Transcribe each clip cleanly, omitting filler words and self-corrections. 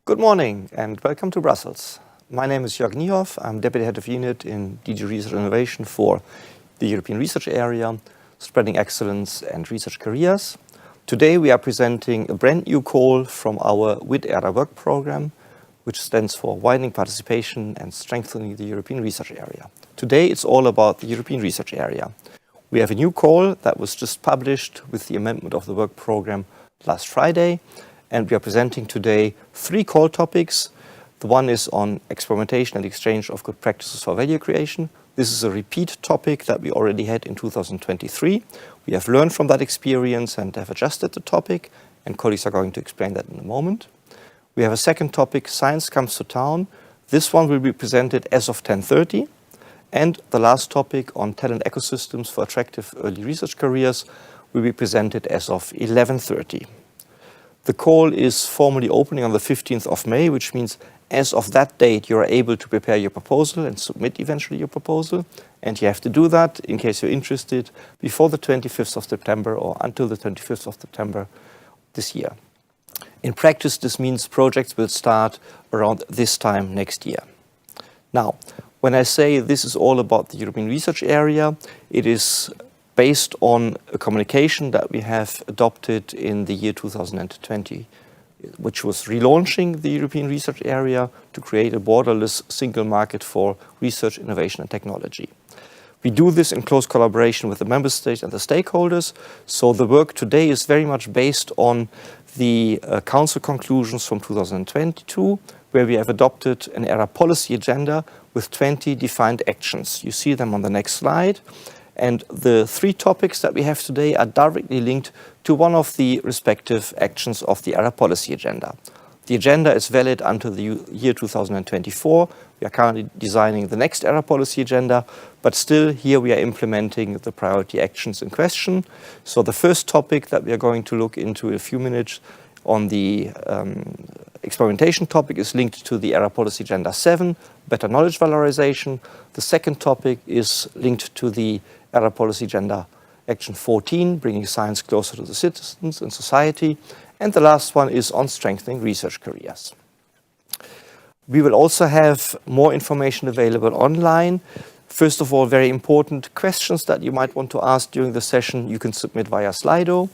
Good morning and welcome to Brussels. My name is Jörg Niehoff. I'm Deputy Head of Unit in DG Research and Innovation for the European Research Area, Spreading Excellence and Research Careers. Today we are presenting a brand new call from our WIDERA Work Programme, which stands for Widening Participation and Strengthening the European Research Area. Today it's all about the European Research Area. We have a new call that was just published with the amendment of the work programme last Friday, and we are presenting today 3 call topics. The one is on experimentation and exchange of good practices for value creation. This is a repeat topic that we already had in 2023. We have learned from that experience and have adjusted the topic, and colleagues are going to explain that in a moment. We have a second topic, Science Comes to Town. This one will be presented as of 10:30. And the last topic on talent ecosystems for attractive early research careers will be presented as of 11:30. The call is formally opening on the 15th of May, which means as of that date, you are able to prepare your proposal and submit eventually your proposal. And you have to do that, in case you're interested, before the 25th of September or until the 25th of September this year. In practice, this means projects will start around this time next year. Now, when I say this is all about the European Research Area, it is based on a communication that we have adopted in the year 2020, which was relaunching the European Research Area to create a borderless single market for research, innovation and technology. We do this in close collaboration with the member states and the stakeholders, so the work today is very much based on the Council conclusions from 2022, where we have adopted an ERA policy agenda with 20 defined actions. You see them on the next slide. And the 3 topics that we have today are directly linked to one of the respective actions of the ERA policy agenda. The agenda is valid until the year 2024. We are currently designing the next ERA policy agenda, but still here we are implementing the priority actions in question. So the first topic that we are going to look into in a few minutes on the experimentation topic is linked to the ERA policy agenda 7, better knowledge valorization. The second topic is linked to the ERA policy agenda action 14, bringing science closer to the citizens and society. And the last one is on strengthening research careers. We will also have more information available online. First of all, very important questions that you might want to ask during the session, you can submit via Slido.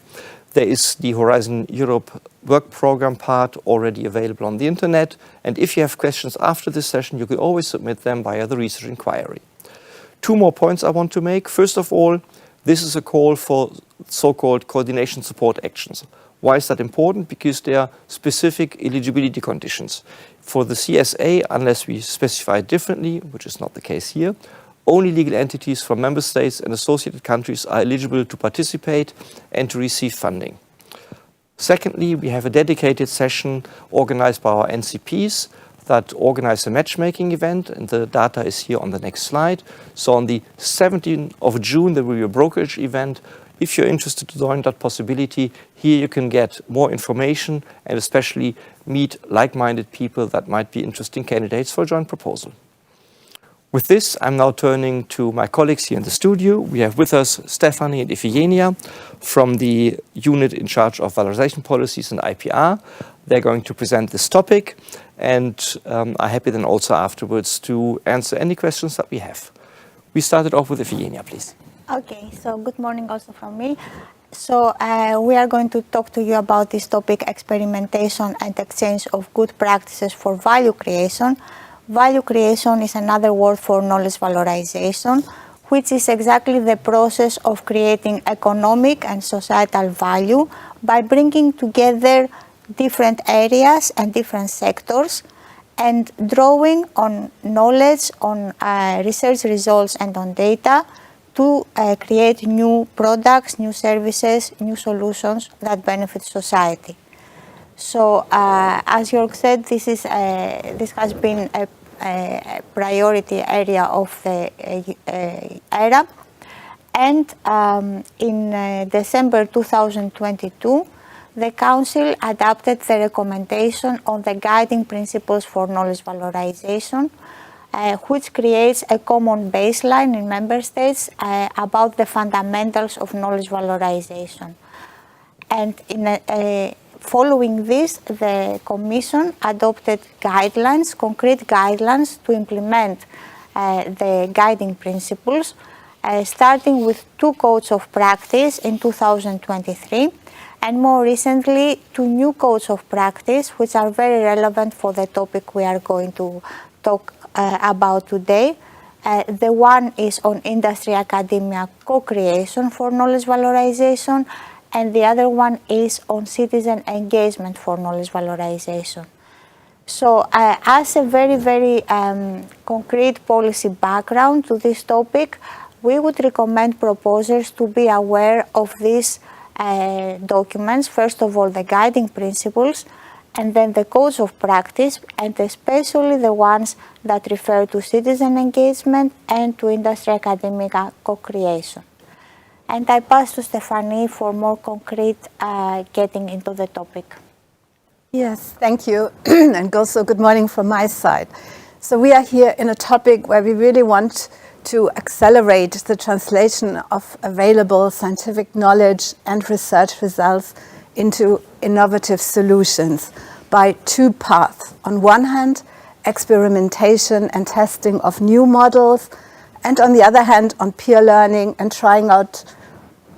There is the Horizon Europe work program part already available on the internet. And if you have questions after this session, you can always submit them via the research inquiry. 2 more points I want to make. First of all, this is a call for so-called coordination support actions. Why is that important? Because there are specific eligibility conditions. For the CSA, unless we specify it differently, which is not the case here, only legal entities from member states and associated countries are eligible to participate and to receive funding. Secondly, we have a dedicated session organized by our NCPs that organize a matchmaking event, and the data is here on the next slide. So on the 17th of June, there will be a brokerage event. If you're interested to join that possibility, here you can get more information and especially meet like-minded people that might be interesting candidates for a joint proposal. With this, I'm now turning to my colleagues here in the studio. We have with us Stephanie and Iphigenia from the unit in charge of valorization policies and IPR. They're going to present this topic, and I'm happy then also afterwards to answer any questions that we have. We started off with Iphigenia, please. Okay, so good morning also from me. So we are going to talk to you about this topic, experimentation and exchange of good practices for value creation. Value creation is another word for knowledge valorization, which is exactly the process of creating economic and societal value by bringing together different areas and different sectors and drawing on knowledge, on research results and on data to create new products, new services, new solutions that benefit society. So, as Jörg said, this has been a priority area of the ERA. And in December 2022, the Council adopted the recommendation on the guiding principles for knowledge valorization, which creates a common baseline in member states about the fundamentals of knowledge valorization. And following this, the Commission adopted guidelines, concrete guidelines to implement the guiding principles, starting with 2 codes of practice in 2023, and more recently 2 new codes of practice which are very relevant for the topic we are going to talk about today. The one is on industry-academia co-creation for knowledge valorization, and the other one is on citizen engagement for knowledge valorization. So as a very concrete policy background to this topic, we would recommend proposers to be aware of these documents, first of all the guiding principles, and then the codes of practice, and especially the ones that refer to citizen engagement and to industry-academic co-creation. And I pass to Stephanie for more concrete getting into the topic. Yes, thank you, and also good morning from my side. So we are here in a topic where we really want to accelerate the translation of available scientific knowledge and research results into innovative solutions by 2 paths. On one hand, experimentation and testing of new models, and on the other hand, on peer learning and trying out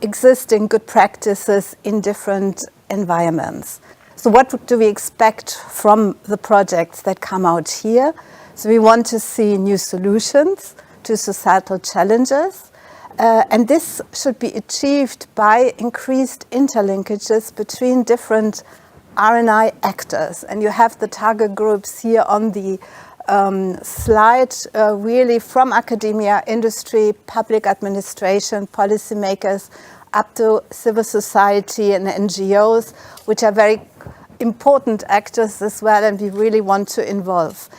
existing good practices in different environments. So what do we expect from the projects that come out here? So we want to see new solutions to societal challenges, and this should be achieved by increased interlinkages between different R&I actors. And you have the target groups here on the slide, really from academia, industry, public administration, policymakers, up to civil society and NGOs, which are very important actors as well, and we really want to involve.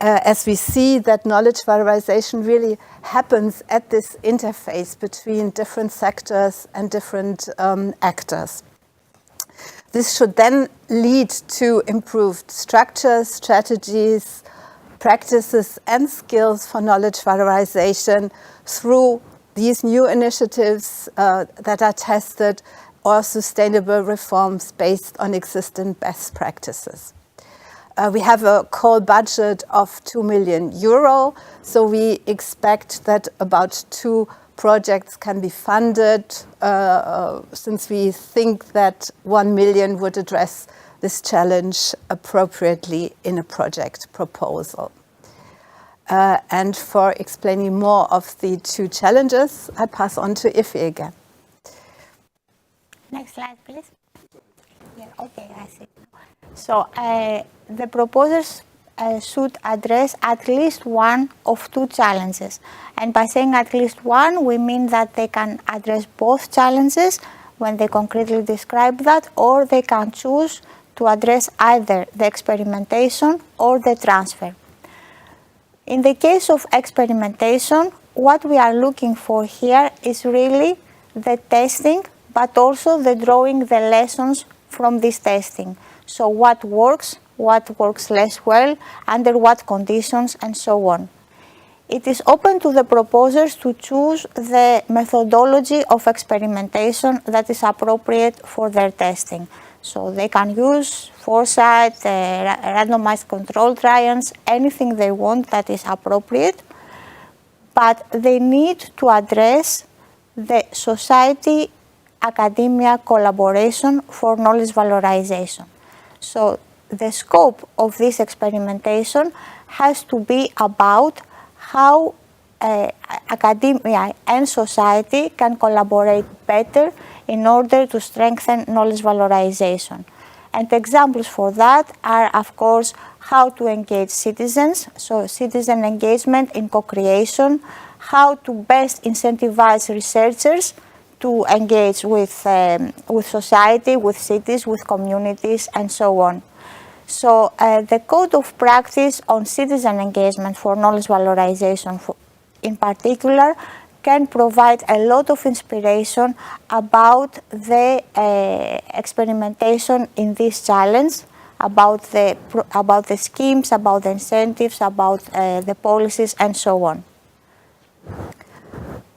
As we see that knowledge valorization really happens at this interface between different sectors and different actors. This should then lead to improved structures, strategies, practices and skills for knowledge valorization through these new initiatives that are tested, or sustainable reforms based on existing best practices. We have a core budget of 2 million euro, so we expect that about 2 projects can be funded, since we think that 1 million would address this challenge appropriately in a project proposal. And for explaining more of the 2 challenges, I pass on to Iffy again. Next slide, please. Yeah, okay, I see. So the proposals should address at least one of 2 challenges. And by saying at least one, we mean that they can address both challenges when they concretely describe that, or they can choose to address either the experimentation or the transfer. In the case of experimentation, what we are looking for here is really the testing, but also the drawing the lessons from this testing. So what works less well, under what conditions, and so on. It is open to the proposers to choose the methodology of experimentation that is appropriate for their testing. So they can use foresight, randomized control trials, anything they want that is appropriate, but they need to address the society-academia collaboration for knowledge valorization. So the scope of this experimentation has to be about how academia and society can collaborate better in order to strengthen knowledge valorization. And examples for that are, of course, how to engage citizens, so citizen engagement in co-creation, how to best incentivize researchers to engage with society, with cities, with communities, and so on. So the code of practice on citizen engagement for knowledge valorization in particular can provide a lot of inspiration about the experimentation in this challenge, about the schemes, about the incentives, about the policies, and so on.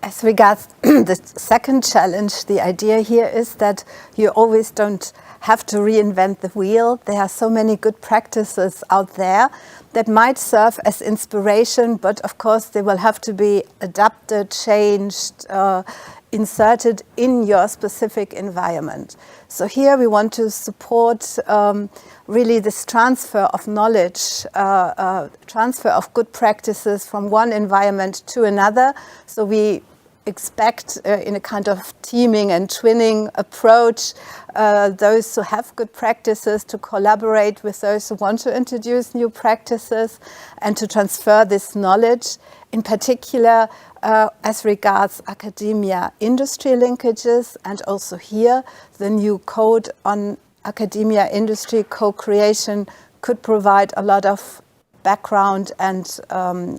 As regards the second challenge, the idea here is that you always don't have to reinvent the wheel. There are so many good practices out there that might serve as inspiration, but of course they will have to be adapted, changed, inserted in your specific environment. So here we want to support really this transfer of knowledge, transfer of good practices from one environment to another. So we expect in a kind of teaming and twinning approach those who have good practices to collaborate with those who want to introduce new practices and to transfer this knowledge, in particular as regards academia-industry linkages, and also here the new code on academia-industry co-creation could provide a lot of background and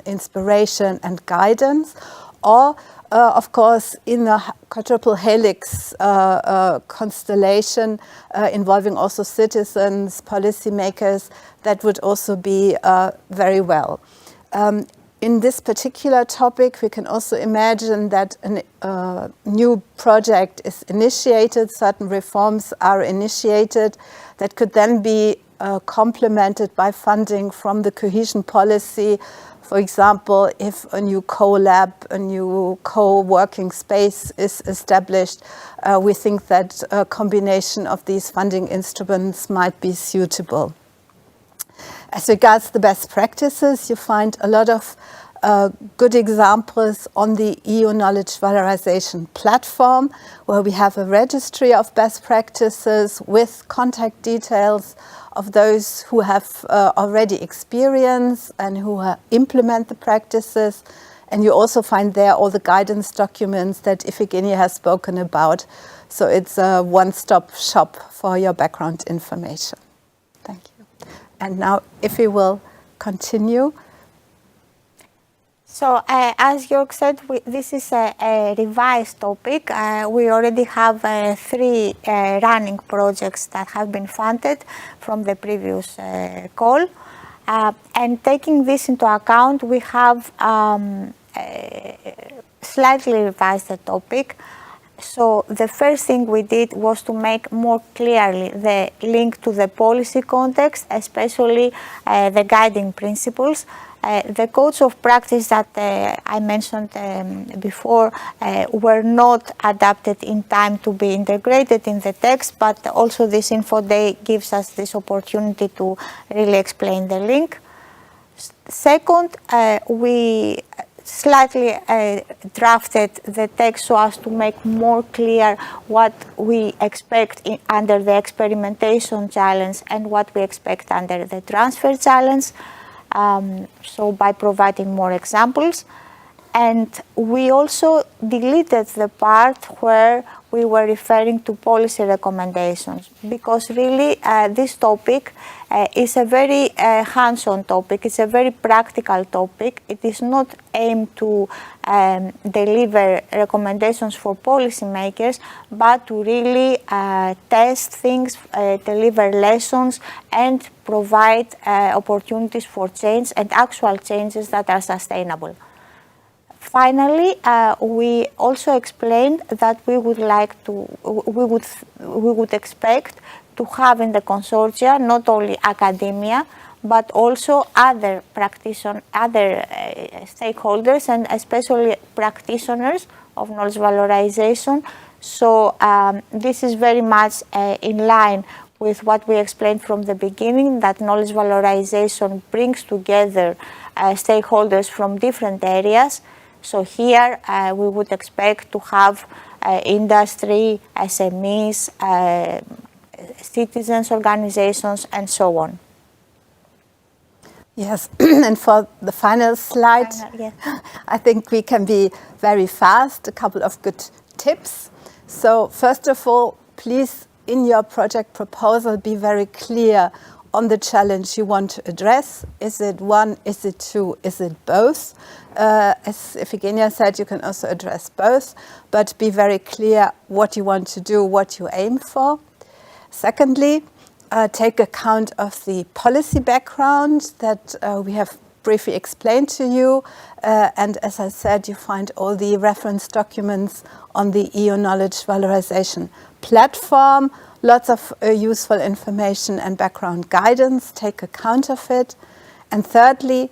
inspiration and guidance. Or of course, in the quadruple helix constellation involving also citizens, policymakers, that would also be very well. In this particular topic, we can also imagine that a new project is initiated, certain reforms are initiated that could then be complemented by funding from the cohesion policy. For example, if a new co-lab, a new co-working space is established, we think that a combination of these funding instruments might be suitable. As regards the best practices, you find a lot of good examples on the EU Knowledge Valorization platform, where we have a registry of best practices with contact details of those who have already experience and who implement the practices. And you also find there all the guidance documents that Iphigenia has spoken about. So it's a one-stop shop for your background information. Thank you. And now Ifi will continue. So as Jörg said, this is a revised topic. We already have 3 running projects that have been funded from the previous call. And taking this into account, we have slightly revised the topic. So the first thing we did was to make more clearly the link to the policy context, especially the guiding principles. The codes of practice that I mentioned before were not adapted in time to be integrated in the text, but also this info day gives us this opportunity to really explain the link. Second, we slightly drafted the text so as to make more clear what we expect under the experimentation challenge and what we expect under the transfer challenge. So by providing more examples. And we also deleted the part where we were referring to policy recommendations, because really this topic is a very hands-on topic. It's a very practical topic. It is not aimed to deliver recommendations for policymakers, but to really test things, deliver lessons, and provide opportunities for change and actual changes that are sustainable. Finally, we also explained that we would expect to have in the consortia not only academia, but also other stakeholders, and especially practitioners of knowledge valorization. So this is very much in line with what we explained from the beginning, that knowledge valorization brings together stakeholders from different areas. So here we would expect to have industry, SMEs, citizens organizations, and so on. Yes, and for the final slide, Yes. I think we can be very fast. A couple of good tips. So first of all, please, in your project proposal, be very clear on the challenge you want to address. Is it one? Is it two? Is it both? As Iphigenia said, you can also address both, but be very clear what you want to do, what you aim for. Secondly, take account of the policy background that we have briefly explained to you. And as I said, you find all the reference documents on the EU Knowledge Valorization platform. Lots of useful information and background guidance. Take account of it. And thirdly,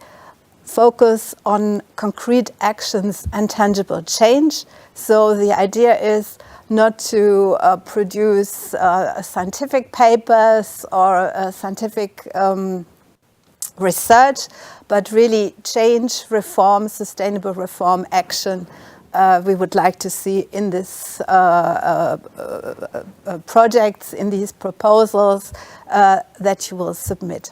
focus on concrete actions and tangible change. So the idea is not to produce scientific papers or scientific research, but really change, reform, sustainable reform action we would like to see in this projects, in these proposals that you will submit.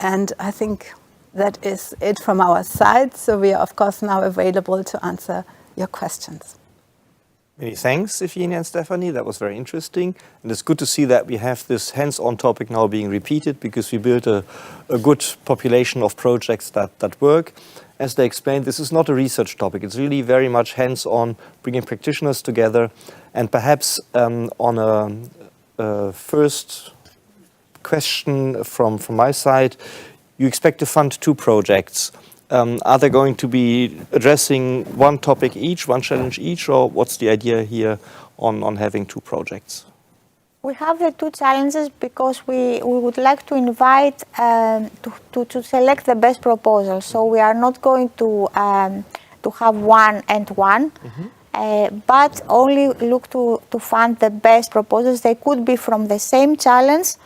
And I think that is it from our side. So we are, of course, now available to answer your questions. Many thanks, Evgenia and Stephanie. That was very interesting. And it's good to see that we have this hands-on topic now being repeated, because we built a good population of projects that work. As they explained, this is not a research topic. It's really very much hands-on, bringing practitioners together. And perhaps on a first question from my side, you expect to fund 2 projects. Are they going to be addressing one topic each, one challenge each, or what's the idea here on having 2 projects? We have the 2 challenges because we would like to invite to select the best proposal. So we are not going to have one and one, but only look to fund the best proposals. They could be from the same challenge.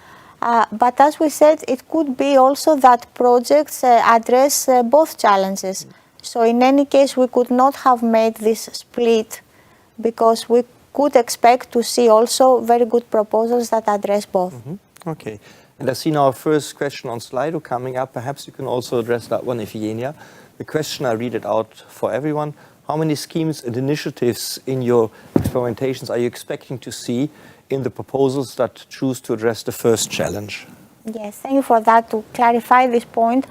But as we said, it could be also that projects address both challenges. So in any case, we could not have made this split, because we could expect to see also very good proposals that address both. Okay. And I see now our first question on Slido coming up. Perhaps you can also address that one, Evgenia. The question, I read it out for everyone. How many schemes and initiatives in your experimentations are you expecting to see in the proposals that choose to address the first challenge? Yes, thank you for that. To clarify this point,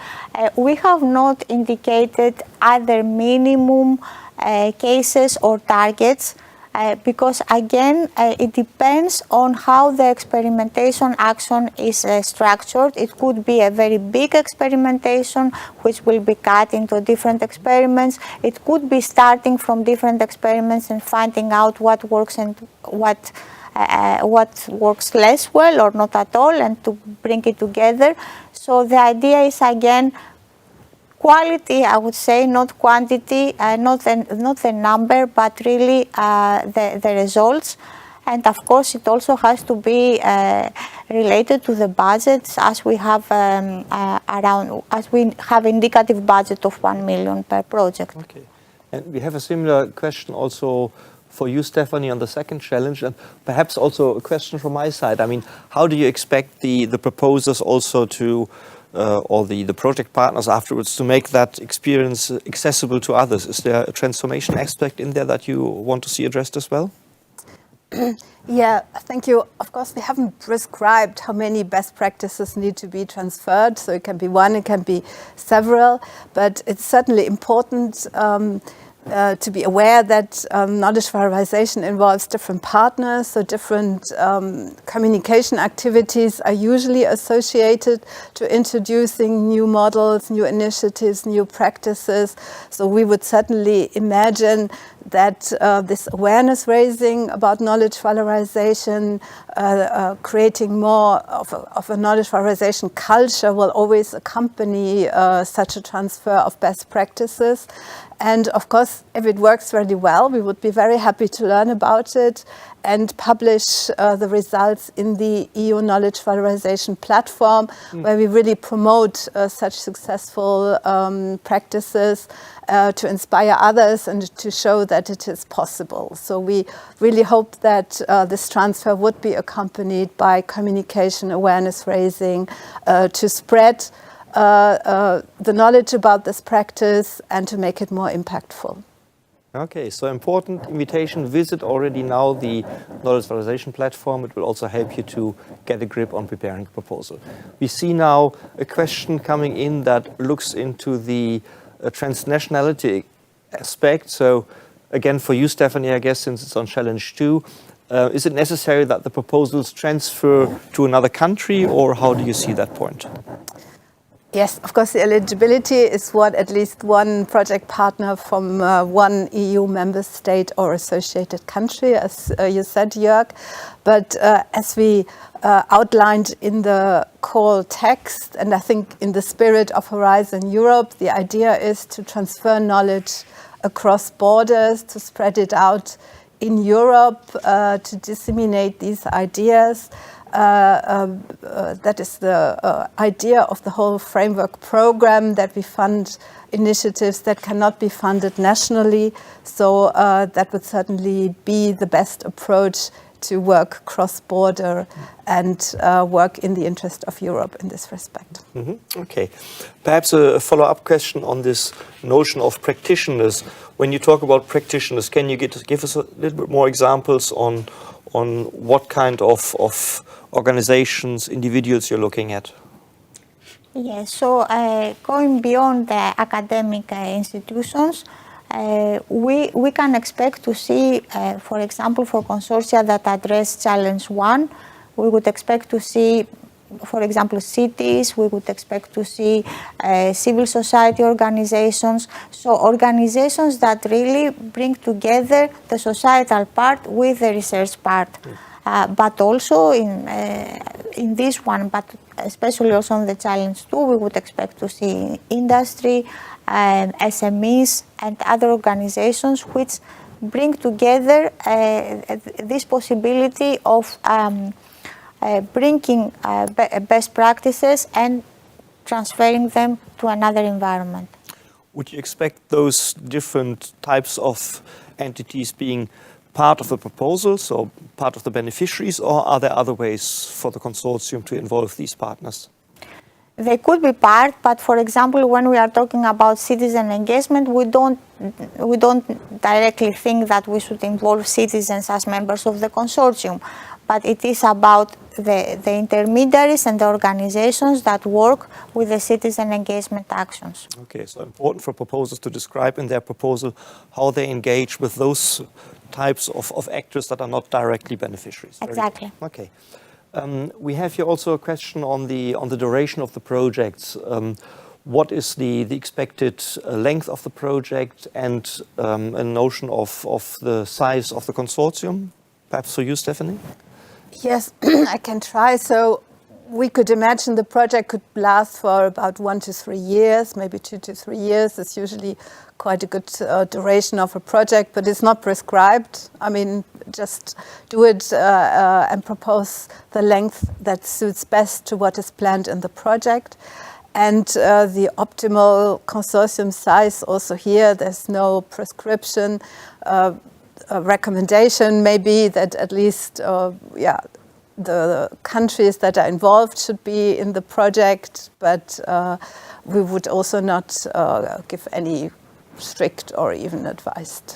we have not indicated either minimum cases or targets, because again, it depends on how the experimentation action is structured. It could be a very big experimentation, which will be cut into different experiments. It could be starting from different experiments and finding out what works and what works less well or not at all, and to bring it together. So the idea is, again, quality, I would say, not quantity, not the number, but really the results. And of course, it also has to be related to the budgets, as we have indicative budget of 1 million per project. Okay. And we have a similar question also for you, Stephanie, on the second challenge, and perhaps also a question from my side. I mean, how do you expect the proposers also to, or the project partners afterwards, to make that experience accessible to others? Is there a transformation aspect in there that you want to see addressed as well? Yeah, thank you. Of course, we haven't prescribed how many best practices need to be transferred. So it can be one, it can be several, but it's certainly important to be aware that knowledge valorization involves different partners, so different communication activities are usually associated to introducing new models, new initiatives, new practices. So we would certainly imagine that this awareness raising about knowledge valorization, creating more of a knowledge valorization culture will always accompany such a transfer of best practices. And of course, if it works really well, we would be very happy to learn about it and publish the results in the EU Knowledge Valorization platform, where we really promote such successful practices to inspire others and to show that it is possible. So we really hope that this transfer would be accompanied by communication, awareness raising, to spread the knowledge about this practice and to make it more impactful. Okay, so important invitation, visit already now the Knowledge Valorization platform. It will also help you to get a grip on preparing a proposal. We see now a question coming in that looks into the transnationality aspect. So again, for you, Stephanie, I guess, since it's on Challenge 2, is it necessary that the proposals transfer to another country, or how do you see that point? Yes, of course, the eligibility is what at least one project partner from one EU member state or associated country, as you said, Jörg. But as we outlined in the call text, and I think in the spirit of Horizon Europe, the idea is to transfer knowledge across borders, to spread it out in Europe, to disseminate these ideas. That is the idea of the whole framework program, that we fund initiatives that cannot be funded nationally. So that would certainly be the best approach to work cross-border and work in the interest of Europe in this respect. Okay. Perhaps a follow-up question on this notion of practitioners. When you talk about practitioners, can you give us a little bit more examples on what kind of organizations, individuals you're looking at? Yes, so going beyond the academic institutions, we can expect to see, for example, for consortia that address Challenge 1, we would expect to see, for example, cities, we would expect to see civil society organizations, so organizations that really bring together the societal part with the research part. But also in this one, but especially also on the Challenge 2, we would expect to see industry, SMEs and other organizations which bring together this possibility of bringing best practices and transferring them to another environment. Would you expect those different types of entities being part of the proposal, so part of the beneficiaries, or are there other ways for the consortium to involve these partners? They could be part, but for example, when we are talking about citizen engagement, we don't directly think that we should involve citizens as members of the consortium, but it is about the intermediaries and the organizations that work with the citizen engagement actions. Okay, so important for proposals to describe in their proposal how they engage with those types of actors that are not directly beneficiaries. Exactly. Okay. We have here also a question on the duration of the projects. What is the expected length of the project and a notion of the size of the consortium? Perhaps for you, Stephanie? Yes, I can try. So we could imagine the project could last for about 1 to 3 years, maybe 2 to 3 years. It's usually quite a good duration of a project, but it's not prescribed. I mean, just do it and propose the length that suits best to what is planned in the project. And the optimal consortium size also here, there's no prescription. A recommendation may be that at least the countries that are involved should be in the project, but we would also not give any strict or even advised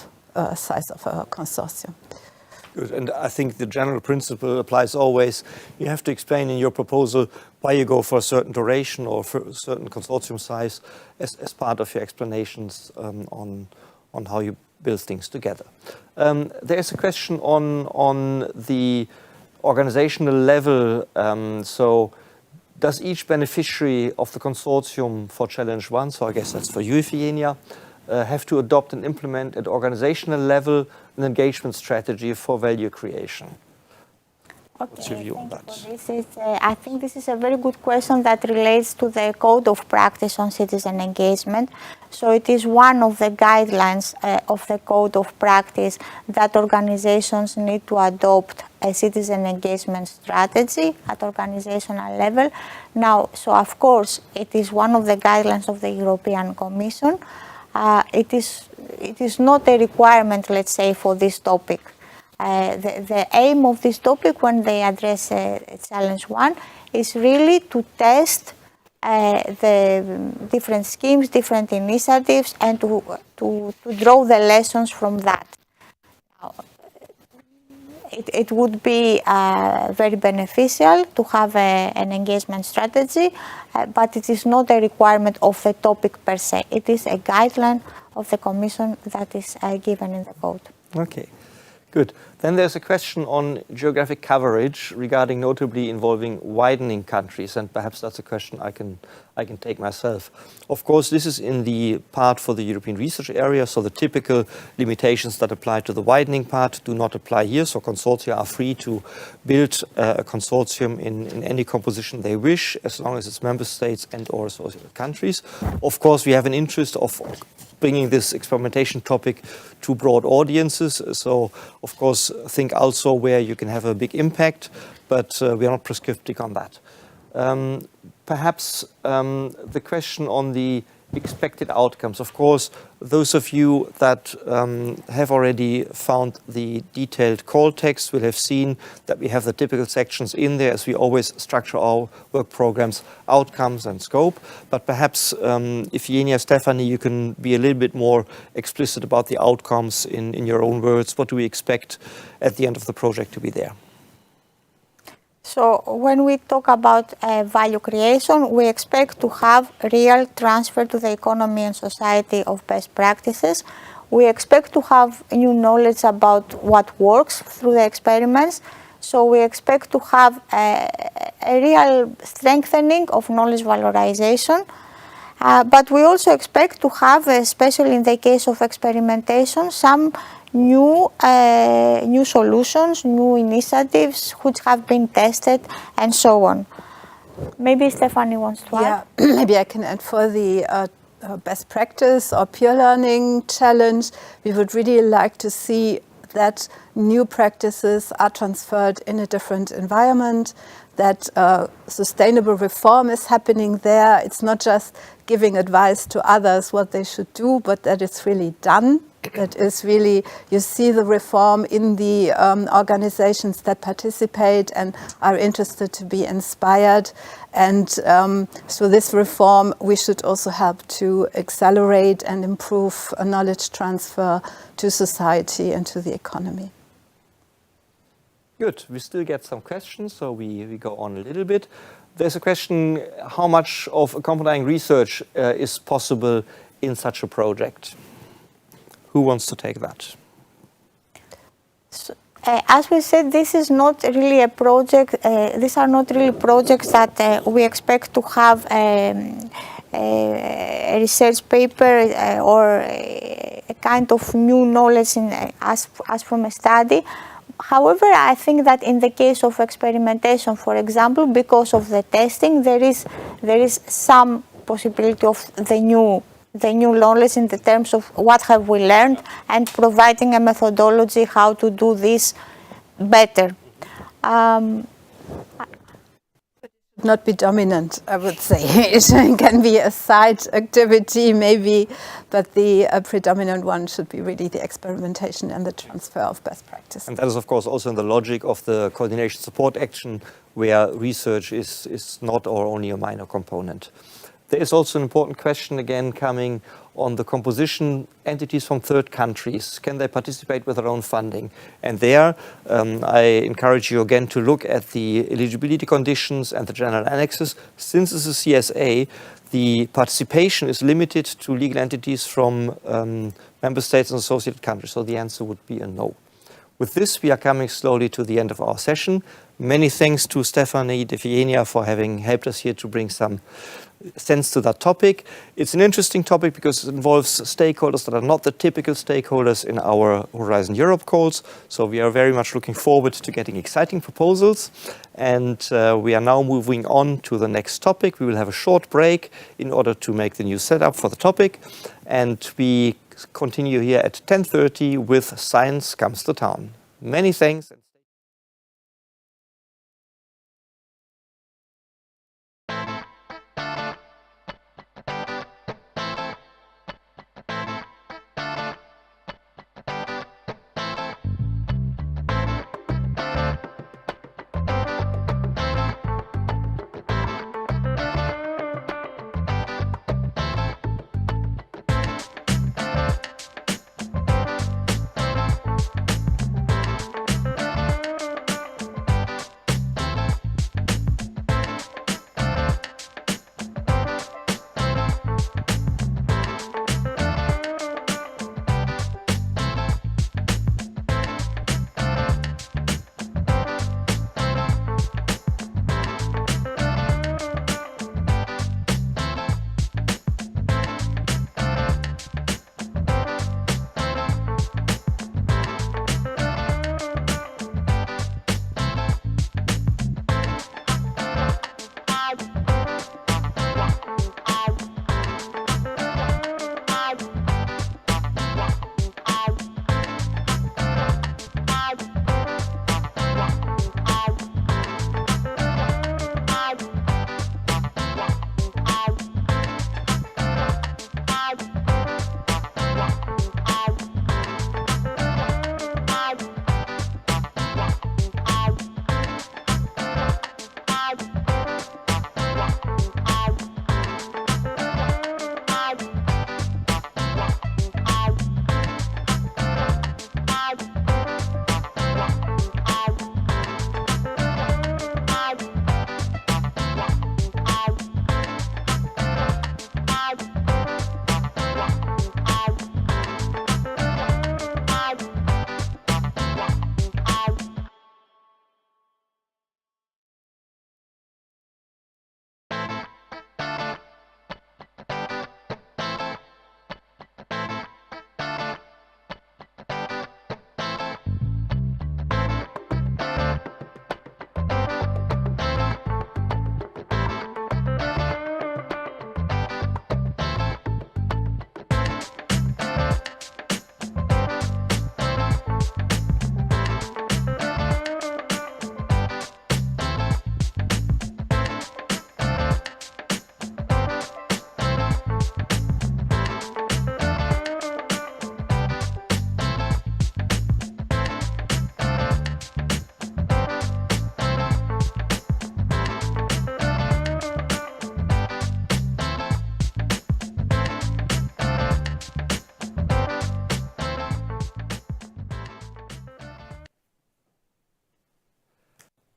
size of a consortium. Good, and I think the general principle applies always. You have to explain in your proposal why you go for a certain duration or for a certain consortium size as part of your explanations on how you build things together. There is a question on the organizational level. So does each beneficiary of the consortium for Challenge 1, so I guess that's for you, Iphigenia, have to adopt and implement at organizational level an engagement strategy for value creation? Okay, what's your view on that? I think this is a very good question that relates to the code of practice on citizen engagement. So it is one of the guidelines of the code of practice that organizations need to adopt a citizen engagement strategy at organizational level. Now, so of course, it is one of the guidelines of the European Commission. It is not a requirement, let's say, for this topic. The aim of this topic when they address Challenge 1 is really to test the different schemes, different initiatives, and to draw the lessons from that. It would be very beneficial to have an engagement strategy, but it is not a requirement of the topic per se. It is a guideline of the Commission that is given in the code. Okay. Good. Then there's a question on geographic coverage regarding notably involving widening countries, and perhaps that's a question I can take myself. Of course, this is in the part for the European research area, so the typical limitations that apply to the widening part do not apply here, so consortia are free to build a consortium in any composition they wish, as long as it's member states and or associated countries. Of course, we have an interest of bringing this experimentation topic to broad audiences. So, of course, think also where you can have a big impact, but we are not prescriptive on that. Perhaps the question on the expected outcomes. Of course, those of you that have already found the detailed call text will have seen that we have the typical sections in there, as we always structure our work programs, outcomes and scope. But perhaps if Yenia, Stephanie, you can be a little bit more explicit about the outcomes in your own words. What do we expect at the end of the project to be there? So when we talk about value creation, we expect to have real transfer to the economy and society of best practices. We expect to have new knowledge about what works through the experiments. So we expect to have a real strengthening of knowledge valorization. But we also expect to have, especially in the case of experimentation, some new solutions, new initiatives which have been tested, and so on. Maybe Stephanie wants to add? Yeah, maybe I can add for the best practice or peer learning challenge. We would really like to see that new practices are transferred in a different environment, that sustainable reform is happening there. It's not just giving advice to others what they should do, but that it's really done. That is really, you see the reform in the organizations that participate and are interested to be inspired. And so this reform, we should also help to accelerate and improve knowledge transfer to society and to the economy. Good. We still get some questions, so we go on a little bit. There's a question, how much of accompanying research is possible in such a project? Who wants to take that? So, as we said, this is not really a project. These are not really projects that we expect to have a research paper or a kind of new knowledge as from a study. However, I think that in the case of experimentation, for example, because of the testing, there is some possibility of the new knowledge in the terms of what have we learned and providing a methodology how to do this better. Not be dominant, I would say. It can be a side activity maybe, but the predominant one should be really the experimentation and the transfer of best practice. And that is, of course, also in the logic of the coordination support action, where research is not or only a minor component. There is also an important question again coming on the composition. Entities from third countries, can they participate with their own funding? And there I encourage you again to look at the eligibility conditions and the general annexes. Since it's a CSA, the participation is limited to legal entities from member states and associated countries, so the answer would be a no. With this, we are coming slowly to the end of our session. Many thanks to Stephanie de Fienia for having helped us here to bring some sense to that topic. It's an interesting topic because it involves stakeholders that are not the typical stakeholders in our Horizon Europe calls. So we are very much looking forward to getting exciting proposals. And we are now moving on to the next topic. We will have a short break in order to make the new setup for the topic. And we continue here at 10:30 with Science Comes to Town. Many thanks.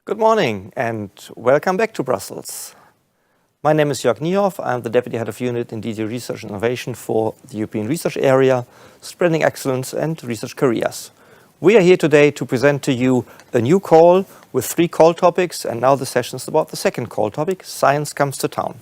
Good morning and welcome back to Brussels. My name is Jörg Niehoff. I'm the Deputy Head of Unit in DG Research and Innovation for the European Research Area, spreading excellence and research careers. We are here today to present to you a new call with 3 call topics, and now the session is about the second call topic, Science Comes to Town.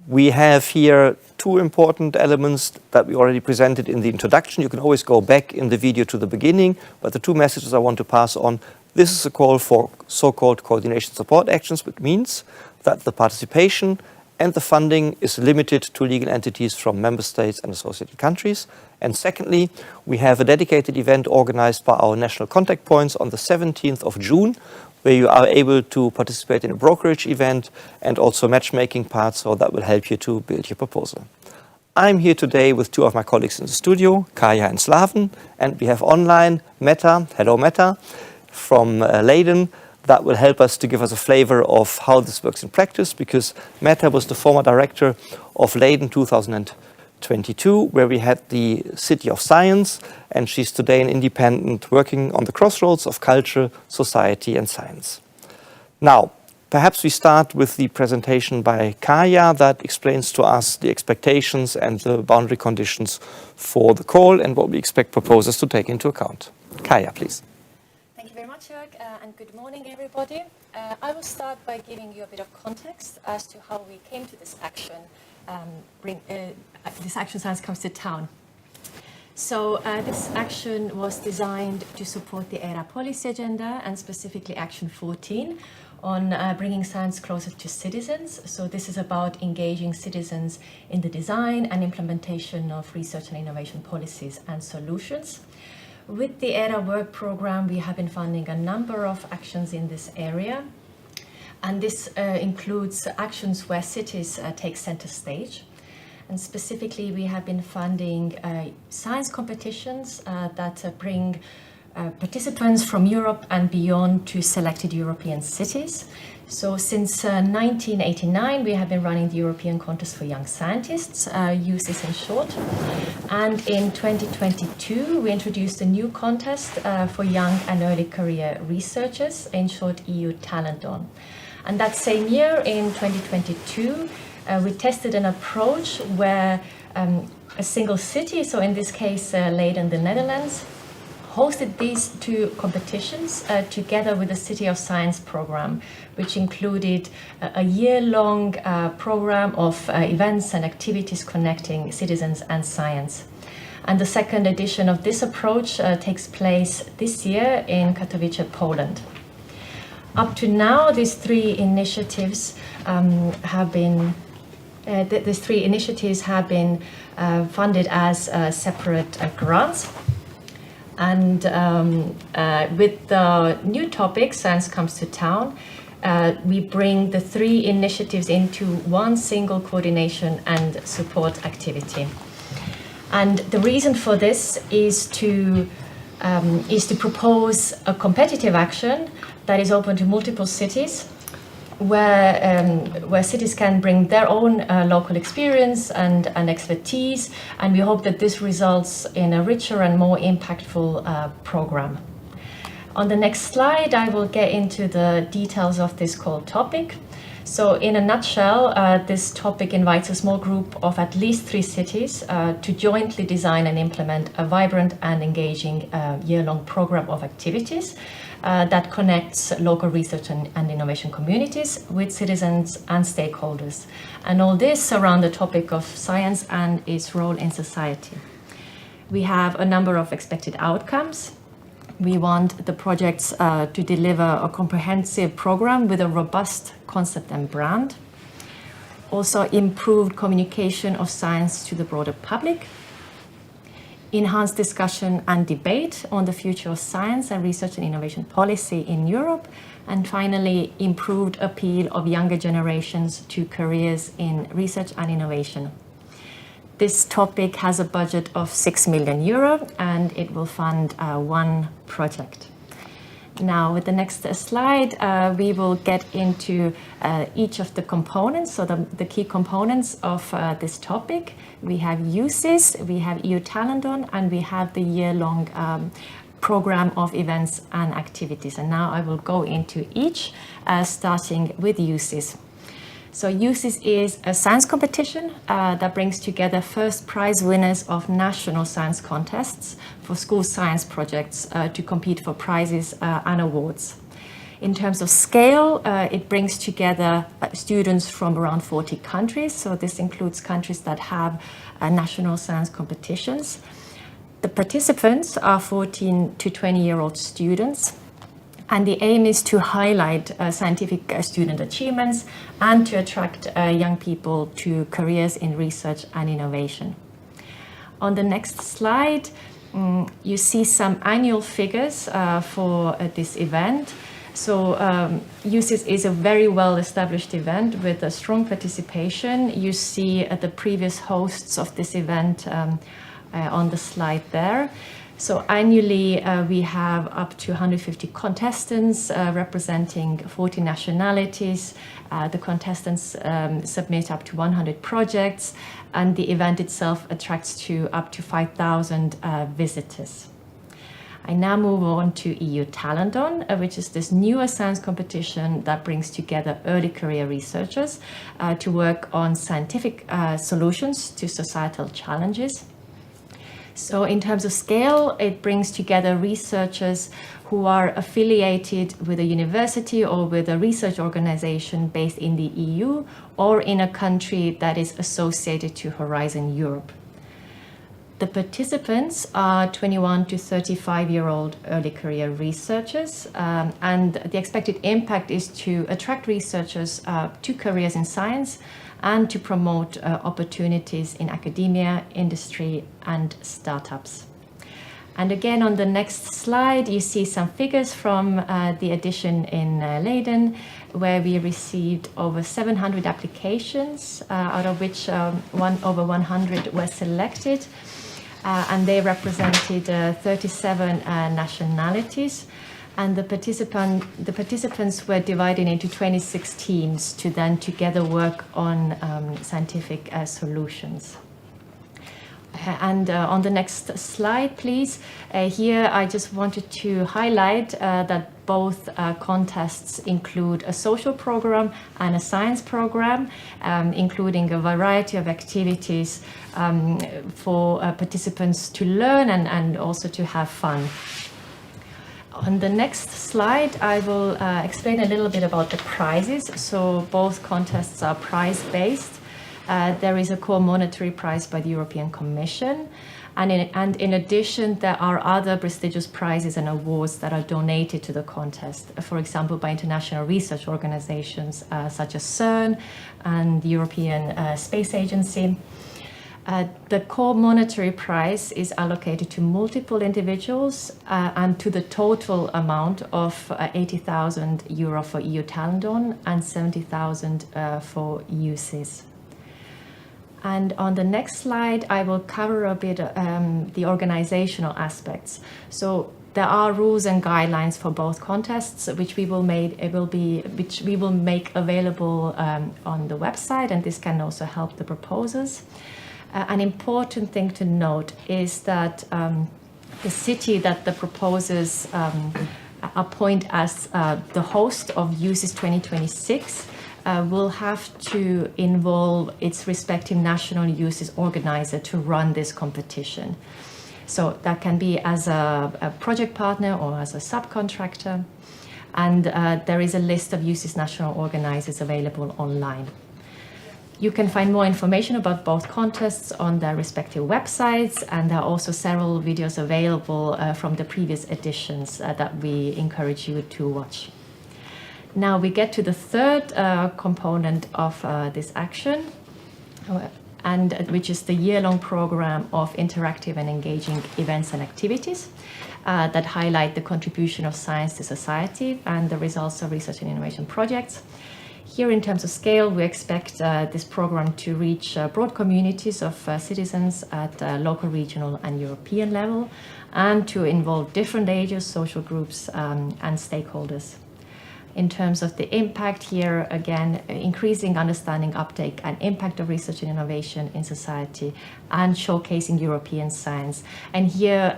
We have here 2 important elements that we already presented in the introduction. You can always go back in the video to the beginning, but the 2 messages I want to pass on. This is a call for so-called coordination support actions, which means that the participation and the funding is limited to legal entities from member states and associated countries. And secondly, we have a dedicated event organized by our national contact points on the 17th of June, where you are able to participate in a brokerage event and also matchmaking part, so that will help you to build your proposal. I'm here today with 2 of my colleagues in the studio, Kaya and Slaven, and we have online Meta, hello Meta, from Leiden, that will help us to give us a flavor of how this works in practice, because Meta was the former director of Leiden 2022, where we had the City of Science, and she's today an independent working on the crossroads of culture, society and science. Now, perhaps we start with the presentation by Kaya that explains to us the expectations and the boundary conditions for the call and what we expect proposers to take into account. Kaya, please. Thank you very much, Jörg, and good morning, everybody. I will start by giving you a bit of context as to how we came to this action, this action Science Comes to Town. So this action was designed to support the ERA policy agenda and specifically Action 14 on bringing science closer to citizens. So this is about engaging citizens in the design and implementation of research and innovation policies and solutions. With the WIDERA Work Programme, we have been funding a number of actions in this area. And this includes actions where cities take center stage. And specifically, we have been funding science competitions that bring participants from Europe and beyond to selected European cities. So since 1989, we have been running the European Contest for Young Scientists, USIS in short. And in 2022, we introduced a new contest for young and early career researchers, in short EU Talenton. And that same year, in 2022, we tested an approach where a single city, so in this case Leiden, the Netherlands, hosted these 2 competitions together with the City of Science program, which included a year-long program of events and activities connecting citizens and science. And the second edition of this approach takes place this year in Katowice, Poland. Up to now, these 3 initiatives have been funded as separate grants. And with the new topic, Science Comes to Town, we bring the 3 initiatives into one single coordination and support activity. And the reason for this is to propose a competitive action that is open to multiple cities, where cities can bring their own local experience and expertise, and we hope that this results in a richer and more impactful program. On the next slide, I will get into the details of this core topic. So in a nutshell, this topic invites a small group of at least 3 cities to jointly design and implement a vibrant and engaging year-long program of activities that connects local research and innovation communities with citizens and stakeholders. And all this around the topic of science and its role in society. We have a number of expected outcomes. We want the projects to deliver a comprehensive program with a robust concept and brand. Also improved communication of science to the broader public. Enhanced discussion and debate on the future of science and research and innovation policy in Europe. And finally, improved appeal of younger generations to careers in research and innovation. This topic has a budget of 6 million euro and it will fund 1 project. Now, with the next slide, we will get into each of the components, so the key components of this topic. We have USIS, we have EU Talenton, and we have the year-long program of events and activities. And now I will go into each, starting with USIS. So USIS is a science competition that brings together first prize winners of national science contests for school science projects to compete for prizes and awards. In terms of scale, it brings together students from around 40 countries. So this includes countries that have national science competitions. The participants are 14 to 20-year-old students. And the aim is to highlight scientific student achievements and to attract young people to careers in research and innovation. On the next slide, you see some annual figures for this event. So USIS is a very well-established event with a strong participation. You see the previous hosts of this event on the slide there. So annually, we have up to 150 contestants representing 40 nationalities. The contestants submit up to 100 projects, and the event itself attracts to up to 5,000 visitors. I now move on to EU Talenton, which is this newer science competition that brings together early career researchers to work on scientific solutions to societal challenges. So in terms of scale, it brings together researchers who are affiliated with a university or with a research organization based in the EU or in a country that is associated to Horizon Europe. The participants are 21 to 35-year-old early career researchers, and the expected impact is to attract researchers to careers in science and to promote opportunities in academia, industry, and startups. And again, on the next slide, you see some figures from the edition in Leiden, where we received over 700 applications, out of which over 100 were selected. And they represented 37 nationalities. And the participants were divided into 26 teams to then together work on scientific solutions. And on the next slide, please. Here I just wanted to highlight that both contests include a social program and a science program, including a variety of activities for participants to learn and also to have fun. On the next slide, I will explain a little bit about the prizes. So both contests are prize-based. There is a core monetary prize by the European Commission. And in addition, there are other prestigious prizes and awards that are donated to the contest, for example, by international research organizations such as CERN and the European Space Agency. The core monetary prize is allocated to multiple individuals and to the total amount of €80,000 for EU Talenton and €70,000 for USIS. And on the next slide, I will cover a bit the organizational aspects. So there are rules and guidelines for both contests, which we will make available on the website, and this can also help the proposers. An important thing to note is that the city that the proposers appoint as the host of USIS 2026 will have to involve its respective national USIS organizer to run this competition. So that can be as a project partner or as a subcontractor. And there is a list of USIS national organizers available online. You can find more information about both contests on their respective websites, and there are also several videos available from the previous editions that we encourage you to watch. Now we get to the third component of this action, and which is the year-long program of interactive and engaging events and activities that highlight the contribution of science to society and the results of research and innovation projects. Here, in terms of scale, we expect this program to reach broad communities of citizens at local, regional, and European level, and to involve different ages, social groups, and stakeholders. In terms of the impact here, again, increasing understanding, uptake, and impact of research and innovation in society, and showcasing European science. And here,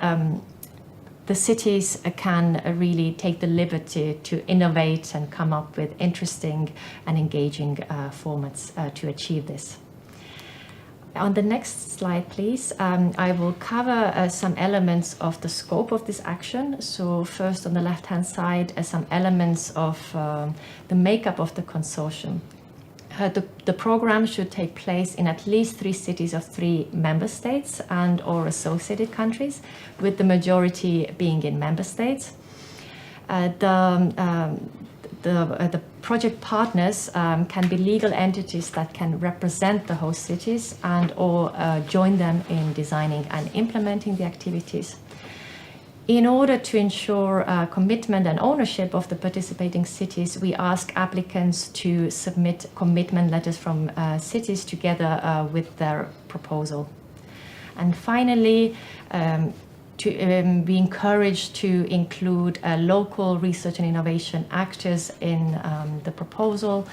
the cities can really take the liberty to innovate and come up with interesting and engaging formats to achieve this. On the next slide, please, I will cover some elements of the scope of this action. So first, on the left-hand side, some elements of the makeup of the consortium. The program should take place in at least 3 cities of 3 member states and or associated countries, with the majority being in member states. The project partners can be legal entities that can represent the host cities and or join them in designing and implementing the activities. In order to ensure commitment and ownership of the participating cities, we ask applicants to submit commitment letters from cities together with their proposal. And finally, to be encouraged to include local research and innovation actors in the proposal.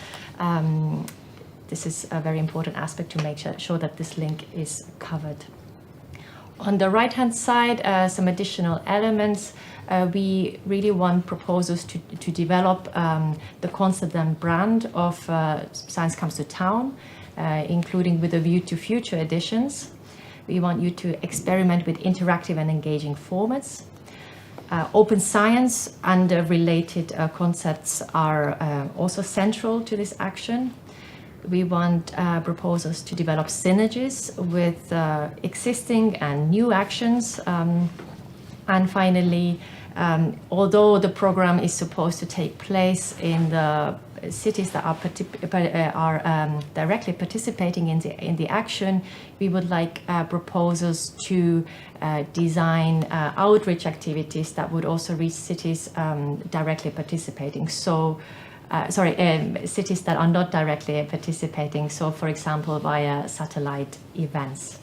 This is a very important aspect to make sure that this link is covered. On the right-hand side, some additional elements. We really want proposals to develop the concept and brand of Science Comes to Town, including with a view to future editions. We want you to experiment with interactive and engaging formats. Open science and related concepts are also central to this action. We want proposals to develop synergies with existing and new actions. And finally, although the program is supposed to take place in the cities that are directly participating in the action, we would like proposals to design outreach activities that would also reach cities directly participating. So, cities that are not directly participating. So, for example, via satellite events.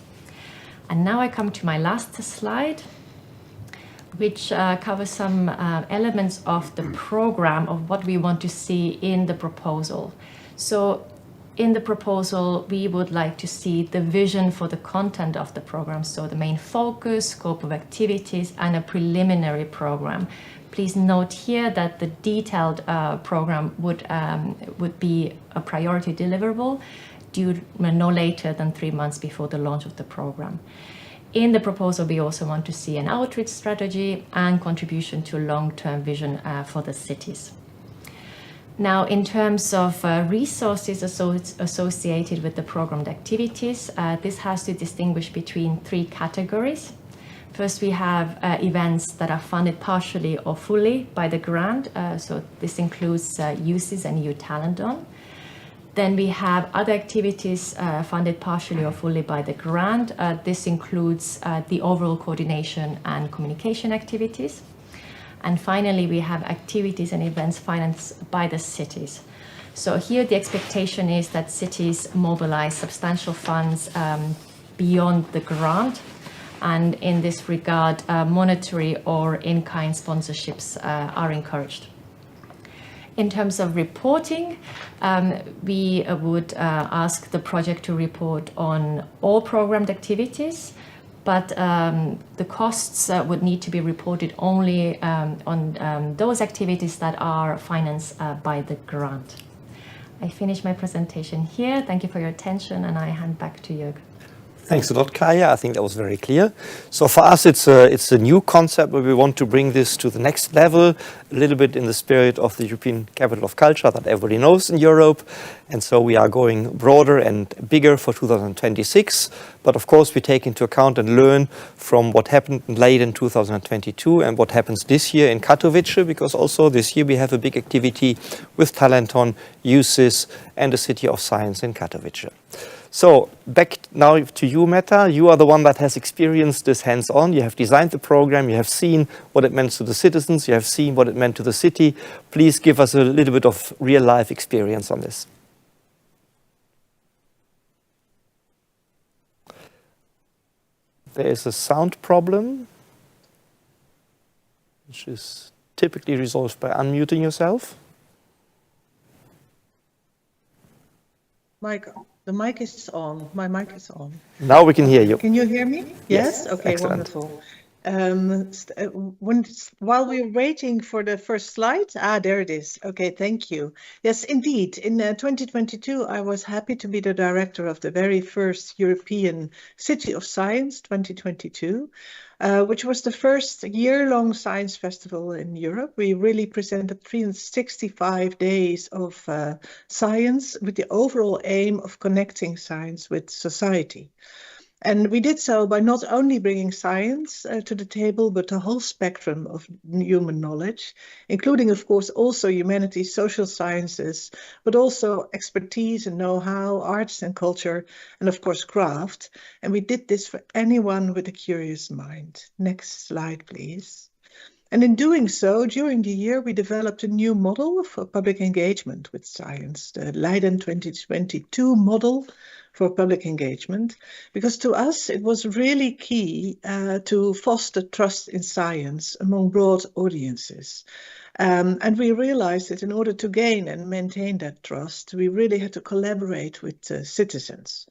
And now I come to my last slide, which covers some elements of the program of what we want to see in the proposal. So in the proposal, we would like to see the vision for the content of the program. So the main focus, scope of activities, and a preliminary program. Please note here that the detailed program would be a priority deliverable due no later than 3 months before the launch of the program. In the proposal, we also want to see an outreach strategy and contribution to long-term vision for the cities. Now, in terms of resources associated with the programmed activities, this has to distinguish between 3 categories. First, we have events that are funded partially or fully by the grant. So this includes UCIS and EU Talenton. Then we have other activities funded partially or fully by the grant. This includes the overall coordination and communication activities. And finally, we have activities and events financed by the cities. So here the expectation is that cities mobilize substantial funds beyond the grant. And in this regard, monetary or in-kind sponsorships are encouraged. In terms of reporting, we would ask the project to report on all programmed activities, but the costs would need to be reported only on those activities that are financed by the grant. I finish my presentation here. Thank you for your attention, and I hand back to Jörg. Thanks a lot, Kaya. I think that was very clear. So for us, it's a new concept where we want to bring this to the next level, a little bit in the spirit of the European Capital of Culture that everybody knows in Europe. And so we are going broader and bigger for 2026. But of course, we take into account and learn from what happened late in 2022 and what happens this year in Katowice, because also this year we have a big activity with Talenton, UCIS, and the City of Science in Katowice. So back now to you, Meta. You are the one that has experienced this hands-on. You have designed the program. You have seen what it meant to the citizens. You have seen what it meant to the city. Please give us a little bit of real-life experience on this. There is a sound problem, which is typically resolved by unmuting yourself. Michael. The mic is on. My mic is on. Now we can hear you. Can you hear me? Yes? Okay, excellent. wonderful. While we're waiting for the first slide, there it is. Okay, thank you. Yes, indeed. In 2022, I was happy to be the director of the very first European City of Science 2022, which was the first year-long science festival in Europe. We really presented 365 days of science with the overall aim of connecting science with society. And we did so by not only bringing science to the table, but the whole spectrum of human knowledge, including, of course, also humanities, social sciences, but also expertise and know-how, arts and culture, and of course, craft. And we did this for anyone with a curious mind. Next slide, please. And in doing so, during the year, we developed a new model for public engagement with science, the Leiden 2022 model for public engagement, because to us it was really key to foster trust in science among broad audiences. And we realized that in order to gain and maintain that trust, we really had to collaborate with citizens.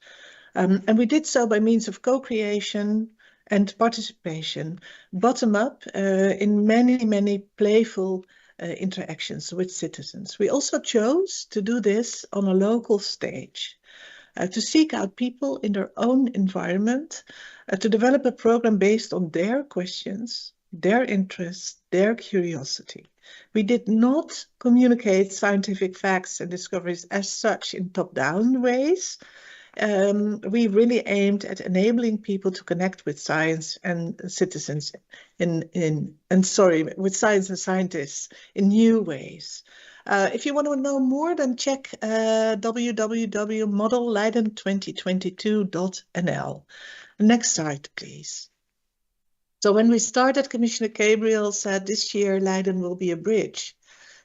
And we did so by means of co-creation and participation, bottom up, in many, many playful interactions with citizens. We also chose to do this on a local stage, to seek out people in their own environment, to develop a program based on their questions, their interests, their curiosity. We did not communicate scientific facts and discoveries as such in top-down ways. We really aimed at enabling people to connect with science and citizens with science and scientists in new ways. If you want to know more, then check www.modelleiden2022.nl. Next slide, please. So when we started, Commissioner Gabriel said this year Leiden will be a bridge,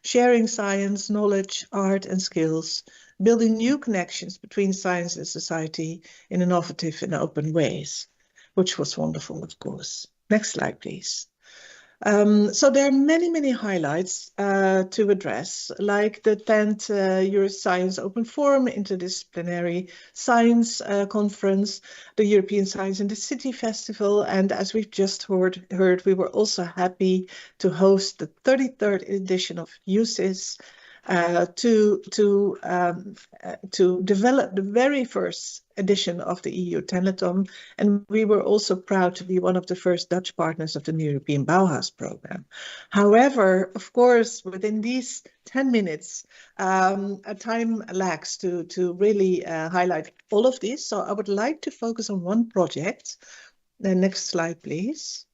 sharing science, knowledge, art and skills, building new connections between science and society in innovative and open ways, which was wonderful, of course. Next slide, please. So there are many, many highlights to address, like the 10th Euroscience Open Forum, Interdisciplinary Science Conference, the European Science in the City Festival, and as we've just heard, we were also happy to host the 33rd edition of USIS, to develop the very first edition of the EU Telethon, and we were also proud to be one of the first Dutch partners of the European Bauhaus program. However, of course, within these 10 minutes, time lacks to really highlight all of this, so I would like to focus on one project. The next slide, please,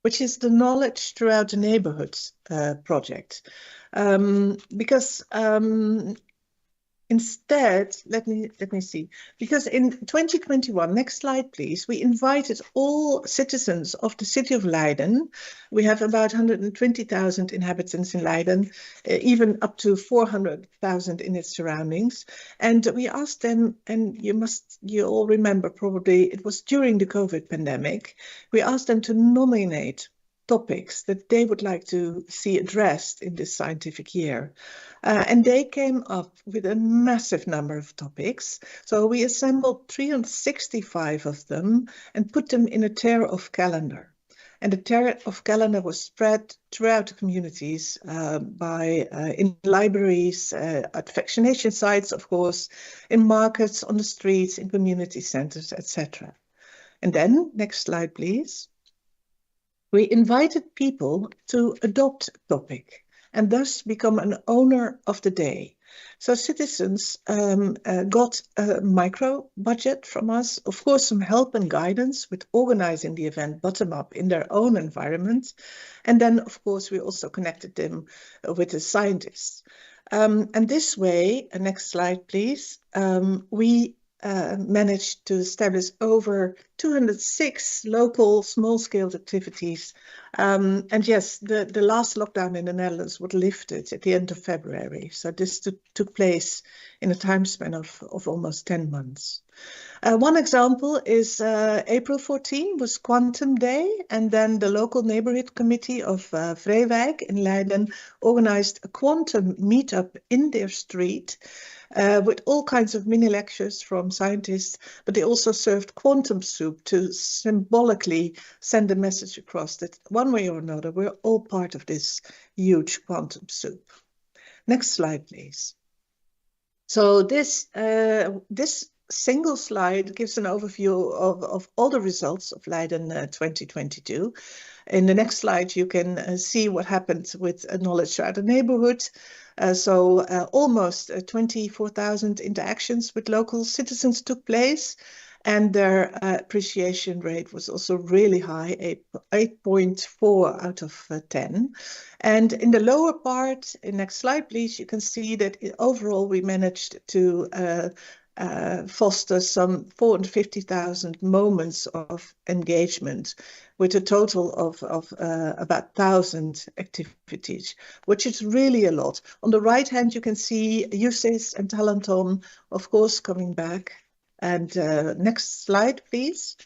which is the Knowledge Throughout the Neighborhoods project. Because instead, let me see, because in 2021, next slide please, we invited all citizens of the city of Leiden. We have about 120,000 inhabitants in Leiden, even up to 400,000 in its surroundings. And we asked them, and you all remember probably, it was during the COVID pandemic, we asked them to nominate topics that they would like to see addressed in this scientific year. And they came up with a massive number of topics. So we assembled 365 of them and put them in a tear of calendar. And the tear of calendar was spread throughout the communities in libraries, at vaccination sites, of course, in markets, on the streets, in community centers, etc. And then, next slide, please. We invited people to adopt a topic and thus become an owner of the day. So citizens got a micro budget from us, of course, some help and guidance with organizing the event bottom up in their own environment. And then, of course, we also connected them with the scientists. And this way, next slide, please, we managed to establish over 206 local small-scale activities. And yes, the last lockdown in the Netherlands was lifted at the end of February. So this took place in a time span of almost 10 months. One example is April 14 was Quantum Day, and then the local neighborhood committee of Vreewijk in Leiden organized a quantum meetup in their street with all kinds of mini lectures from scientists, but they also served quantum soup soup to symbolically send a message across that one way or another, we're all part of this huge quantum soup. Next slide, please. So this single slide gives an overview of all the results of Leiden 2022. In the next slide, you can see what happened with knowledge throughout the neighborhood. Almost 24,000 interactions with local citizens took place, and their appreciation rate was also really high, 8.4 out of 10. And in the lower part, next slide please, you can see that overall we managed to foster some 450,000 moments of engagement with a total of about 1,000 activities, which is really a lot. On the right hand, you can see USIS and Talenton, of course, coming back. And next slide, please.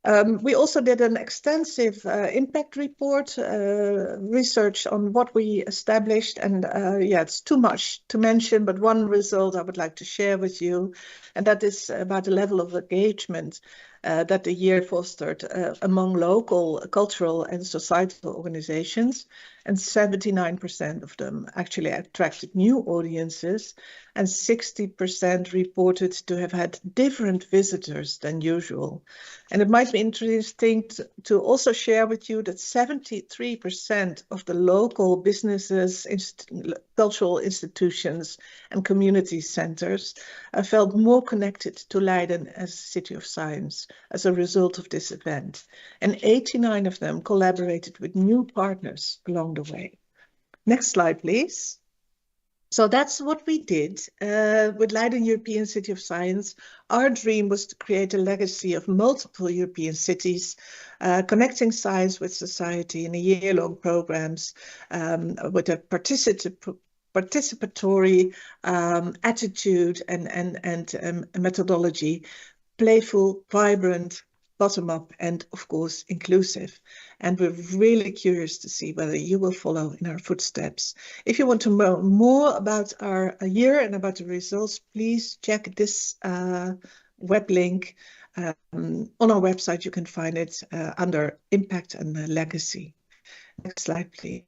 We also did an extensive impact report, research on what we established, and yeah, it's too much to mention, but one result I would like to share with you, and that is about the level of engagement that the year fostered among local cultural and societal organizations, and 79% of them actually attracted new audiences, and 60% reported to have had different visitors than usual. And it might be interesting to also share with you that 73% of the local businesses, cultural institutions and community centers felt more connected to Leiden as a city of science as a result of this event. And 89 of them collaborated with new partners along the way. Next slide, please. So that's what we did with Leiden European City of Science. Our dream was to create a legacy of multiple European cities, connecting science with society in a year-long programs with a participatory attitude and methodology, playful, vibrant, bottom-up, and of course inclusive. And we're really curious to see whether you will follow in our footsteps. If you want to know more about our year and about the results, please check this web link. On our website, you can find it under Impact and Legacy. Next slide, please.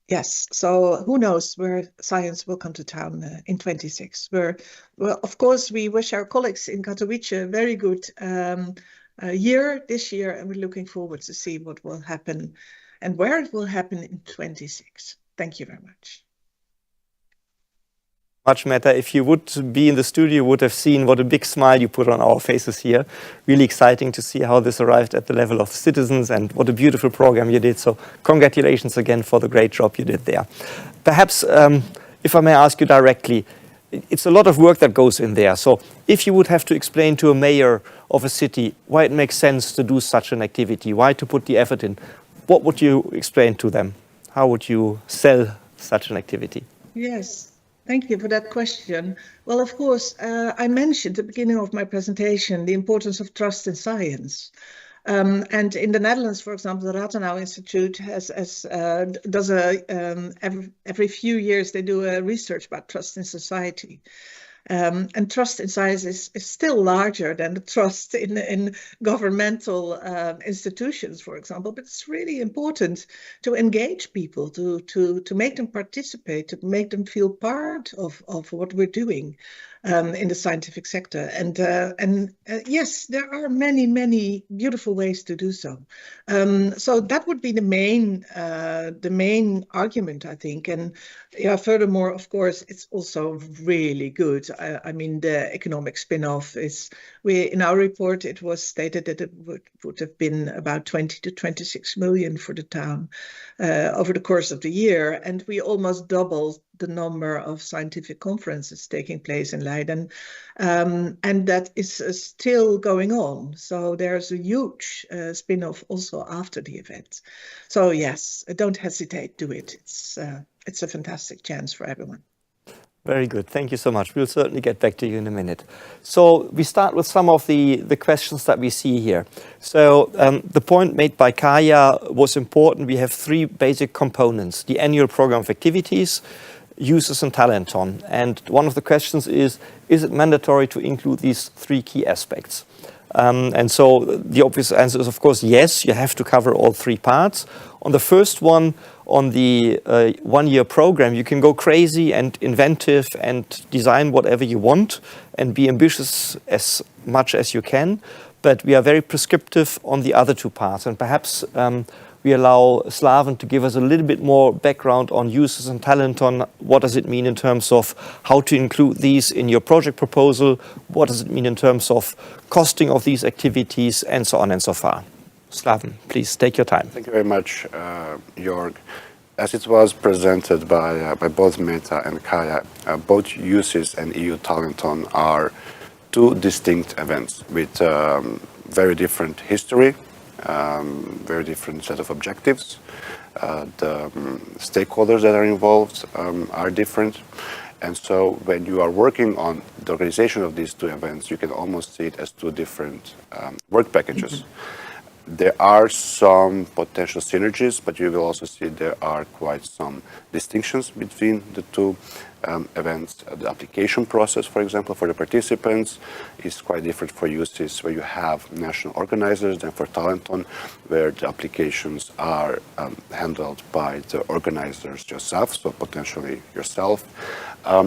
Yes, so who knows where science will come to town in 26. Well, of course, we wish our colleagues in Katowice a very good year this year, and we're looking forward to see what will happen and where it will happen in 26. Thank you very much. Much, Meta. If you would be in the studio, you would have seen what a big smile you put on our faces here. Really exciting to see how this arrived at the level of citizens, and what a beautiful program you did. So congratulations again for the great job you did there. Perhaps, if I may ask you directly, it's a lot of work that goes in there. So if you would have to explain to a mayor of a city why it makes sense to do such an activity, why to put the effort in, what would you explain to them? How would you sell such an activity? Yes. Thank you for that question. Well, of course, I mentioned at the beginning of my presentation the importance of trust in science. And in the Netherlands, for example, the Rathenau Institute does every few years they do a research about trust in society. And trust in science is still larger than the trust in governmental institutions, for example. But it's really important to engage people, to make them participate, to make them feel part of what we're doing in the scientific sector. And yes, there are many beautiful ways to do so. So that would be the main argument, I think. And yeah, furthermore, of course, it's also really good. I mean, the economic spin-off is, in our report, it was stated that it would have been about 20 to 26 million for the town over the course of the year. And we almost doubled the number of scientific conferences taking place in Leiden. And that is still going on. So there's a huge spin-off also after the event. So yes, don't hesitate, do it. It's a fantastic chance for everyone. Very good. Thank you so much. We'll certainly get back to you in a minute. So we start with some of the questions that we see here. So the point made by Kaya was important. We have three basic components: the annual program of activities, users and talent on. And one of the questions is it mandatory to include these three key aspects? And so the obvious answer is, of course, yes, you have to cover all three parts. On the first one, on the one-year program, you can go crazy and inventive and design whatever you want and be ambitious as much as you can. But we are very prescriptive on the other two parts. And perhaps we allow Slaven to give us a little bit more background on users and talent, on what does it mean in terms of how to include these in your project proposal, what does it mean in terms of costing of these activities, and so on and so far. Slaven, please take your time. Thank you very much, Jörg. As it was presented by both Meta and Kaya, both USIS and EU Talenton are two distinct events with very different history, very different set of objectives. The stakeholders that are involved are different. And so when you are working on the organization of these two events, you can almost see it as two different work packages. There are some potential synergies, but you will also see there are quite some distinctions between the two events. The application process, for example, for the participants is quite different for USIS, where you have national organizers, than for Talenton, where the applications are handled by the organizers yourself, so potentially yourself.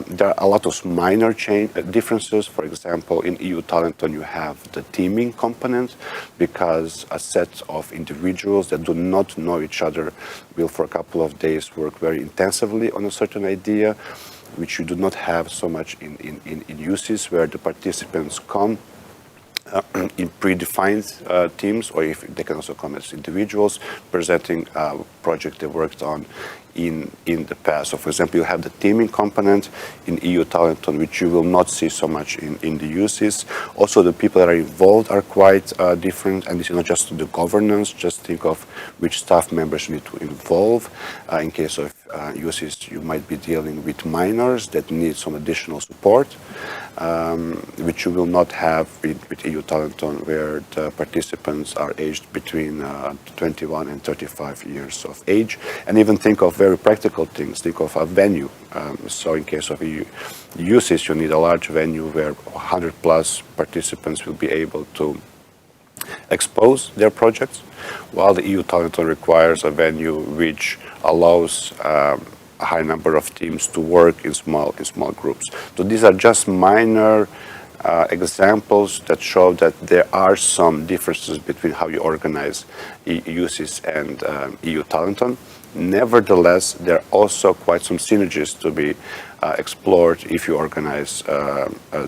There are a lot of minor differences. For example, in EU Talenton, you have the teaming component, because a set of individuals that do not know each other will for a couple of days work very intensively on a certain idea, which you do not have so much in USIS, where the participants come in predefined teams, or if they can also come as individuals presenting a project they worked on in the past. So for example, you have the teaming component in EU Talenton, which you will not see so much in the USIS. Also, the people that are involved are quite different, and this is not just the governance. Just think of which staff members you need to involve. In case of USIS, you might be dealing with minors that need some additional support, which you will not have with EU Talenton, where the participants are aged between 21 and 35 years of age. And even think of very practical things. Think of a venue. So in case of USIS, you need a large venue where 100 plus participants will be able to expose their projects, while the EU Talenton requires a venue which allows a high number of teams to work in small groups. So these are just minor examples that show that there are some differences between how you organize USIS and EU Talenton. Nevertheless, there are also quite some synergies to be explored if you organize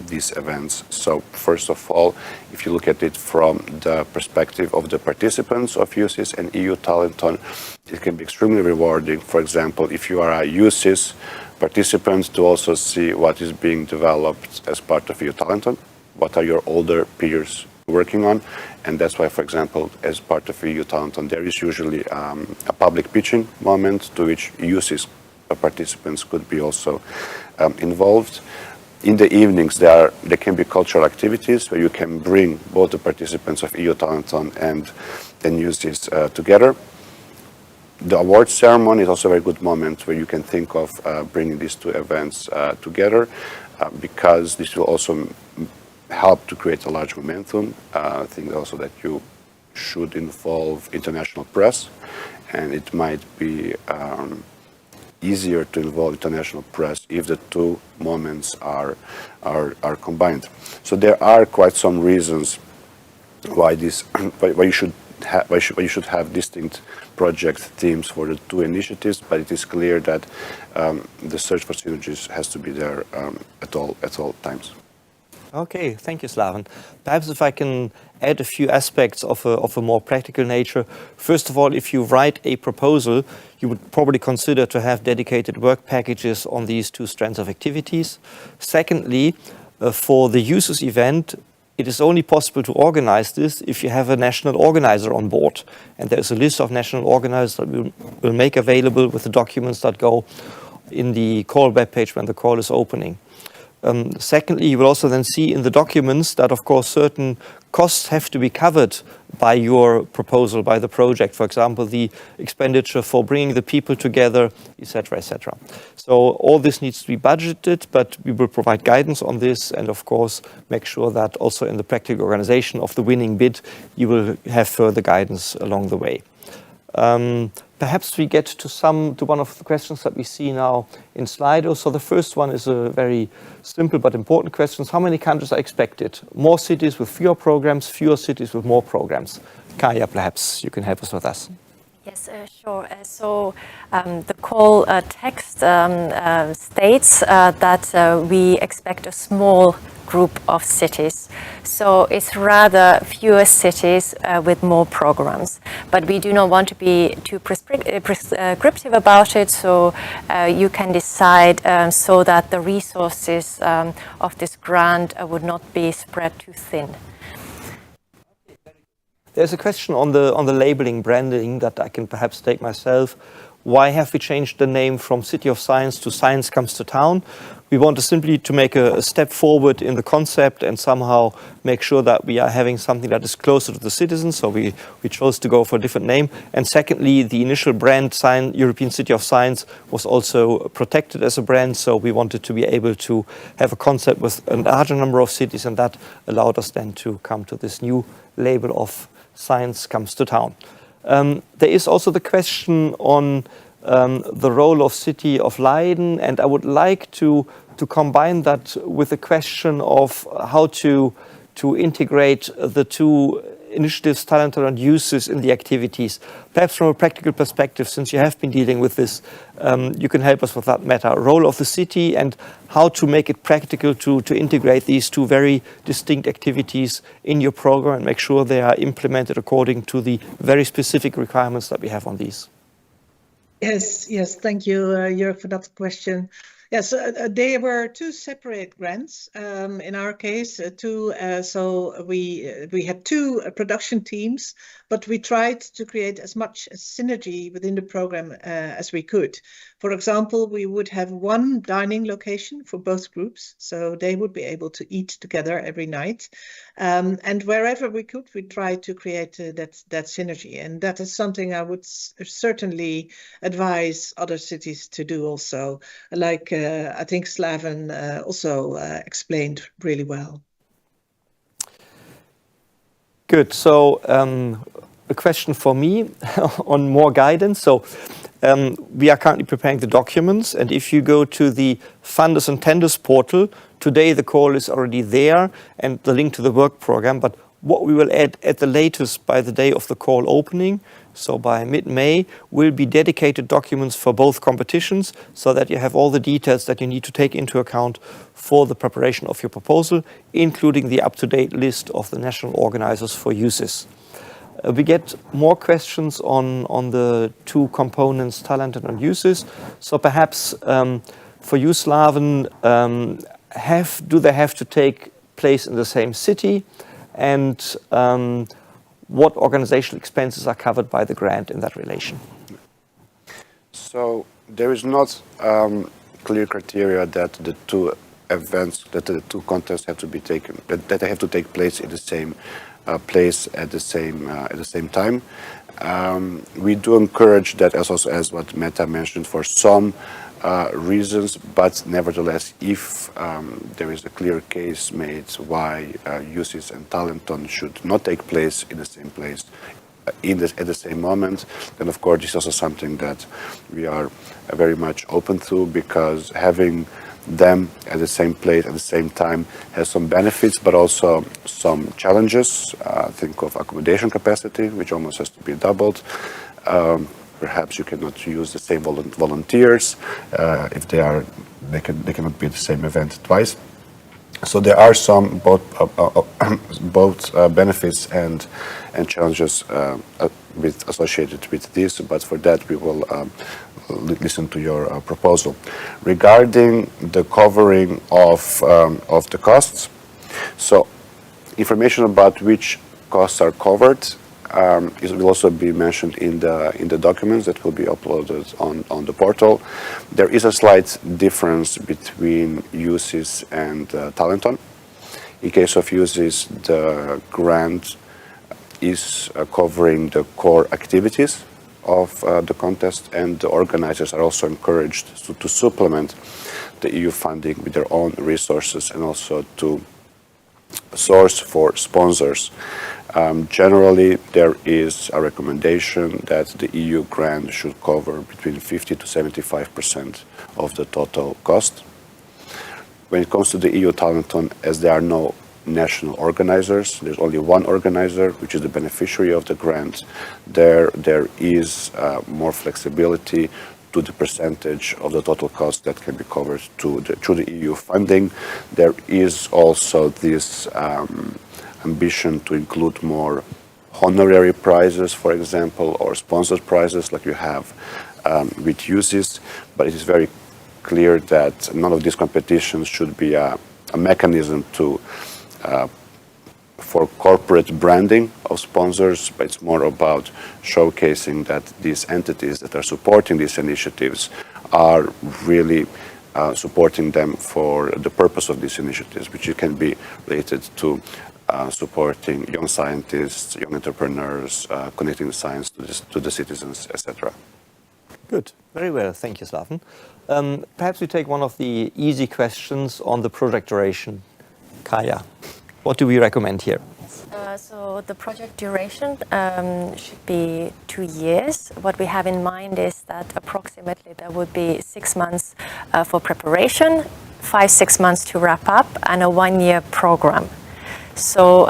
these events. So first of all, if you look at it from the perspective of the participants of USIS and EU Talenton, it can be extremely rewarding. For example, if you are a USIS participant, to also see what is being developed as part of EU Talenton, what are your older peers working on. And that's why, for example, as part of EU Talenton, there is usually a public pitching moment to which USIS participants could be also involved. In the evenings, there can be cultural activities where you can bring both the participants of EU Talenton and USIS together. The award ceremony is also a very good moment where you can think of bringing these two events together, because this will also help to create a large momentum. I think also that you should involve international press, and it might be easier to involve international press if the two moments are combined. So there are quite some reasons why you should have distinct project themes for the two initiatives, but it is clear that the search for synergies has to be there at all times. Okay, thank you, Slaven. Perhaps if I can add a few aspects of a more practical nature. First of all, if you write a proposal, you would probably consider to have dedicated work packages on these two strands of activities. Secondly, for the users event, it is only possible to organize this if you have a national organizer on board. And there's a list of national organizers that we'll make available with the documents that go in the call webpage when the call is opening. Secondly, you will also then see in the documents that, of course, certain costs have to be covered by your proposal, by the project. For example, the expenditure for bringing the people together, etc., etc. So all this needs to be budgeted, but we will provide guidance on this, and of course make sure that also in the practical organization of the winning bid, you will have further guidance along the way. Perhaps we get to one of the questions that we see now in Slido. So the first one is a very simple but important question. How many countries are expected? More cities with fewer programs, fewer cities with more programs? Kaya, perhaps you can help us with that. Yes, sure. So the call text states that we expect a small group of cities. So it's rather fewer cities with more programs. But we do not want to be too prescriptive about it, so you can decide so that the resources of this grant would not be spread too thin. There's a question on the labeling, branding, that I can perhaps take myself. Why have we changed the name from City of Science to Science Comes to Town? We want simply to make a step forward in the concept and somehow make sure that we are having something that is closer to the citizens. So we chose to go for a different name. And secondly, the initial brand, European City of Science, was also protected as a brand. So we wanted to be able to have a concept with a larger number of cities, and that allowed us then to come to this new label of Science Comes to Town. There is also the question on the role of City of Leiden, and I would like to combine that with a question of how to integrate the two initiatives, talent and uses, in the activities. Perhaps from a practical perspective, since you have been dealing with this, you can help us with that matter. Role of the city and how to make it practical to integrate these two very distinct activities in your program and make sure they are implemented according to the very specific requirements that we have on these. Yes, thank you, Jörg, for that question. Yes, there were two separate grants. In our case, so we had two production teams, but we tried to create as much synergy within the program as we could. For example, we would have one dining location for both groups, so they would be able to eat together every night. And wherever we could, we tried to create that synergy. And that is something I would certainly advise other cities to do also, like I think Slaven also explained really well. Good. So a question for me on more guidance. So we are currently preparing the documents, and if you go to the funders and tenders portal, today the call is already there and the link to the work program, but what we will add at the latest by the day of the call opening, so by mid-May, will be dedicated documents for both competitions so that you have all the details that you need to take into account for the preparation of your proposal, including the up-to-date list of the national organizers for uses. We get more questions on the two components, talented and uses. So perhaps for you, Slaven, do they have to take place in the same city? And what organizational expenses are covered by the grant in that relation? So there is not clear criteria that the two events, that the two contests have to be taken, that they have to take place in the same place at the same time. We do encourage that, as what Meta mentioned, for some reasons, but nevertheless, if there is a clear case made why uses and talenton should not take place in the same place at the same moment, then of course this is also something that we are very much open to, because having them at the same place at the same time has some benefits, but also some challenges. Think of accommodation capacity, which almost has to be doubled. Perhaps you cannot use the same volunteers if they cannot be at the same event twice. So there are some both benefits and challenges associated with this, but for that we will listen to your proposal. Regarding the covering of the costs, so information about which costs are covered will also be mentioned in the documents that will be uploaded on the portal. There is a slight difference between uses and talenton. In case of USIS, the grant is covering the core activities of the contest, and the organizers are also encouraged to supplement the EU funding with their own resources and also to source for sponsors. Generally, there is a recommendation that the EU grant should cover between 50 to 75% of the total cost. When it comes to the EU Talenton, as there are no national organizers, there's only one organizer, which is the beneficiary of the grant. There is more flexibility to the percentage of the total cost that can be covered through the EU funding. There is also this ambition to include more honorary prizes, for example, or sponsored prizes like you have with USIS, but it is very clear that none of these competitions should be a mechanism for corporate branding of sponsors, but it's more about showcasing that these entities that are supporting these initiatives are really supporting them for the purpose of these initiatives, which can be related to supporting young scientists, young entrepreneurs, connecting science to the citizens, etc. Good, very well, thank you, Slaven. Perhaps we take one of the easy questions on the project duration. Kaya, what do we recommend here? So the project duration should be 2 years. What we have in mind is that approximately there would be 6 months for preparation, 5-6 months to wrap up, and a 1-year program. So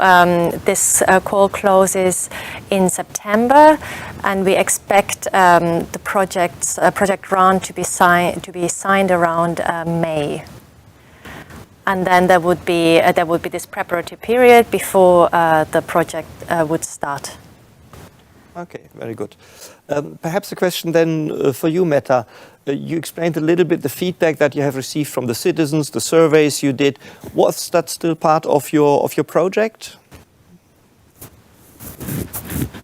this call closes in September, and we expect the project grant to be signed around May. And then there would be this preparatory period before the project would start. Okay, very good. Perhaps a question then for you, Meta. You explained a little bit the feedback that you have received from the citizens, the surveys you did. Was that still part of your project?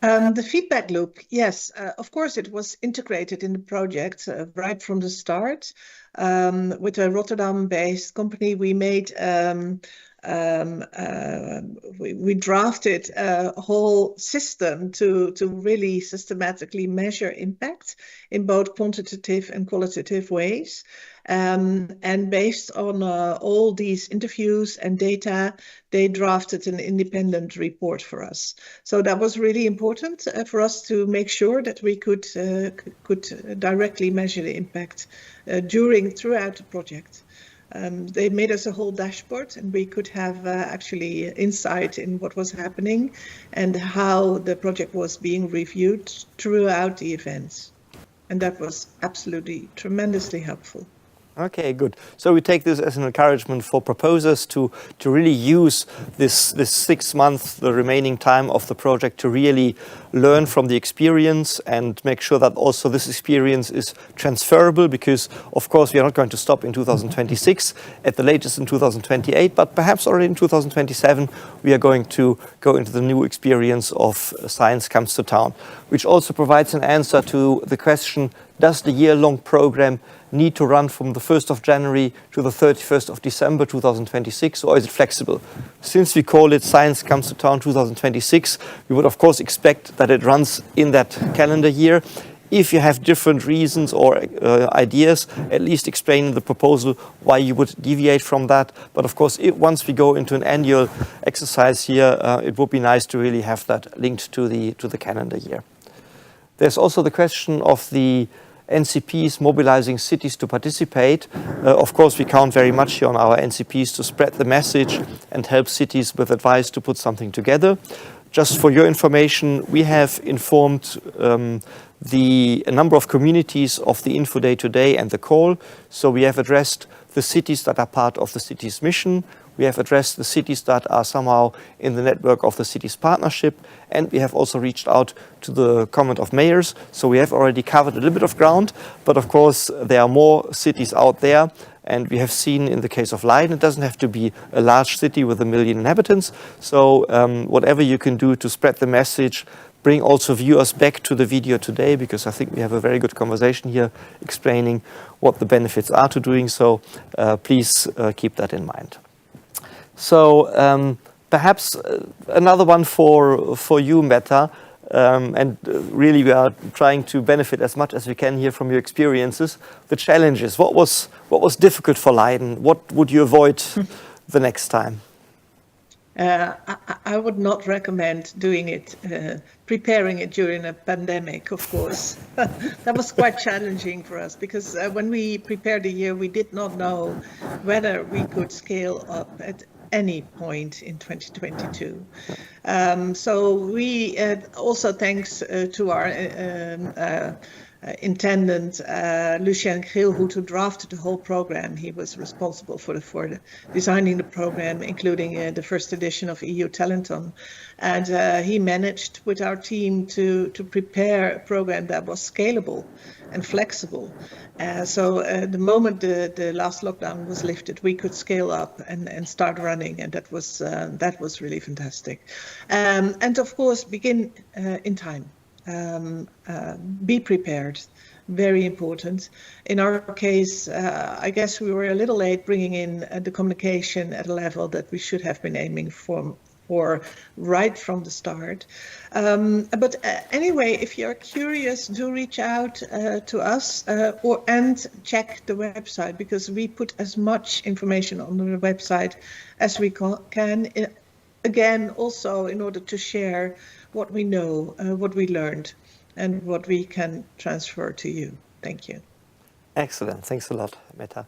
The feedback loop, yes, of course, it was integrated in the project right from the start. With a Rotterdam-based company, we made we drafted a whole system to really systematically measure impact in both quantitative and qualitative ways. And based on all these interviews and data, they drafted an independent report for us. So that was really important for us to make sure that we could directly measure the impact throughout the project. They made us a whole dashboard, and we could have actually insight in what was happening and how the project was being reviewed throughout the events. And that was absolutely tremendously helpful. Okay, good. So we take this as an encouragement for proposers to really use this 6 months, the remaining time of the project, to really learn from the experience and make sure that also this experience is transferable, because of course we are not going to stop in 2026, at the latest in 2028, but perhaps already in 2027 we are going to go into the new experience of Science Comes to Town, which also provides an answer to the question, does the year-long program need to run from the 1st of January to the 31st of December 2026, or is it flexible? Since we call it Science Comes to Town 2026, we would of course expect that it runs in that calendar year. If you have different reasons or ideas, at least explain in the proposal why you would deviate from that. But of course, once we go into an annual exercise here, it would be nice to really have that linked to the calendar year. There's also the question of the NCPs mobilizing cities to participate. Of course, we count very much here on our NCPs to spread the message and help cities with advice to put something together. Just for your information, we have informed a number of communities of the InfoDay today and the call. So we have addressed the cities that are part of the city's mission. We have addressed the cities that are somehow in the network of the city's partnership, and we have also reached out to the comment of mayors. So we have already covered a little bit of ground, but of course there are more cities out there, and we have seen in the case of Leiden, it doesn't have to be a large city with 1 million inhabitants. So whatever you can do to spread the message, bring also viewers back to the video today, because I think we have a very good conversation here explaining what the benefits are to doing so. Please keep that in mind. So perhaps another one for you, Meta, and really we are trying to benefit as much as we can here from your experiences. The challenges. What was difficult for Leiden? What would you avoid the next time? I would not recommend doing it, preparing it during a pandemic, of course. That was quite challenging for us because when we prepared the year, we did not know whether we could scale up at any point in 2022. So we also, thanks to our intendant, Lucien Geelhoed, who drafted the whole program. He was responsible for designing the program, including the first edition of EU Talenton. And he managed with our team to prepare a program that was scalable and flexible. So the moment the last lockdown was lifted, we could scale up and start running, and that was really fantastic. And of course, begin in time. Be prepared, very important. In our case, I guess we were a little late bringing in the communication at a level that we should have been aiming for right from the start. But anyway, if you're curious, do reach out to us and check the website, because we put as much information on the website as we can. Again, also in order to share what we know, what we learned, and what we can transfer to you. Thank you. Excellent. Thanks a lot, Meta.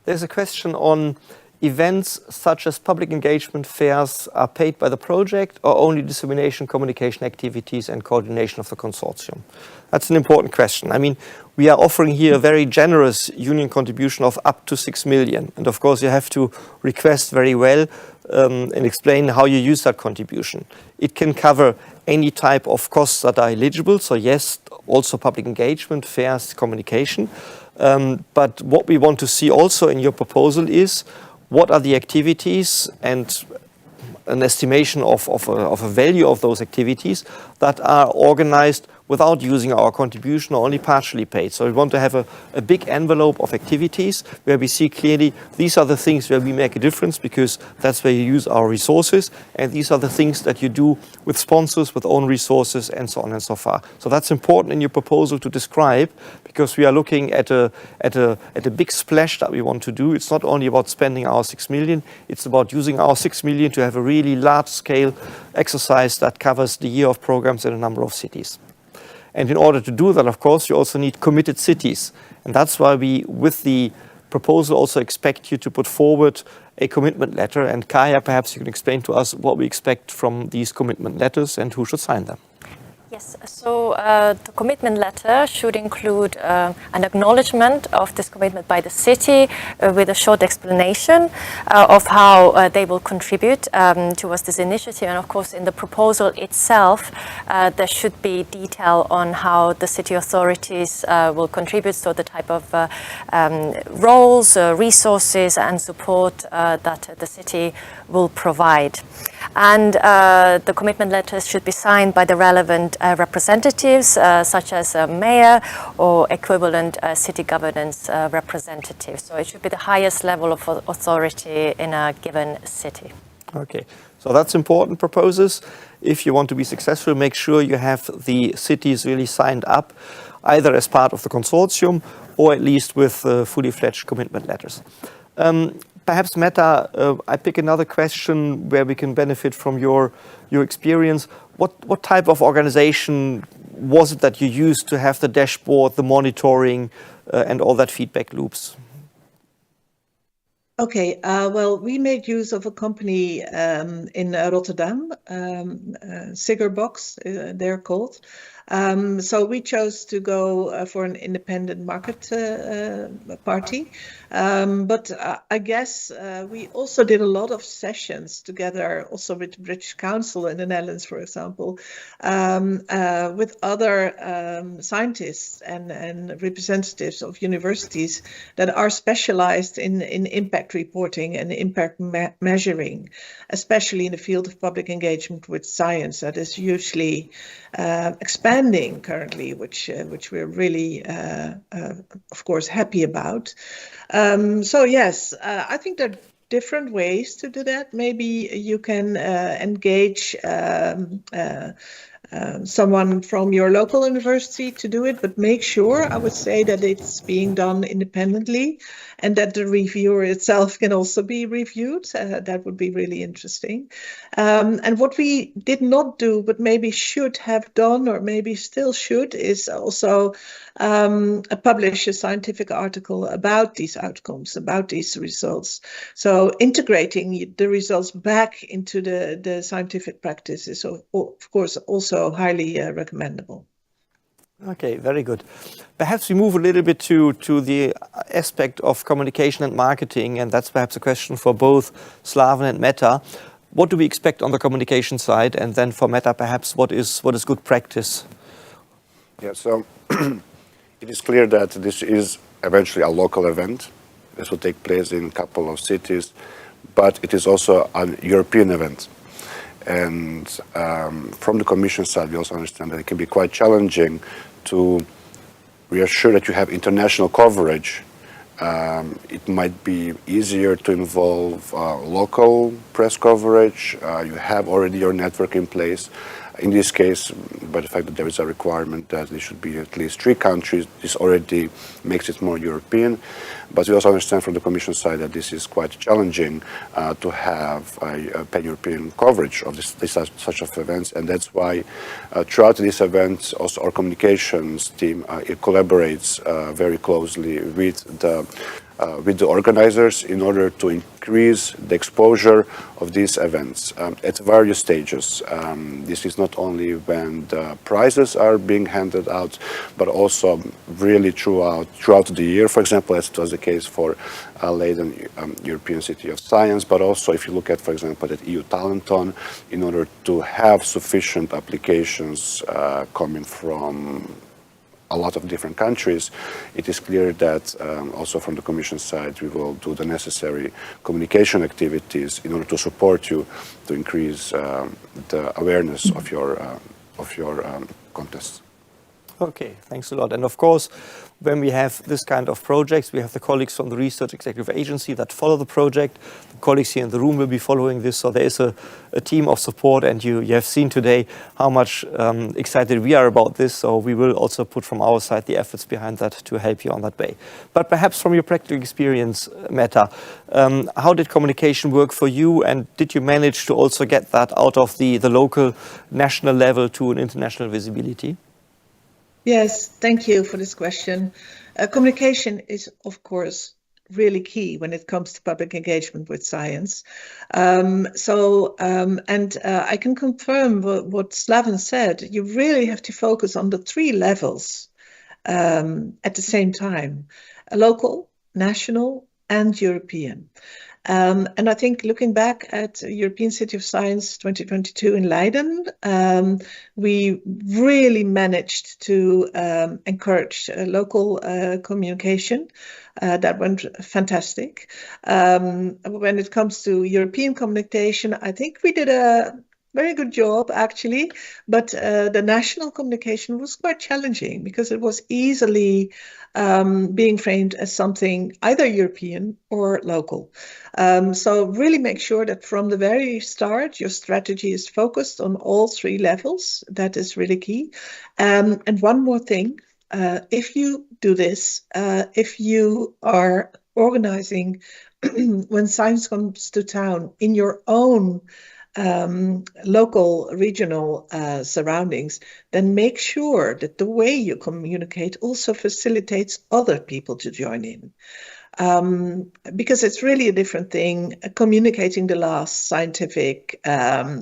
There's a question on events such as public engagement fairs are paid by the project, or only dissemination, communication activities and coordination of the consortium? That's an important question. I mean, we are offering here a very generous union contribution of up to 6 million. And of course, you have to request very well and explain how you use that contribution. It can cover any type of costs that are eligible. So yes, also public engagement, fairs, communication. But what we want to see also in your proposal is what are the activities and an estimation of a value of those activities that are organized without using our contribution or only partially paid. So we want to have a big envelope of activities where we see clearly these are the things where we make a difference, because that's where you use our resources, and these are the things that you do with sponsors, with own resources, and so on and so far. So that's important in your proposal to describe, because we are looking at a big splash that we want to do. It's not only about spending our 6 million, it's about using our 6 million to have a really large-scale exercise that covers the year of programs in a number of cities. And in order to do that, of course, you also need committed cities. And that's why we, with the proposal, also expect you to put forward a commitment letter. And Kaya, perhaps you can explain to us what we expect from these commitment letters and who should sign them. Yes, so the commitment letter should include an acknowledgement of this commitment by the city with a short explanation of how they will contribute towards this initiative. And of course, in the proposal itself, there should be detail on how the city authorities will contribute, so the type of roles, resources and support that the city will provide. And the commitment letters should be signed by the relevant representatives, such as a mayor or equivalent city governance representative. So it should be the highest level of authority in a given city. Okay, so that's important proposals. If you want to be successful, make sure you have the cities really signed up, either as part of the consortium or at least with fully fledged commitment letters. Perhaps, Meta, I pick another question where we can benefit from your experience. What type of organization was it that you used to have the dashboard, the monitoring, and all that feedback loops? Okay, well, we made use of a company in Rotterdam, Siggerbox, they're called. So we chose to go for an independent market party. But I guess we also did a lot of sessions together, also with the British Council in the Netherlands, for example, with other scientists and representatives of universities that are specialized in impact reporting and impact measuring, especially in the field of public engagement with science that is hugely expanding currently, which we're really, of course, happy about. So yes, I think that different ways to do that. Maybe you can engage someone from your local university to do it, but make sure, I would say, that it's being done independently and that the reviewer itself can also be reviewed. That would be really interesting. And what we did not do, but maybe should have done, or maybe still should, is also publish a scientific article about these outcomes, about these results. So integrating the results back into the scientific practice is, of course, also highly recommendable. Okay, very good. Perhaps we move a little bit to the aspect of communication and marketing, and that's perhaps a question for both Slaven and Meta. What do we expect on the communication side? And then for Meta, perhaps what is good practice? Yeah, so it is clear that this is eventually a local event. This will take place in a couple of cities, but it is also a European event. And from the Commission side, we also understand that it can be quite challenging to reassure that you have international coverage. It might be easier to involve local press coverage. You have already your network in place. In this case, by the fact that there is a requirement that there should be at least 3 countries, this already makes it more European. But we also understand from the Commission side that this is quite challenging to have a pan-European coverage of such of events, and that's why throughout these events, also our communications team it collaborates very closely with the organizers in order to increase the exposure of these events at various stages. This is not only when the prizes are being handed out, but also really throughout the year. For example, as it was the case for Leiden European City of Science, but also if you look at, for example, at EU Talenton, in order to have sufficient applications coming from a lot of different countries, it is clear that also from the Commission side we will do the necessary communication activities in order to support you to increase the awareness of your contests. Okay, thanks a lot. And of course, when we have this kind of projects, we have the colleagues from the Research Executive Agency that follow the project. The colleagues here in the room will be following this. So there is a team of support, and you have seen today how much excited we are about this. So we will also put from our side the efforts behind that to help you on that way. But perhaps from your practical experience, Meta, how did communication work for you? And did you manage to also get that out of the local, national level to an international visibility? Yes, thank you for this question. Communication is, of course, really key when it comes to public engagement with science. I can confirm what Slaven said. You really have to focus on the 3 levels at the same time: local, national, and European. And I think looking back at European City of Science 2022 in Leiden, we really managed to encourage local communication. That went fantastic. When it comes to European communication, I think we did a very good job, actually, but the national communication was quite challenging because it was easily being framed as something either European or local. So really make sure that from the very start, your strategy is focused on all 3 levels. That is really key. And one more thing, if you do this, if you are organizing when science comes to town in your own local, regional surroundings, then make sure that the way you communicate also facilitates other people to join in. Because it's really a different thing communicating the last scientific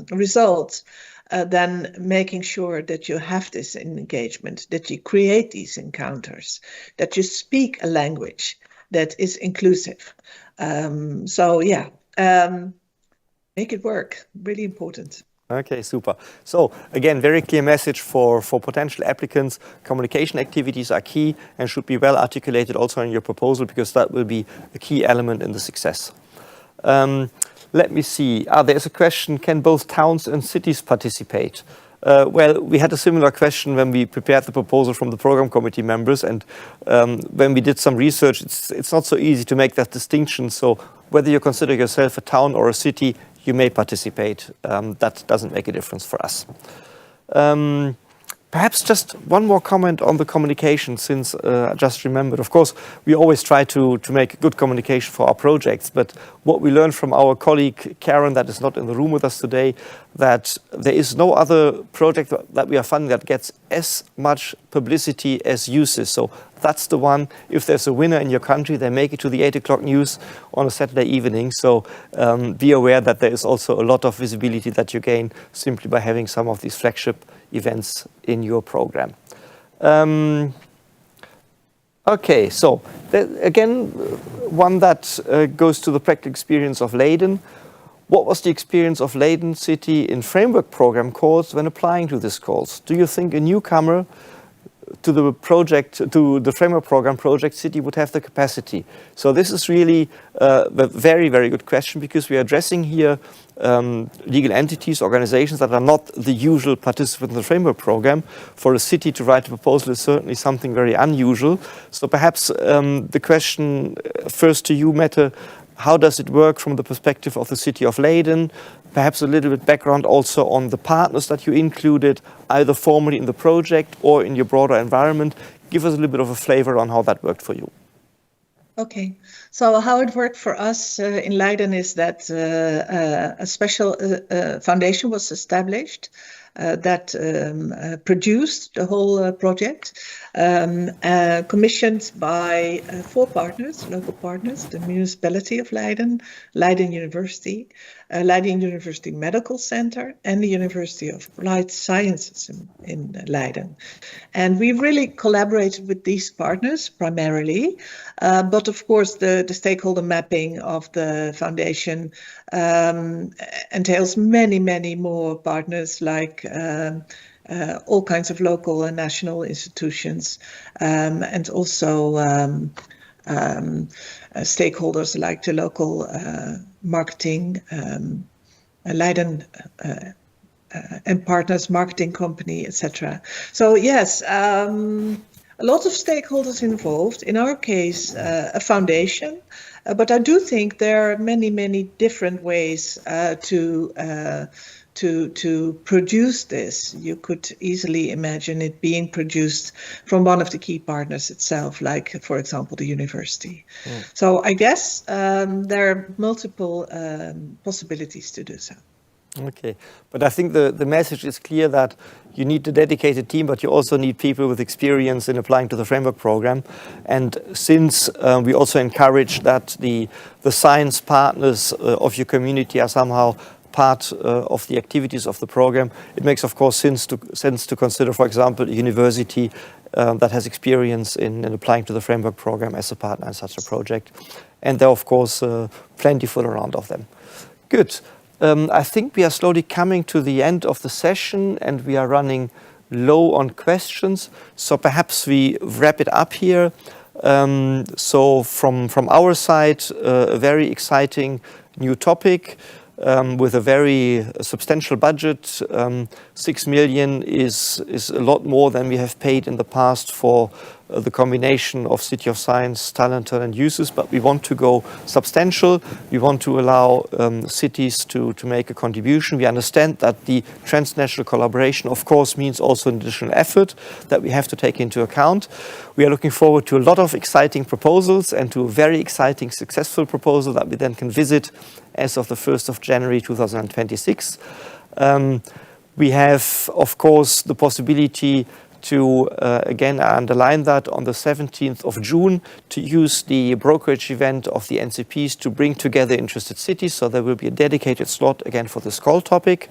results than making sure that you have this engagement, that you create these encounters, that you speak a language that is inclusive. Make it work. Really important. Okay, super. So again, very clear message for potential applicants. Communication activities are key and should be well articulated also in your proposal, because that will be a key element in the success. Let me see. There's a question, can both towns and cities participate? Well, we had a similar question when we prepared the proposal from the program committee members, and when we did some research, it's not so easy to make that distinction. So whether you consider yourself a town or a city, you may participate. That doesn't make a difference for us. Perhaps just one more comment on the communication, since I just remembered. Of course, we always try to make good communication for our projects, but what we learned from our colleague Karen, that is not in the room with us today, that there is no other project that we are funding that gets as much publicity as uses. So that's the one. If there's a winner in your country, they make it to the 8 o'clock news on a Saturday evening. So be aware that there is also a lot of visibility that you gain simply by having some of these flagship events in your program. Okay, so again, one that goes to the practical experience of Leiden. What was the experience of Leiden City in framework program calls when applying to these calls? Do you think a newcomer to the project, to the framework program project city would have the capacity? So this is really a very, very good question, because we are addressing here legal entities, organizations that are not the usual participants in the framework program. For a city to write a proposal is certainly something very unusual. So perhaps the question first to you, Mette, how does it work from the perspective of the city of Leiden? Perhaps a little bit background also on the partners that you included, either formally in the project or in your broader environment. Give us a little bit of a flavor on how that worked for you. Okay, so how it worked for us in Leiden is that a special foundation was established that produced the whole project, commissioned by 4 partners, local partners: the municipality of Leiden, Leiden University, Leiden University Medical Center, and the University of Applied Sciences in Leiden. And we really collaborated with these partners primarily, but of course the stakeholder mapping of the foundation entails many, many more partners, like all kinds of local and national institutions, and also stakeholders like the local marketing, Leiden and Partners marketing company, etc. So yes, a lot of stakeholders involved. In our case, a foundation, but I do think there are many, many different ways to produce this. You could easily imagine it being produced from one of the key partners itself, like, for example, the university. So I guess there are multiple possibilities to do so. Okay, but I think the message is clear that you need a dedicated team, but you also need people with experience in applying to the framework program. And since we also encourage that the science partners of your community are somehow part of the activities of the program, it makes, of course, sense to consider, for example, a university that has experience in applying to the framework program as a partner in such a project. And there are, of course, plentiful around of them. Good. I think we are slowly coming to the end of the session, and we are running low on questions. So perhaps we wrap it up here. So from our side, a very exciting new topic with a very substantial budget. 6 million is a lot more than we have paid in the past for the combination of City of Science, Talenton and uses, but we want to go substantial. We want to allow cities to make a contribution. We understand that the transnational collaboration, of course, means also an additional effort that we have to take into account. We are looking forward to a lot of exciting proposals and to a very exciting, successful proposal that we then can visit as of the 1st of January 2026. We have, of course, the possibility to, again, I underline that, on the 17th of June, to use the brokerage event of the NCPs to bring together interested cities. So there will be a dedicated slot, again, for this call topic.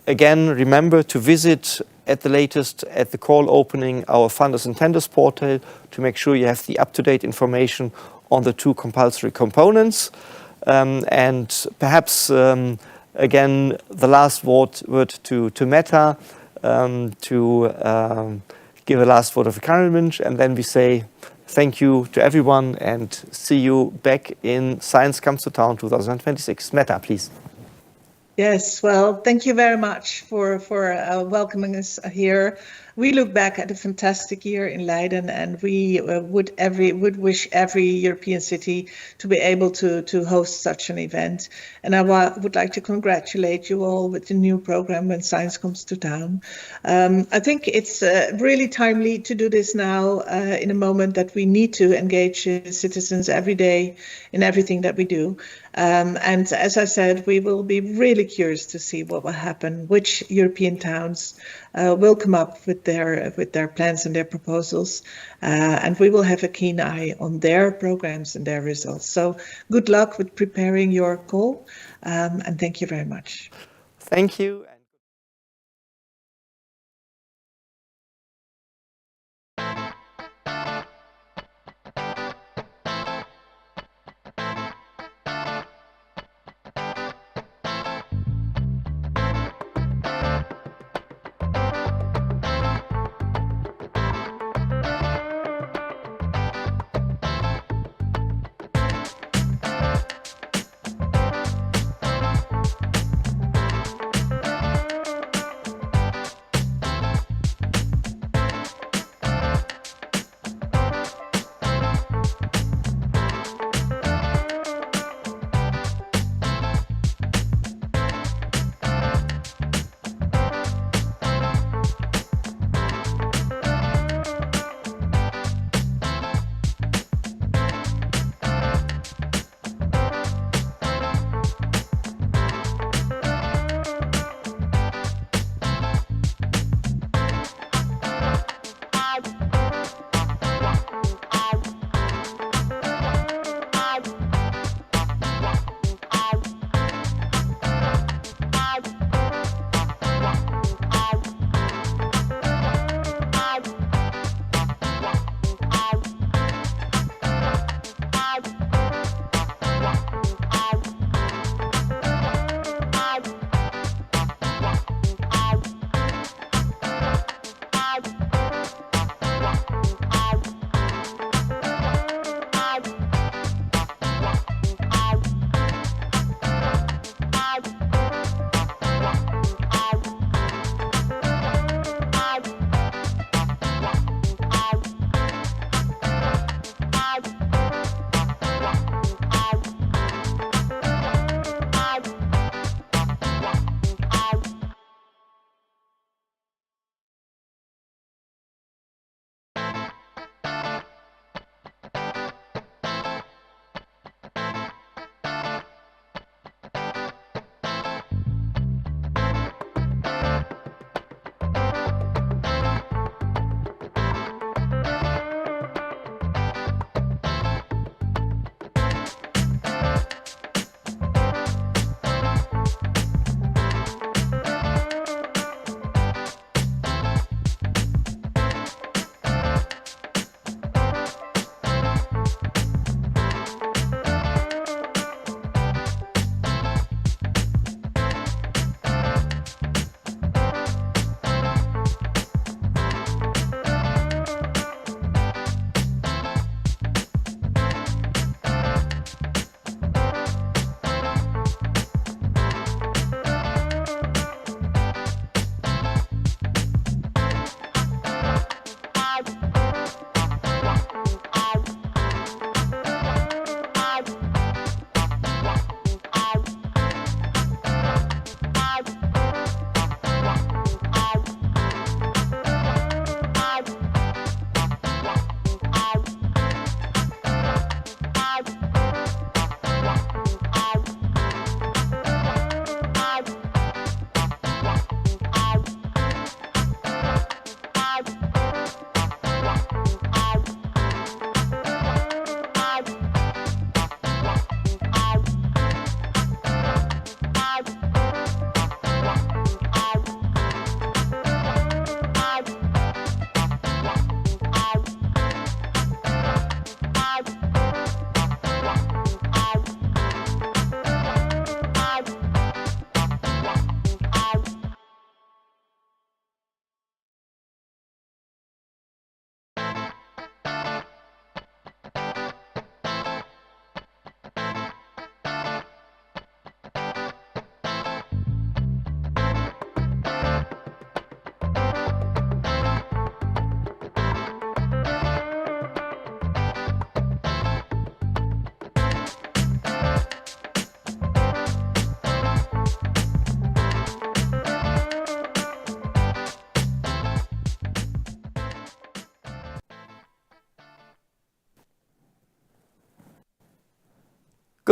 Again, remember to visit at the latest at the call opening our funders and tenders portal to make sure you have the up-to-date information on the 2 compulsory components. And perhaps, again, the last word to Mette, to give a last word of encouragement, and then we say thank you to everyone and see you back in Science Comes to Town 2026. Mette, please. Yes, well, thank you very much for welcoming us here. We look back at a fantastic year in Leiden, and we would wish every European city to be able to host such an event. And I would like to congratulate you all with the new program When Science Comes to Town. I think it's really timely to do this now in a moment that we need to engage citizens every day in everything that we do. And as I said, we will be really curious to see what will happen, which European towns will come up with their plans and their proposals, and we will have a keen eye on their programs and their results. So good luck with preparing your call, and thank you very much. Thank you.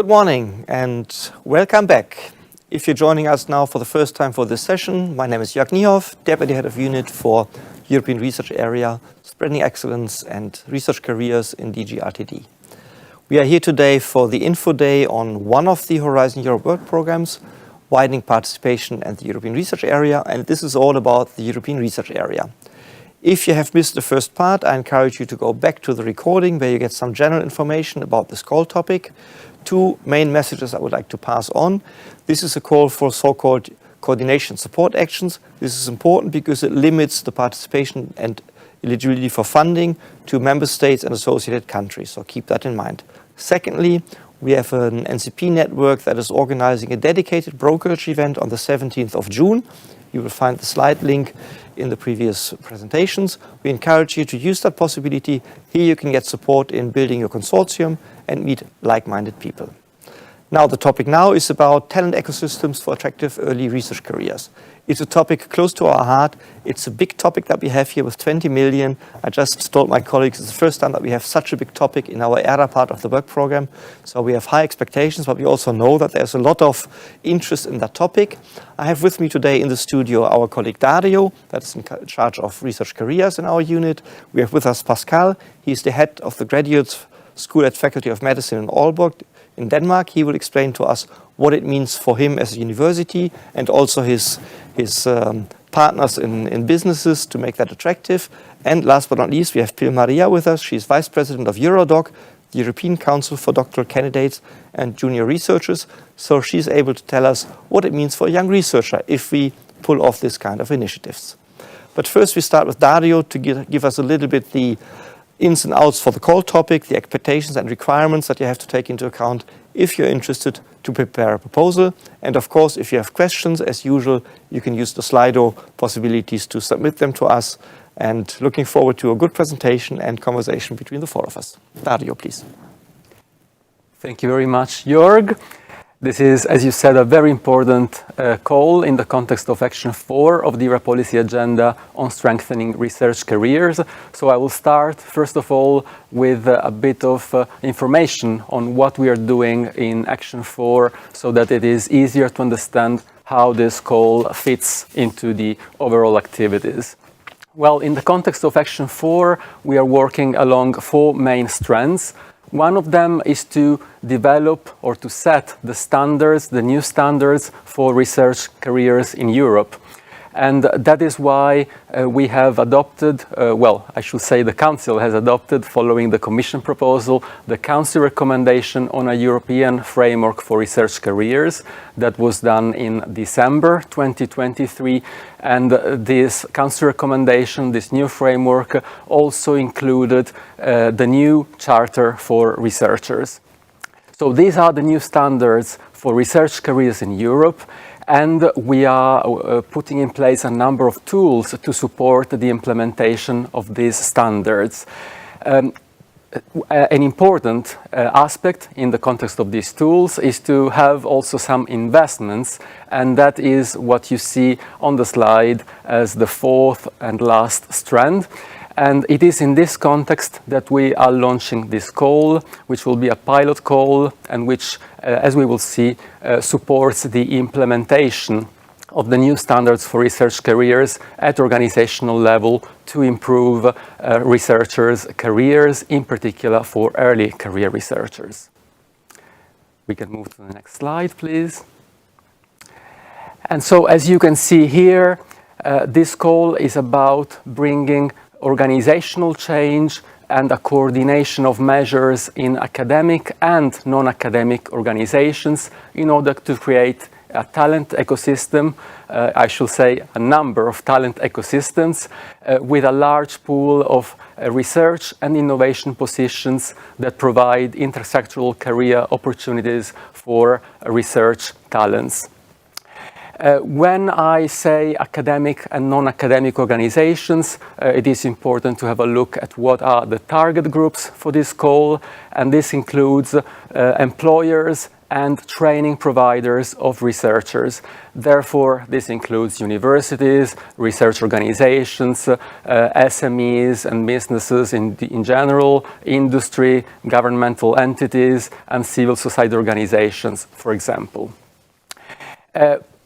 Good morning and welcome back. If you're joining us now for the first time for this session, my name is Jörg Niehoff, Deputy Head of Unit for European Research Area, Spreading Excellence and Research Careers in DG RTD. We are here today for the Info Day on one of the Horizon Europe work programs, widening participation and the European Research Area, and this is all about the European Research Area. If you have missed the first part, I encourage you to go back to the recording where you get some general information about this call topic. Two main messages I would like to pass on. This is a call for so-called coordination support actions. This is important because it limits the participation and eligibility for funding to member states and associated countries, so keep that in mind. Secondly, we have an NCP network that is organizing a dedicated brokerage event on the 17th of June. You will find the slide link in the previous presentations. We encourage you to use that possibility. Here you can get support in building your consortium and meet like-minded people. Now, the topic now is about talent ecosystems for attractive early research careers. It's a topic close to our heart. It's a big topic that we have here with 20 million. I just told my colleagues it's the first time that we have such a big topic in our ERA part of the work program. So we have high expectations, but we also know that there's a lot of interest in that topic. I have with me today in the studio our colleague Dario, that's in charge of research careers in our unit. We have with us Pascal. He's the head of the Graduate School at Faculty of Medicine in Aalborg in Denmark. He will explain to us what it means for him as a university and also his partners in businesses to make that attractive. And last but not least, we have Pil Maria with us. She's Vice President of Eurodoc, the European Council for Doctoral Candidates and Junior Researchers. So she's able to tell us what it means for a young researcher if we pull off this kind of initiatives. But first we start with Dario to give us a little bit the ins and outs for the call topic, the expectations and requirements that you have to take into account if you're interested to prepare a proposal. And of course, if you have questions, as usual, you can use the Slido possibilities to submit them to us. And looking forward to a good presentation and conversation between the four of us. Dario, please. Thank you very much, Jörg. This is, as you said, a very important call in the context of Action 4 of the ERA policy agenda on strengthening research careers. So I will start, first of all, with a bit of information on what we are doing in Action 4 so that it is easier to understand how this call fits into the overall activities. Well, in the context of Action 4, we are working along four main strands. One of them is to develop or to set the standards, the new standards for research careers in Europe. And that is why we have adopted, I should say the Council has adopted, following the Commission proposal, the Council recommendation on a European framework for research careers. That was done in December 2023. And this Council recommendation, this new framework, also included the new Charter for Researchers. So these are the new standards for research careers in Europe. And we are putting in place a number of tools to support the implementation of these standards. An important aspect in the context of these tools is to have also some investments, and that is what you see on the slide as the fourth and last strand. And it is in this context that we are launching this call, which will be a pilot call and which, as we will see, supports the implementation of the new standards for research careers at organizational level to improve researchers' careers, in particular for early career researchers. We can move to the next slide, please. And so, as you can see here, this call is about bringing organizational change and a coordination of measures in academic and non-academic organizations in order to create a talent ecosystem, I should say a number of talent ecosystems with a large pool of research and innovation positions that provide intersectoral career opportunities for research talents. When I say academic and non-academic organizations, it is important to have a look at what are the target groups for this call, and this includes employers and training providers of researchers. Therefore, this includes universities, research organizations, SMEs and businesses in general, industry, governmental entities, and civil society organizations, for example.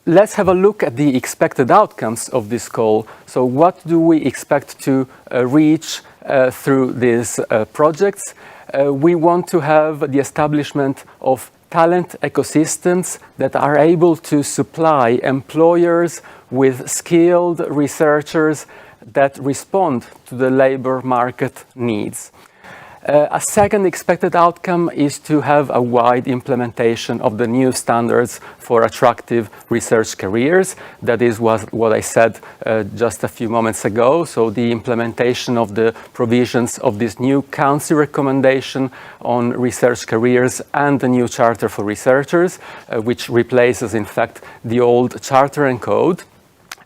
Let's have a look at the expected outcomes of this call. So what do we expect to reach through these projects? We want to have the establishment of talent ecosystems that are able to supply employers with skilled researchers that respond to the labor market needs. A second expected outcome is to have a wide implementation of the new standards for attractive research careers. That is what I said just a few moments ago. So the implementation of the provisions of this new Council recommendation on research careers and the new Charter for Researchers, which replaces, in fact, the old Charter and Code.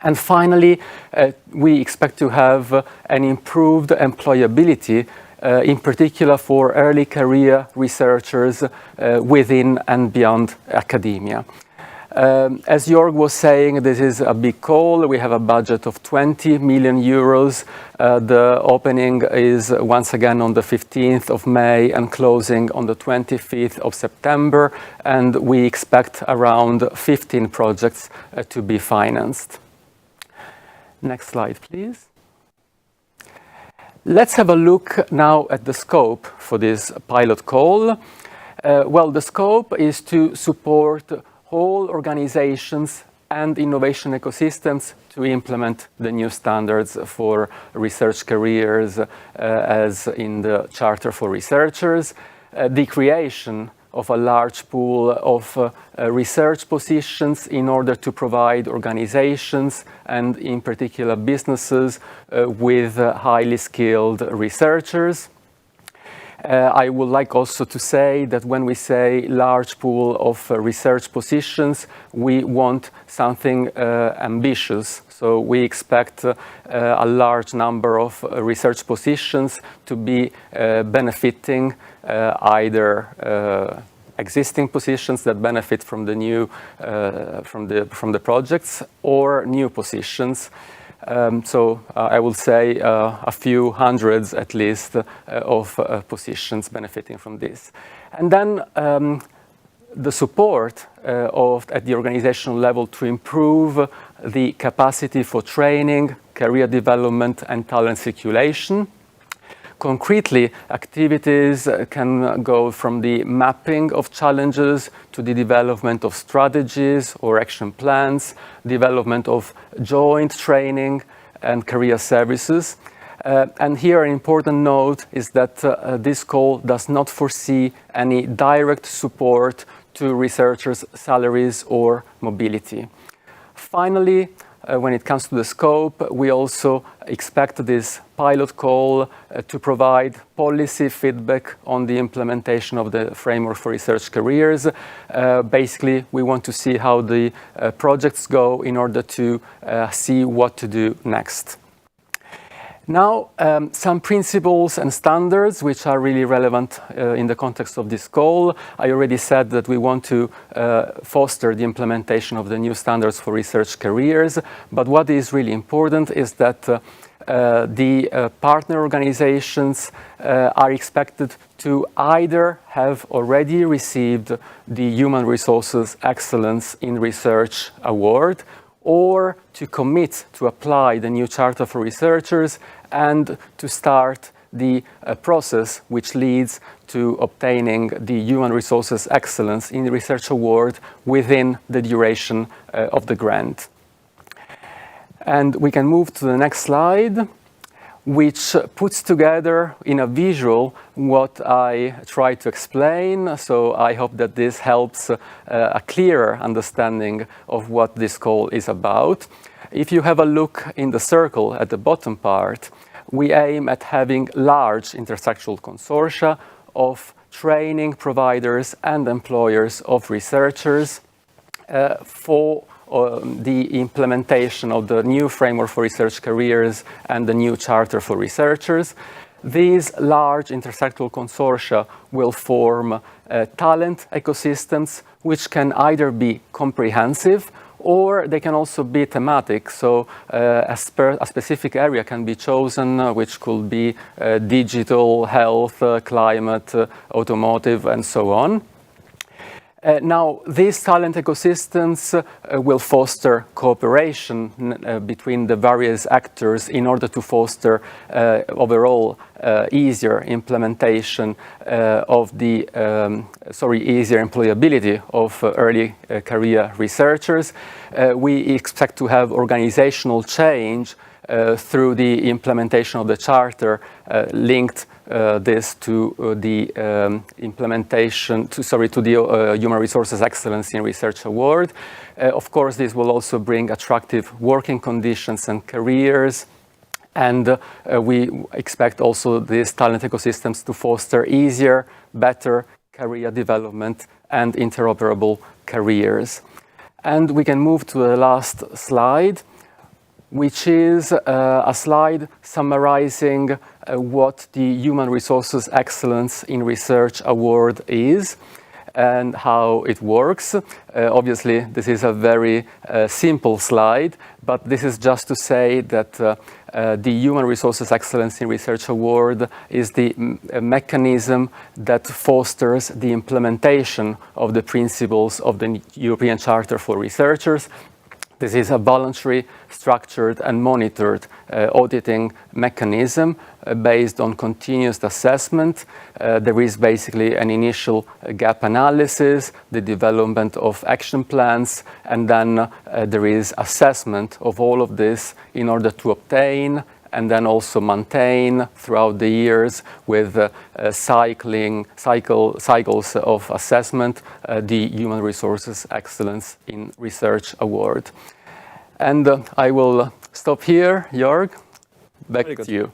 And finally, we expect to have an improved employability in particular for early career researchers within and beyond academia. As Jörg was saying, this is a big call. We have a budget of 20 million euros. The opening is once again on the 15th of May and closing on the 25th of September. And we expect around 15 projects to be financed. Next slide, please. Let's have a look now at the scope for this pilot call. Well, the scope is to support whole organizations and innovation ecosystems to implement the new standards for research careers as in the Charter for Researchers, the creation of a large pool of research positions in order to provide organizations and in particular businesses with highly skilled researchers. I would like also to say that when we say large pool of research positions, we want something ambitious. So we expect a large number of research positions to be benefiting either existing positions that benefit from the new from the projects or new positions. So I will say a few hundreds at least of positions benefiting from this. And then the support at the organizational level to improve the capacity for training, career development and talent circulation. Concretely, activities can go from the mapping of challenges to the development of strategies or action plans, development of joint training and career services. And here an important note is that this call does not foresee any direct support to researchers' salaries or mobility. Finally, when it comes to the scope, we also expect this pilot call to provide policy feedback on the implementation of the framework for research careers. Basically, we want to see how the projects go in order to see what to do next. Now, some principles and standards which are really relevant in the context of this call. I already said that we want to foster the implementation of the new standards for research careers, but what is really important is that the partner organizations are expected to either have already received the Human Resources Excellence in Research Award or to commit to apply the new Charter for Researchers and to start the process which leads to obtaining the Human Resources Excellence in Research Award within the duration of the grant. And we can move to the next slide, which puts together in a visual what I try to explain. So I hope that this helps a clearer understanding of what this call is about. If you have a look in the circle at the bottom part, we aim at having large intersectional consortia of training providers and employers of researchers for the implementation of the new framework for research careers and the new Charter for Researchers. These large intersectoral consortia will form talent ecosystems, which can either be comprehensive or they can also be thematic. So a specific area can be chosen, which could be digital, health, climate, automotive, and so on. Now, these talent ecosystems will foster cooperation between the various actors in order to foster overall easier implementation of the, easier employability of early career researchers. We expect to have organizational change through the implementation of the charter linked this to the implementation, to the Human Resources Excellence in Research Award. Of course, this will also bring attractive working conditions and careers. And we expect also these talent ecosystems to foster easier, better career development and interoperable careers. And we can move to the last slide, which is a slide summarizing what the Human Resources Excellence in Research Award is and how it works. Obviously, this is a very simple slide, but this is just to say that the Human Resources Excellence in Research Award is the mechanism that fosters the implementation of the principles of the European Charter for Researchers. This is a voluntary, structured and monitored auditing mechanism based on continuous assessment. There is basically an initial gap analysis, the development of action plans, and then there is assessment of all of this in order to obtain and then also maintain throughout the years with cycles of assessment, the Human Resources Excellence in Research Award. And I will stop here. Jörg, back to you.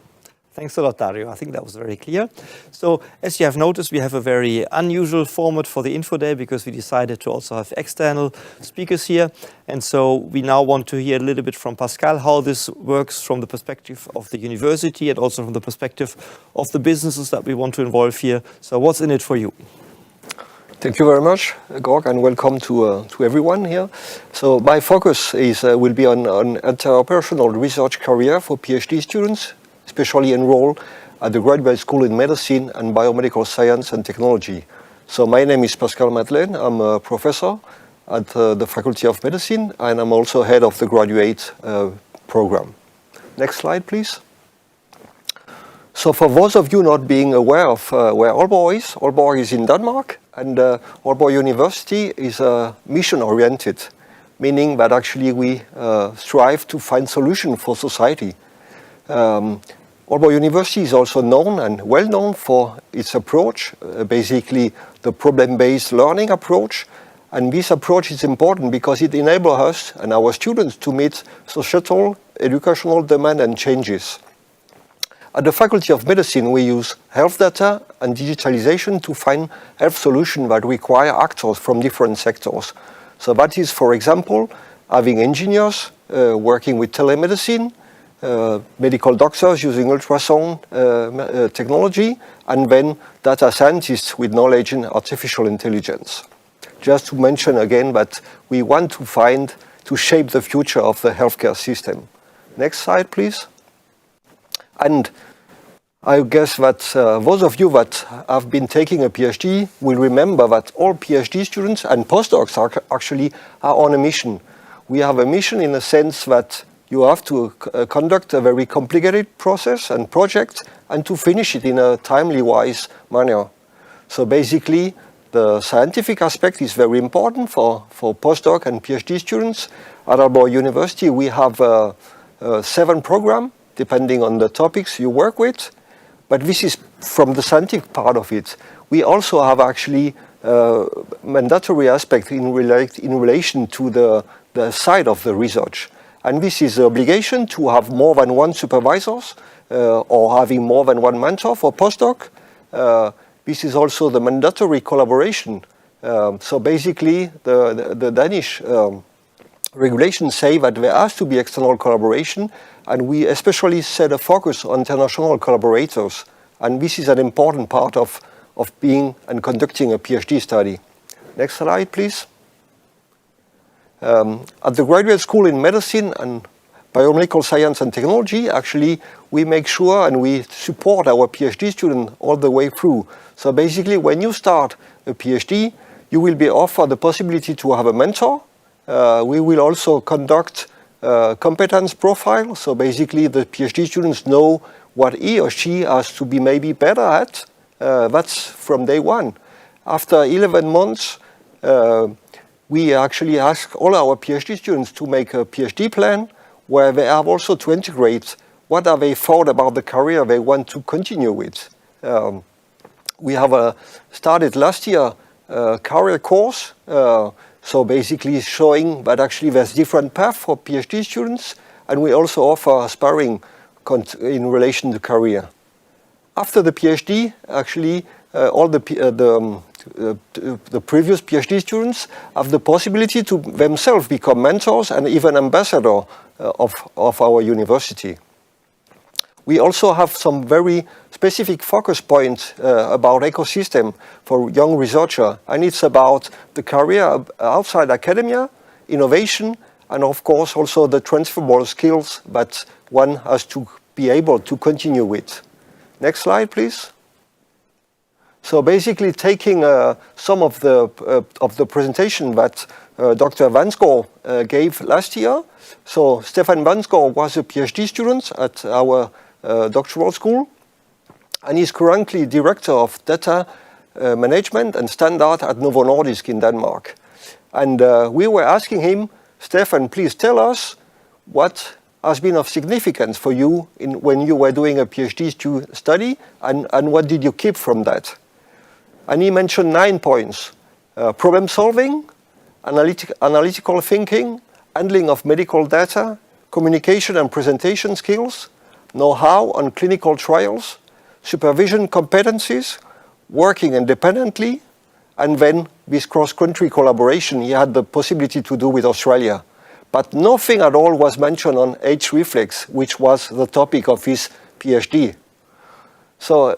Thanks a lot, Dario. I think that was very clear. So, as you have noticed, we have a very unusual format for the Info Day because we decided to also have external speakers here. And so we now want to hear a little bit from Pascal how this works from the perspective of the university and also from the perspective of the businesses that we want to involve here. So what's in it for you? Thank you very much, Georg, and welcome to everyone here. So my focus will be on inter-operational research career for PhD students, especially enrolled at the Graduate School in Medicine and Biomedical Science and Technology. So my name is Pascal Madeleine. I'm a professor at the Faculty of Medicine, and I'm also head of the graduate program. Next slide, please. So for those of you not being aware of where Aalborg is in Denmark, and Aalborg University is mission-oriented, meaning that actually we strive to find solutions for society. Aalborg University is also known and well known for its approach, basically the problem-based learning approach. And this approach is important because it enables us and our students to meet societal, educational demand and changes. At the Faculty of Medicine, we use health data and digitalization to find health solutions that require actors from different sectors. So that is, for example, having engineers working with telemedicine, medical doctors using ultrasound technology, and then data scientists with knowledge in artificial intelligence. Just to mention again that we want to shape the future of the healthcare system. Next slide, please. And I guess that those of you that have been taking a PhD will remember that all PhD students and postdocs are on a mission. We have a mission in the sense that you have to conduct a very complicated process and project and to finish it in a timely, wise manner. So basically, the scientific aspect is very important for postdoc and PhD students. At Aalborg University, we have 7 programs, depending on the topics you work with. But this is from the scientific part of it. We also have actually mandatory aspect in relation to the side of the research. And this is the obligation to have more than one supervisors or having more than one mentor for postdoc. This is also the mandatory collaboration. So basically, the Danish regulations say that there has to be external collaboration, and we especially set a focus on international collaborators. And this is an important part of being and conducting a PhD study. Next slide, please. At the graduate school in medicine and biomedical science and technology, actually, we make sure and we support our PhD students all the way through. So basically, when you start a PhD, you will be offered the possibility to have a mentor. We will also conduct competence profile. So basically, the PhD students know what he or she has to be maybe better at. That's from day one. After 11 months, we actually ask all our PhD students to make a PhD plan where they have also to integrate what have they thought about the career they want to continue with. We have started last year a career course, so basically showing that actually there's different paths for PhD students, and we also offer sparring in relation to career. After the PhD, actually, all the previous PhD students have the possibility to themselves become mentors and even ambassador of our university. We also have some very specific focus points about ecosystem for young researcher, and it's about the career outside academia, innovation, and of course also the transferable skills that one has to be able to continue with. Next slide, please. So basically taking some of the presentation that Dr. Vansgaard gave last year. So Stefan Vansgaard was a PhD student at our doctoral school, and he's currently director of data management and standard at Novo Nordisk in Denmark. And we were asking him, Stefan, please tell us what has been of significance for you when you were doing a PhD study, and what did you keep from that? And he mentioned 9 points: problem solving, analytical thinking, handling of medical data, communication and presentation skills, know-how on clinical trials, supervision competencies, working independently, and then this cross-country collaboration he had the possibility to do with Australia. But nothing at all was mentioned on age reflex, which was the topic of his PhD. So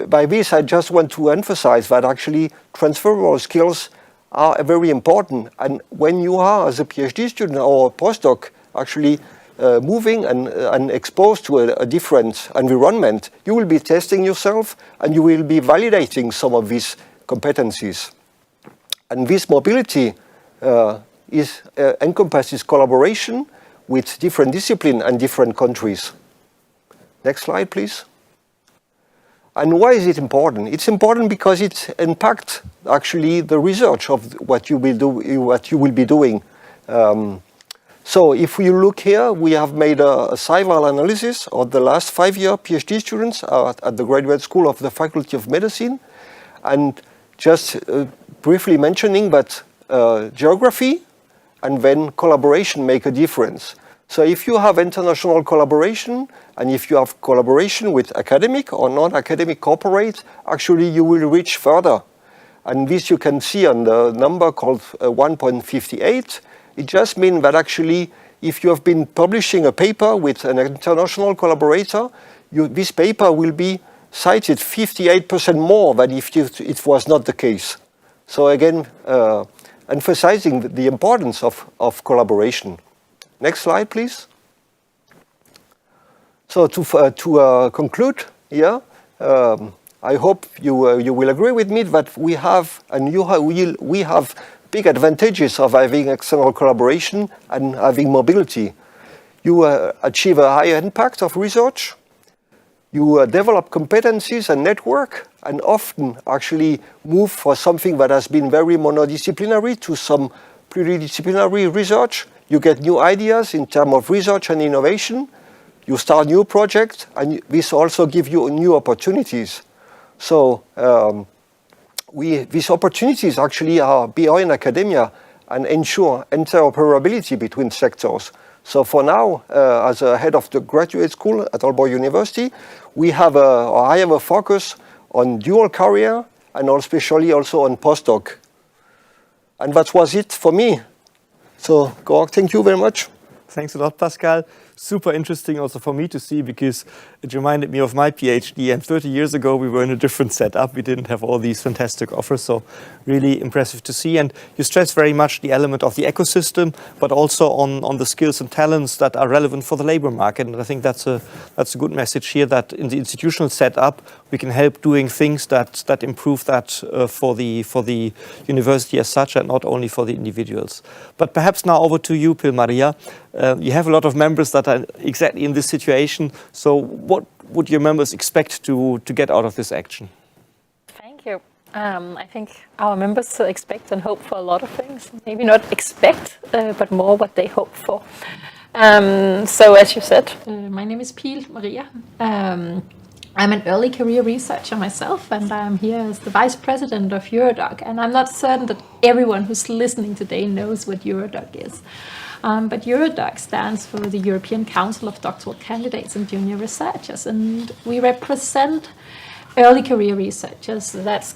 by this, I just want to emphasize that actually transferable skills are very important. And when you are, as a PhD student or a postdoc, actually moving and exposed to a different environment, you will be testing yourself and you will be validating some of these competencies. And this mobility encompasses collaboration with different disciplines and different countries. Next slide, please. And why is it important? It's important because it impacts actually the research of what you will be doing. So if you look here, we have made a SciVal analysis of the last 5-year PhD students at the graduate school of the Faculty of Medicine, and just briefly mentioning that geography and then collaboration make a difference. So if you have international collaboration, and if you have collaboration with academic or non-academic corporate, actually you will reach further. And this you can see on the number called 1.58. It just means that actually if you have been publishing a paper with an international collaborator, this paper will be cited 58% more than if it was not the case. So again, emphasizing the importance of collaboration. Next slide, please. So to conclude here, I hope you will agree with me that we have big advantages of having external collaboration and having mobility. You achieve a higher impact of research. You develop competencies and network, and often actually move for something that has been very monodisciplinary to some pluridisciplinary research. You get new ideas in terms of research and innovation. You start new projects, and this also gives you new opportunities. So these opportunities actually are beyond academia and ensure interoperability between sectors. So for now, as a head of the graduate school at Aalborg University, I have a focus on dual career and especially also on postdoc. And that was it for me. So, Georg, thank you very much. Thanks a lot, Pascal. super interesting also for me to see, because it reminded me of my PhD, and 30 years ago we were in a different setup. We didn't have all these fantastic offers, so really impressive to see. And you stress very much the element of the ecosystem, but also on the skills and talents that are relevant for the labor market. And I think that's a good message here, that in the institutional setup we can help doing things that improve that for the university as such, and not only for the individuals. But perhaps now over to you, Pil Maria. You have a lot of members that are exactly in this situation. So what would your members expect to get out of this action? Thank you. I think our members expect and hope for a lot of things. Maybe not expect, but more what they hope for. So as you said, my name is Pil Maria. I'm an early career researcher myself, and I'm here as the vice president of Eurodoc. And I'm not certain that everyone who's listening today knows what Eurodoc is. But Eurodoc stands for the European Council of Doctoral Candidates and Junior Researchers, and we represent early career researchers. That's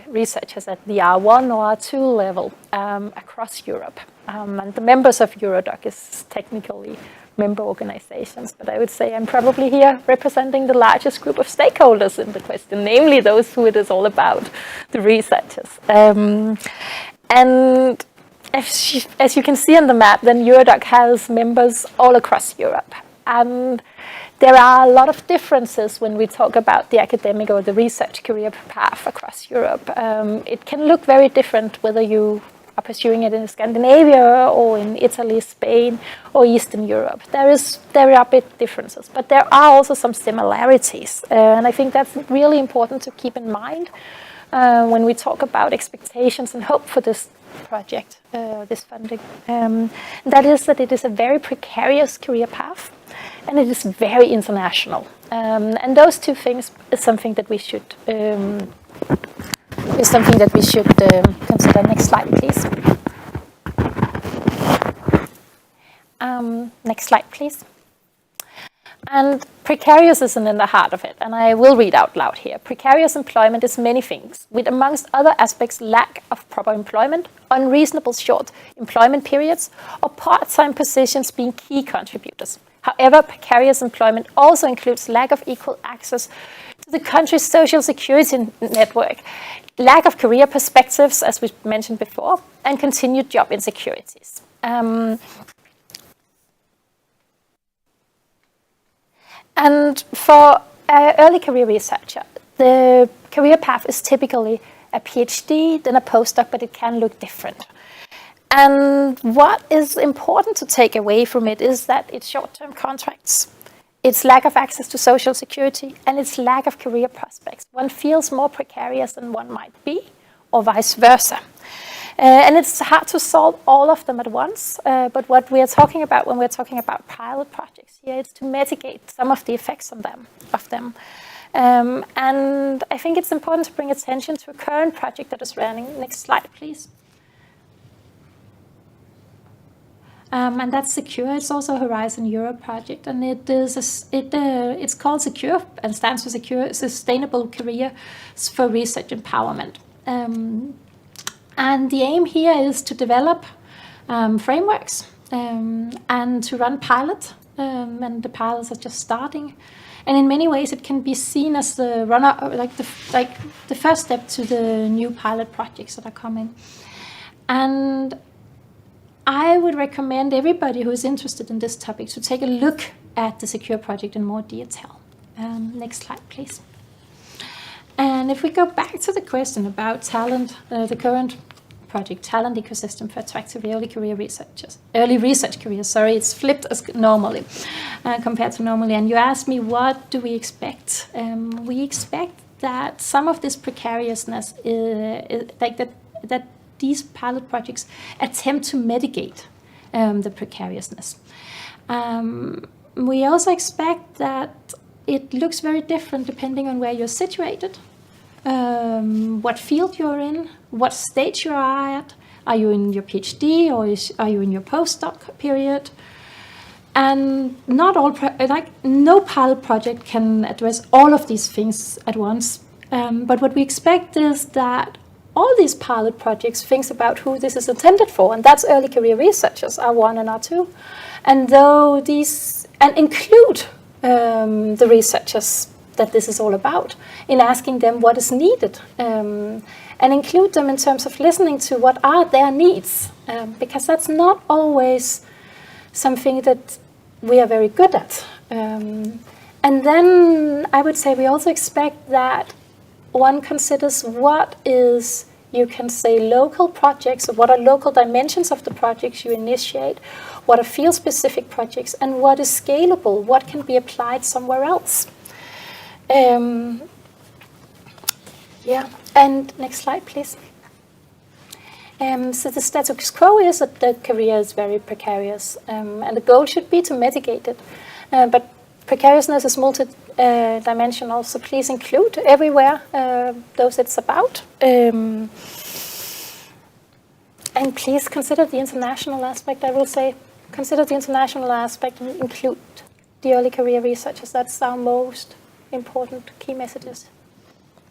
researchers at the R1 or R2 level across Europe. And the members of Eurodoc is technically member organizations, but I would say I'm probably here representing the largest group of stakeholders in the question, namely those who it is all about, the researchers. And as you can see on the map, then Eurodoc has members all across Europe. And there are a lot of differences when we talk about the academic or the research career path across Europe. It can look very different whether you are pursuing it in Scandinavia or in Italy, Spain, or Eastern Europe. There are big differences, but there are also some similarities. And I think that's really important to keep in mind when we talk about expectations and hope for this project, this funding. That is that it is a very precarious career path, and it is very international. And those two things is something that we should consider. Next slide, please. Next slide, please. And precarious is in the heart of it, and I will read out loud here. Precarious employment is many things, with amongst other aspects lack of proper employment, unreasonable short employment periods, or part-time positions being key contributors. However, precarious employment also includes lack of equal access to the country's social security network, lack of career perspectives, as we mentioned before, and continued job insecurities. And for an early career researcher, the career path is typically a PhD, then a postdoc, but it can look different. And what is important to take away from it is that it's short-term contracts, its lack of access to social security, and its lack of career prospects. One feels more precarious than one might be, or vice versa. And it's hard to solve all of them at once, but what we are talking about when we're talking about pilot projects here is to mitigate some of the effects of them. And I think it's important to bring attention to a current project that is running. Next slide, please. And that's Secure. It's also a Horizon Europe project, and it's called Secure and stands for Secure Sustainable Careers for Research Empowerment. And the aim here is to develop frameworks and to run pilots, and the pilots are just starting. And in many ways, it can be seen as the the first step to the new pilot projects that are coming. And I would recommend everybody who is interested in this topic to take a look at the Secure project in more detail. Next slide, please. And if we go back to the question about talent, the current project, Talent Ecosystem for Attractive Early Research Careers, sorry, it's flipped as normally, compared to normally. And you asked me, what do we expect? We expect that some of this precariousness, that these pilot projects attempt to mitigate the precariousness. We also expect that it looks very different depending on where you're situated, what field you're in, what stage you are at. Are you in your PhD or are you in your postdoc period? And not all, no pilot project can address all of these things at once. But what we expect is that all these pilot projects thinks about who this is intended for, and that's early career researchers, R1 and R2. And though and include the researchers that this is all about in asking them what is needed, and include them in terms of listening to what are their needs, because that's not always something that we are very good at. And then I would say we also expect that one considers what is, you can say, local projects, or what are local dimensions of the projects you initiate, what are field-specific projects, and what is scalable, what can be applied somewhere else. Yeah, and next slide, please. So the status quo is that the career is very precarious, and the goal should be to mitigate it. But precariousness is multi-dimensional, so please include everywhere those it's about. And please consider the international aspect, I will say. Consider the international aspect and include the early career researchers. That's our most important key messages.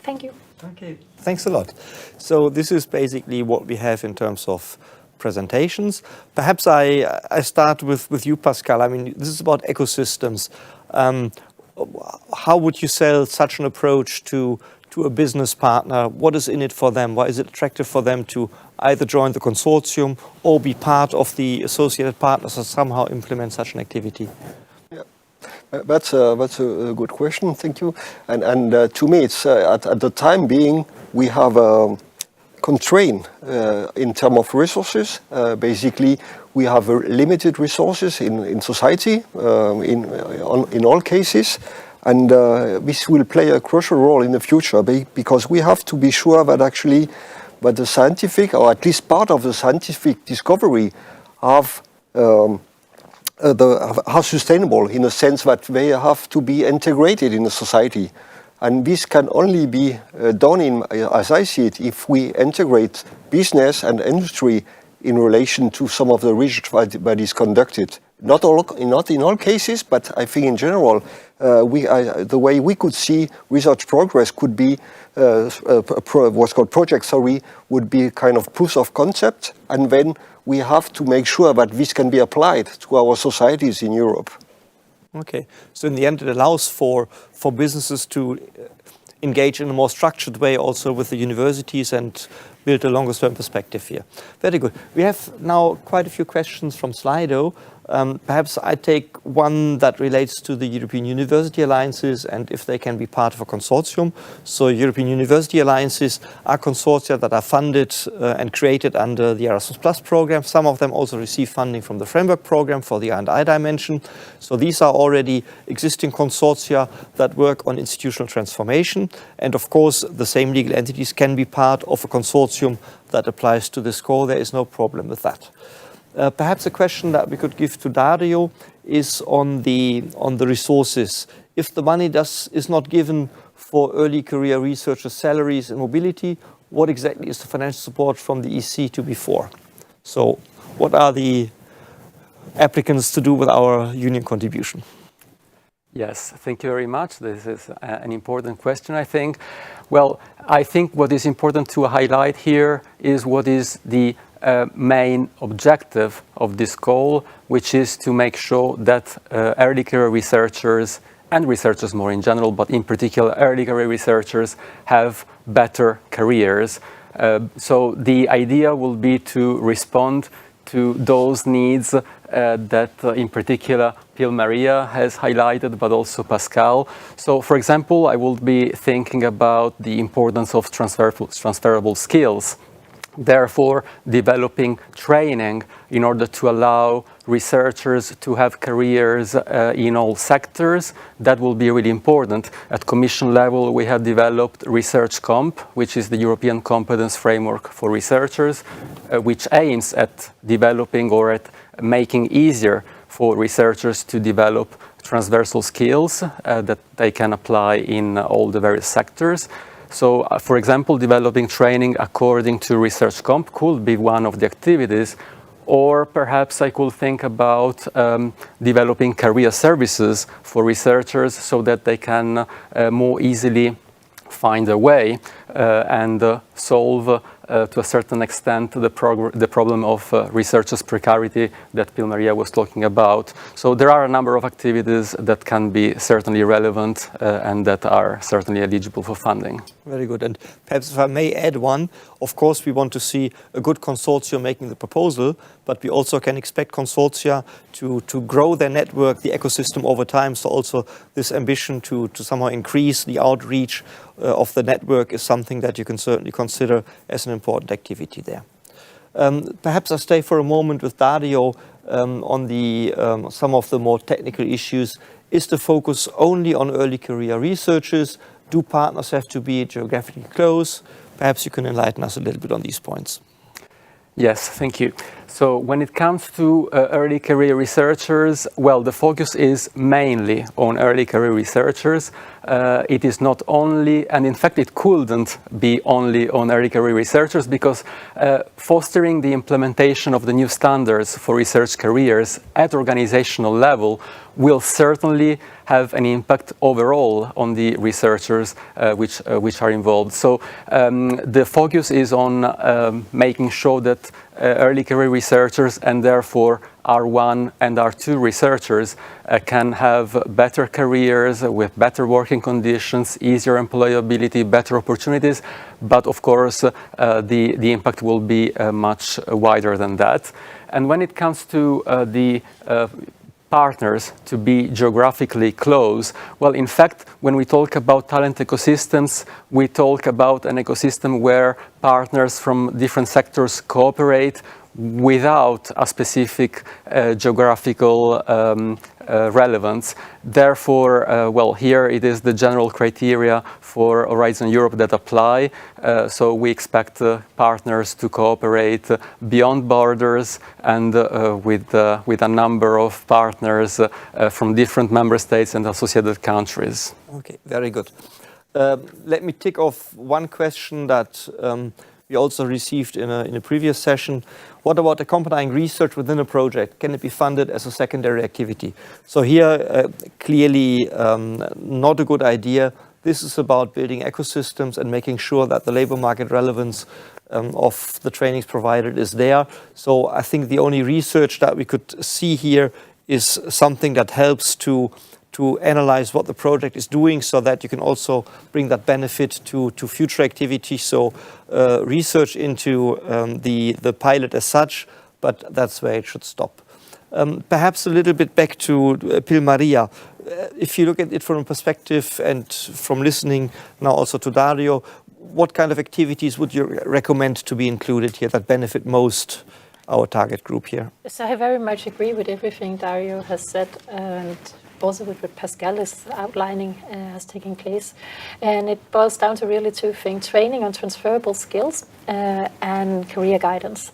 Thank you. Okay, thanks a lot. So this is basically what we have in terms of presentations. Perhaps I start with you, Pascal. I mean, this is about ecosystems. How would you sell such an approach to a business partner? What is in it for them? Why is it attractive for them to either join the consortium or be part of the associated partners or somehow implement such an activity? That's a good question, thank you. And to me, it's at the time being, we have a constraint in terms of resources. Basically, we have limited resources in society, in all cases. And this will play a crucial role in the future because we have to be sure that actually that the scientific, or at least part of the scientific discovery, are sustainable in the sense that they have to be integrated in the society. And this can only be done, as I see it, if we integrate business and industry in relation to some of the research that is conducted. Not in all cases, but I think in general, the way we could see research progress could be what's called project theory, would be kind of proof of concept, and then we have to make sure that this can be applied to our societies in Europe. Okay, so in the end it allows for businesses to engage in a more structured way also with the universities and build a longer term perspective here. Very good. We have now quite a few questions from Slido. Perhaps I take one that relates to the European University Alliances and if they can be part of a consortium. So European University Alliances are consortia that are funded and created under the Erasmus Plus program. Some of them also receive funding from the framework program for the R&I dimension. So these are already existing consortia that work on institutional transformation. And of course, the same legal entities can be part of a consortium that applies to this goal. There is no problem with that. Perhaps a question that we could give to Dario is on the resources. If the money is not given for early career researchers' salaries and mobility, what exactly is the financial support from the EC to be for? So what are the applicants to do with our union contribution? Yes, thank you very much. This is an important question, I think. Well, I think what is important to highlight here is what is the main objective of this goal, which is to make sure that early career researchers and researchers more in general, but in particular early career researchers have better careers. So the idea will be to respond to those needs that in particular Pil Maria has highlighted, but also Pascal. So for example, I will be thinking about the importance of transferable skills. Therefore, developing training in order to allow researchers to have careers in all sectors, that will be really important. At Commission level, we have developed Research Comp, which is the European competence framework for researchers, which aims at developing or at making easier for researchers to develop transversal skills that they can apply in all the various sectors. So, for example, developing training according to Research Comp could be one of the activities, or perhaps I could think about developing career services for researchers so that they can more easily find a way and solve to a certain extent the problem of researchers' precarity that Pil Maria was talking about. So there are a number of activities that can be certainly relevant and that are certainly eligible for funding. Very good. And perhaps if I may add one, of course we want to see a good consortium making the proposal, but we also can expect consortia to grow their network, the ecosystem over time. So also this ambition to somehow increase the outreach of the network is something that you can certainly consider as an important activity there. Perhaps I stay for a moment with Dario on some of the more technical issues. Is the focus only on early career researchers? Do partners have to be geographically close? Perhaps you can enlighten us a little bit on these points. Yes, thank you. So when it comes to early career researchers, well, the focus is mainly on early career researchers. It is not only, and in fact it couldn't be only on early career researchers, because fostering the implementation of the new standards for research careers at organizational level will certainly have an impact overall on the researchers which are involved. So the focus is on making sure that early career researchers, and therefore R1 and R2 researchers, can have better careers with better working conditions, easier employability, better opportunities. But of course, the impact will be much wider than that. And when it comes to the partners to be geographically close, well, in fact, when we talk about talent ecosystems, we talk about an ecosystem where partners from different sectors cooperate without a specific geographical relevance. Therefore, well, here it is the general criteria for Horizon Europe that apply. So we expect partners to cooperate beyond borders and with a number of partners from different member states and associated countries. Okay, very good. Let me tick off one question that we also received in a previous session. What about accompanying research within a project? Can it be funded as a secondary activity? So here, clearly not a good idea. This is about building ecosystems and making sure that the labor market relevance of the trainings provided is there. So I think the only research that we could see here is something that helps to analyze what the project is doing, so that you can also bring that benefit to future activities. So research into the pilot as such, but that's where it should stop. Perhaps a little bit back to Pil Maria. If you look at it from a perspective and from listening now also to Dario, what kind of activities would you recommend to be included here that benefit most our target group here? So I very much agree with everything Dario has said, and also with what Pascal is outlining as taking place. And it boils down to really two things: training on transferable skills and career guidance.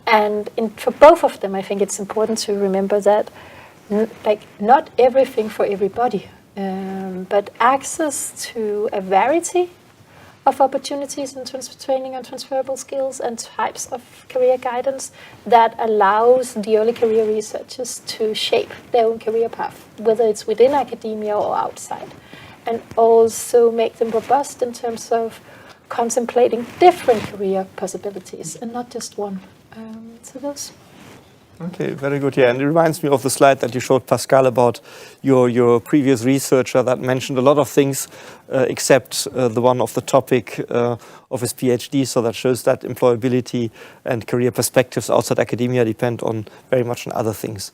And for both of them, I think it's important to remember that not everything for everybody, but access to a variety of opportunities in terms of training on transferable skills and types of career guidance that allows the early career researchers to shape their own career path, whether it's within academia or outside, and also make them robust in terms of contemplating different career possibilities and not just one. So those. Okay, very good. Yeah, and it reminds me of the slide that you showed, Pascal, about your previous researcher that mentioned a lot of things except the one of the topic of his PhD. So that shows that employability and career perspectives outside academia depend on very much on other things.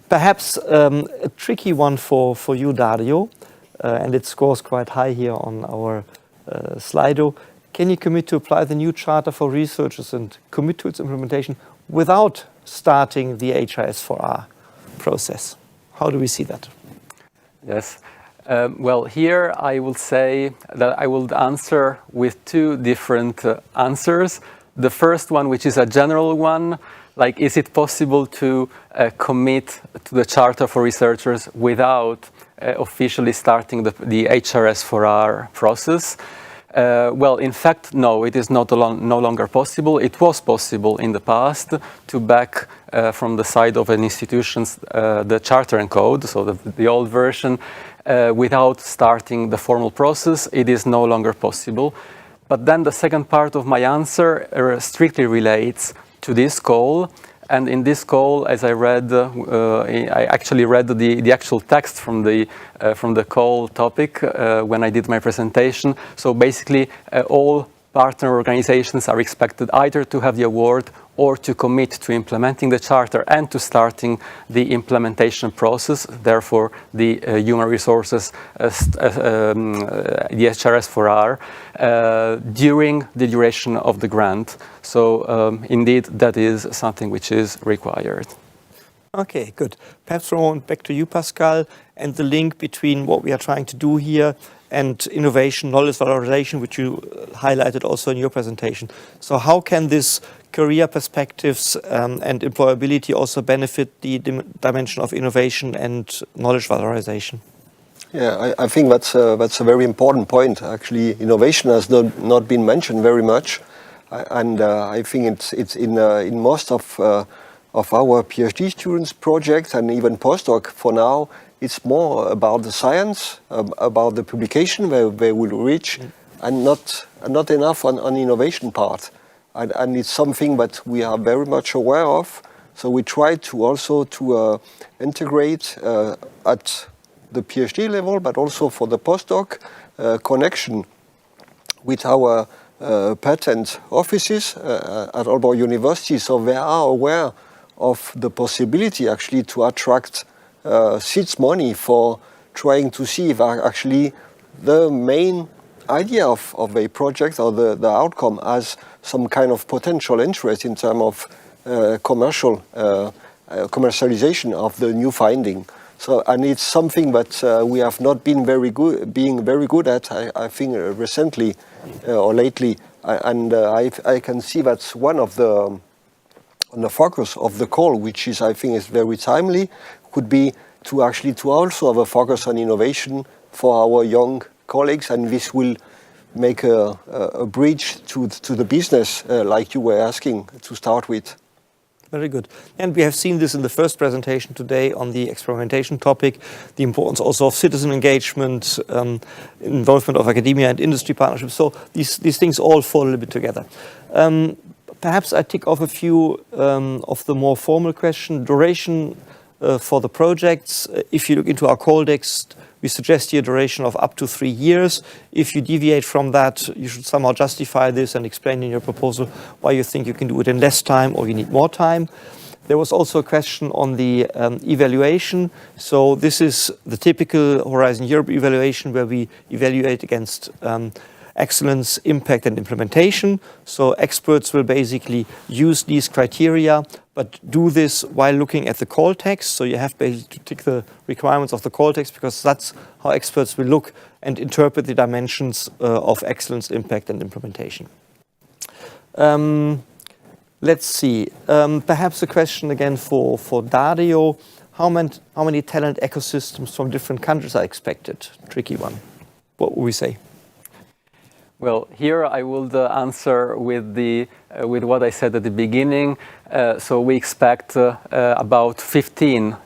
Perhaps a tricky one for you, Dario, and it scores quite high here on our Slido. Can you commit to apply the new Charter for Researchers and commit to its implementation without starting the HRS4R process? How do we see that? Yes. Well, here I will say that I will answer with two different answers. The first one, which is a general one, like, is it possible to commit to the Charter for Researchers without officially starting the HRS4R process? Well, in fact, no, it is no longer possible. It was possible in the past to back from the side of an institution's the charter and code, so the old version, without starting the formal process. It is no longer possible. But then the second part of my answer strictly relates to this call. And in this call, as I read, I actually read the actual text from the call topic when I did my presentation. So basically, all partner organizations are expected either to have the award or to commit to implementing the charter and to starting the implementation process. Therefore, the human resources, the HRS4R, during the duration of the grant. So indeed, that is something which is required. Okay, good. Perhaps from a moment back to you, Pascal, and the link between what we are trying to do here and innovation, knowledge valorization, which you highlighted also in your presentation. So how can this career perspectives and employability also benefit the dimension of innovation and knowledge valorization? Yeah, I think that's a very important point. Actually, innovation has not been mentioned very much, and I think it's in most of our PhD students' projects and even postdoc for now. It's more about the science, about the publication where they will reach, and not enough on innovation part. And it's something that we are very much aware of. So we try to also to integrate at the PhD level, but also for the postdoc connection with our patent offices at Aalborg University. So they are aware of the possibility actually to attract seeds money for trying to see if actually the main idea of a project or the outcome has some kind of potential interest in terms of commercialization of the new finding. So, and it's something that we have not been being very good at, I think, recently or lately. And I can see that's one of the focus of the call, which is, I think, is very timely, could be to actually to also have a focus on innovation for our young colleagues, and this will make a bridge to the business, like you were asking to start with. Very good. And we have seen this in the first presentation today on the experimentation topic, the importance also of citizen engagement, involvement of academia and industry partnerships. So these things all fall a little bit together. Perhaps I tick off a few of the more formal questions. Duration for the projects. If you look into our call text, we suggest here a duration of up to 3 years. If you deviate from that, you should somehow justify this and explain in your proposal why you think you can do it in less time or you need more time. There was also a question on the evaluation. So this is the typical Horizon Europe evaluation where we evaluate against excellence, impact and implementation. So experts will basically use these criteria, but do this while looking at the call text. So you have basically to tick the requirements of the call text because that's how experts will look and interpret the dimensions of excellence, impact and implementation. Let's see, perhaps a question again for Dario. How many talent ecosystems from different countries are expected? Tricky one. What would we say? Well, here I will answer with what I said at the beginning. So we expect about 15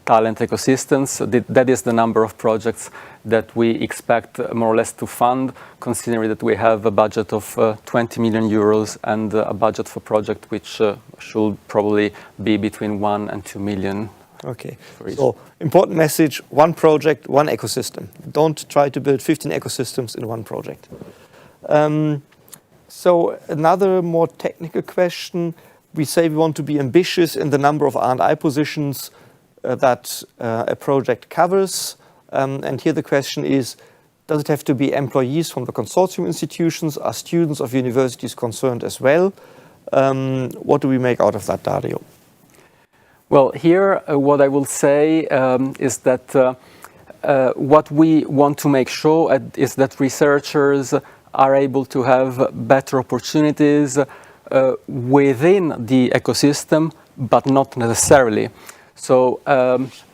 talent ecosystems. That is the number of projects that we expect more or less to fund, considering that we have a budget of 20 million euros and a budget for project which should probably be between 1 and 2 million. Okay, so important message, one project, one ecosystem. Don't try to build 15 ecosystems in one project. So another more technical question. We say we want to be ambitious in the number of R&I positions that a project covers. And here the question is, does it have to be employees from the consortium institutions? Are students of universities concerned as well? What do we make out of that, Dario? Well, here what I will say is that what we want to make sure is that researchers are able to have better opportunities within the ecosystem, but not necessarily. So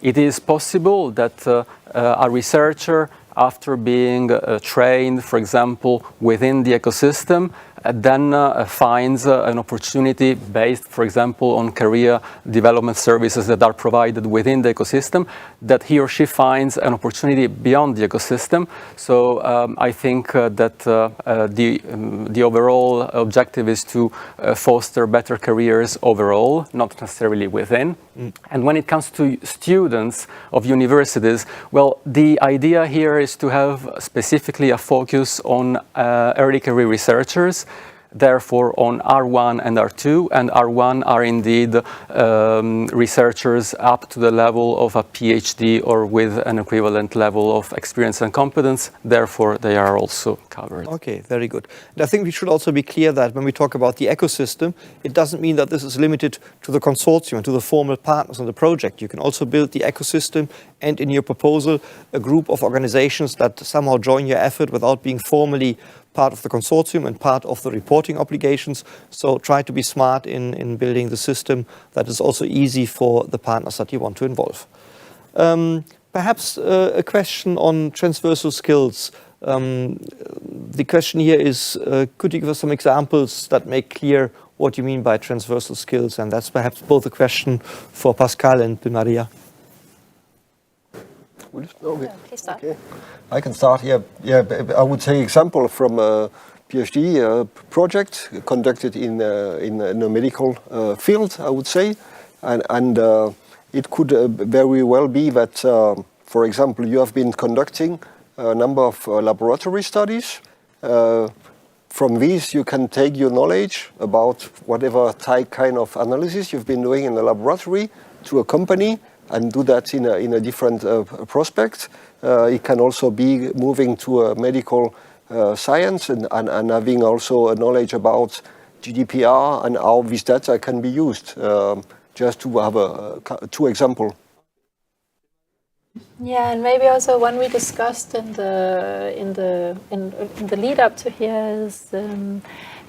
it is possible that a researcher, after being trained, for example, within the ecosystem, then finds an opportunity based, for example, on career development services that are provided within the ecosystem, that he or she finds an opportunity beyond the ecosystem. So I think that the overall objective is to foster better careers overall, not necessarily within. And when it comes to students of universities, well, the idea here is to have specifically a focus on early career researchers, therefore on R1 and R2, and R1 are indeed researchers up to the level of a PhD or with an equivalent level of experience and competence, therefore they are also covered. Okay, very good. And I think we should also be clear that when we talk about the ecosystem, it doesn't mean that this is limited to the consortium, to the formal partners on the project. You can also build the ecosystem and in your proposal, a group of organizations that somehow join your effort without being formally part of the consortium and part of the reporting obligations. So try to be smart in building the system that is also easy for the partners that you want to involve. Perhaps a question on transversal skills. The question here is, could you give us some examples that make clear what you mean by transversal skills? And that's perhaps both a question for Pascal and Maria. Okay. Please start. Okay. I can start. I would say example from a PhD project conducted in a medical field, I would say, and it could very well be that, for example, you have been conducting a number of laboratory studies. From these, you can take your knowledge about whatever kind of analysis you've been doing in the laboratory to a company and do that in a different prospect. It can also be moving to a medical science and having also a knowledge about GDPR and how this data can be used. Just to have two examples. Yeah, and maybe also one we discussed in the lead up to here is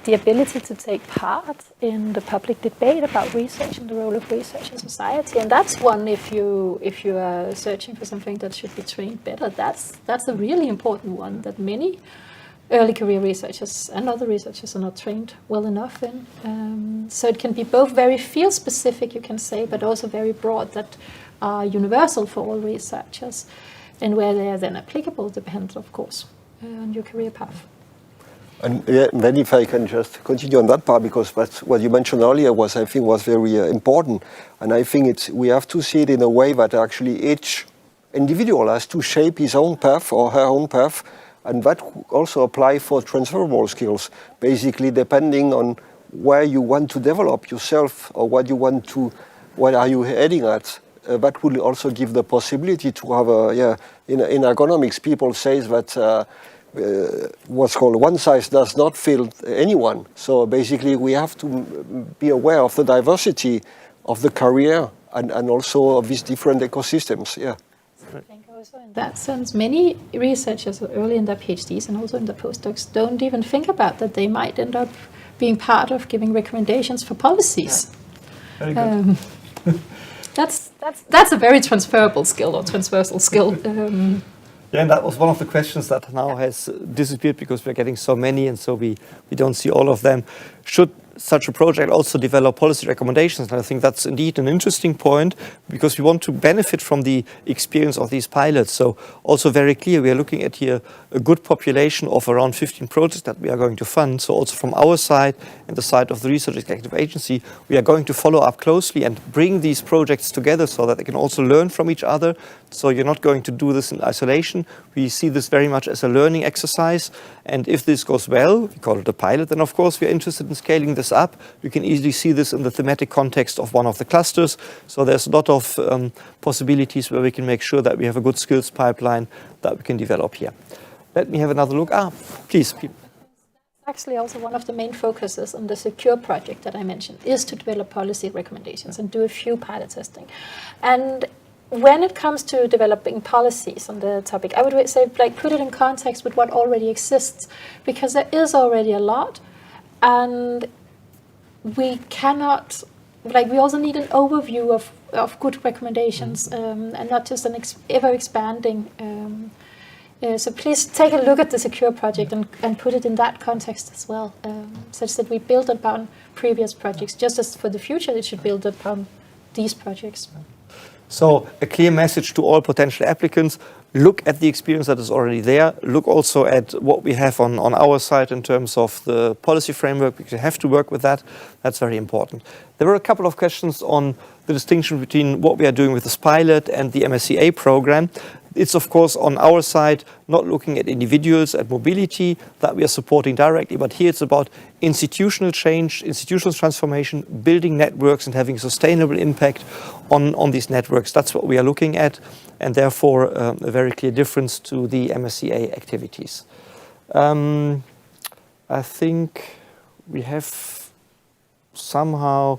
the ability to take part in the public debate about research and the role of research in society. And that's one, if you are searching for something that should be trained better, that's a really important one that many early career researchers and other researchers are not trained well enough in. So it can be both very field specific, you can say, but also very broad, that are universal for all researchers, and where they are then applicable depends, of course, on your career path. And then if I can just continue on that part, because that's what you mentioned earlier I think was very important. And I think we have to see it in a way that actually each individual has to shape his own path or her own path. And that also apply for transferable skills, basically depending on where you want to develop yourself or what are you heading at. That will also give the possibility to have in economics, people say that what's called one size does not fit anyone. So basically we have to be aware of the diversity of the career and also of these different ecosystems. Yeah. I think also in that sense, many researchers early in their PhDs and also in their postdocs don't even think about that they might end up being part of giving recommendations for policies. Very good. That's a very transferable skill or transversal skill. Yeah, and that was one of the questions that now has disappeared because we're getting so many and so we don't see all of them. Should such a project also develop policy recommendations? And I think that's indeed an interesting point because we want to benefit from the experience of these pilots. So also very clear, we are looking at here a good population of around 15 projects that we are going to fund. So also from our side and the side of the Research Executive Agency, we are going to follow up closely and bring these projects together so that they can also learn from each other. So you're not going to do this in isolation. We see this very much as a learning exercise. And if this goes well, we call it a pilot, then of course we're interested in scaling this up. You can easily see this in the thematic context of one of the clusters. So there's a lot of possibilities where we can make sure that we have a good skills pipeline that we can develop here. Let me have another look. Please. Actually, also one of the main focuses on the Secure project that I mentioned is to develop policy recommendations and do a few pilot testing. And when it comes to developing policies on the topic, I would say put it in context with what already exists, because there is already a lot, and we cannot, we also need an overview of good recommendations and not just an ever-expanding So please take a look at the Secure project and put it in that context as well, such that we build upon previous projects, just as for the future it should build upon these projects. So a clear message to all potential applicants: look at the experience that is already there. Look also at what we have on our side in terms of the policy framework, because you have to work with that. That's very important. There were a couple of questions on the distinction between what we are doing with this pilot and the MSCA program. It's of course on our side not looking at individuals, at mobility that we are supporting directly, but here it's about institutional change, institutional transformation, building networks and having sustainable impact on these networks. That's what we are looking at, and therefore a very clear difference to the MSCA activities. I think we have somehow...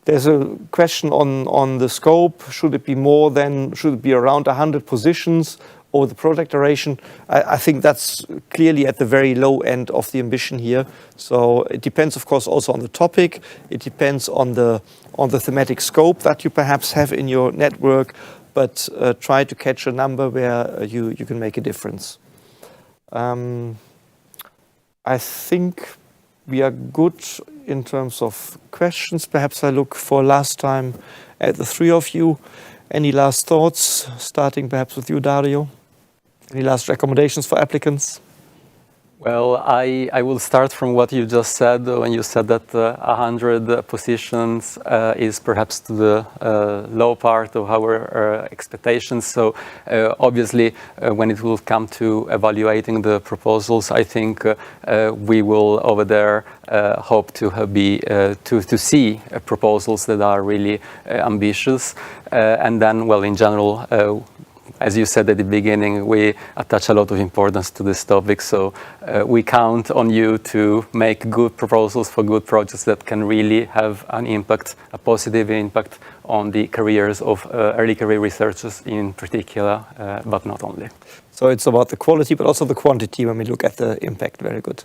There's a question on the scope. Should it be more than, should it be around 100 positions over the project duration? I think that's clearly at the very low end of the ambition here. So it depends, of course, also on the topic. It depends on the thematic scope that you perhaps have in your network, but try to catch a number where you can make a difference. I think we are good in terms of questions. Perhaps I look for last time at the three of you. Any last thoughts, starting perhaps with you, Dario? Any last recommendations for applicants? Well, I will start from what you just said when you said that 100 positions is perhaps to the low part of our expectations. So obviously, when it will come to evaluating the proposals, I think we will over there hope to see proposals that are really ambitious, and then, well, in general. As you said at the beginning, we attach a lot of importance to this topic, so we count on you to make good proposals for good projects that can really have an impact, a positive impact on the careers of early career researchers in particular, but not only. So it's about the quality, but also the quantity when we look at the impact. Very good.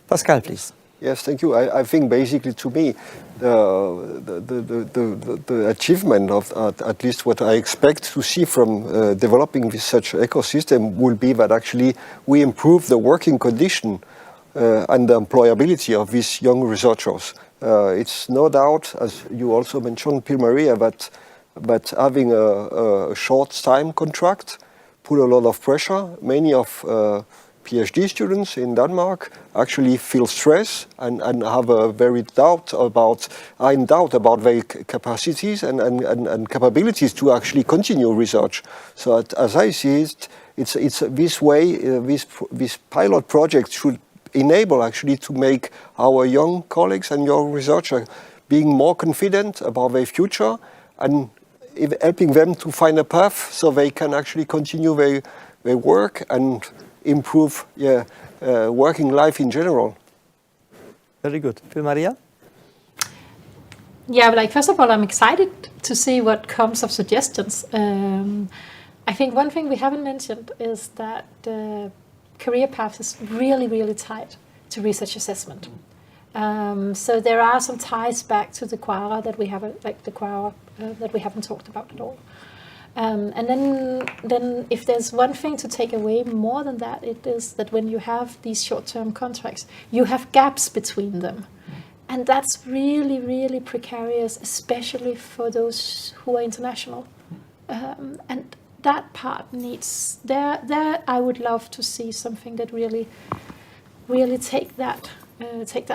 Pascal, please. Yes, thank you. I think basically to me, the achievement of at least what I expect to see from developing this such ecosystem will be that actually we improve the working condition and the employability of these young researchers. It's no doubt, as you also mentioned, Pierre-Marie, that having a short time contract put a lot of pressure. Many of PhD students in Denmark actually feel stress and have a very doubt about their capacities and capabilities to actually continue research. So as I see it, it's this way, this pilot project should enable actually to make our young colleagues and young researchers being more confident about their future and helping them to find a path so they can actually continue their work and improve working life in general. Very good. Maria? Yeah, like first of all, I'm excited to see what comes of suggestions. I think one thing we haven't mentioned is that career path is really, really tied to research assessment. So there are some ties back to the QARA that we have, that we haven't talked about at all. And then if there's one thing to take away more than that, it is that when you have these short-term contracts, you have gaps between them. And that's really, really precarious, especially for those who are international. And that part needs, there I would love to see something that really take that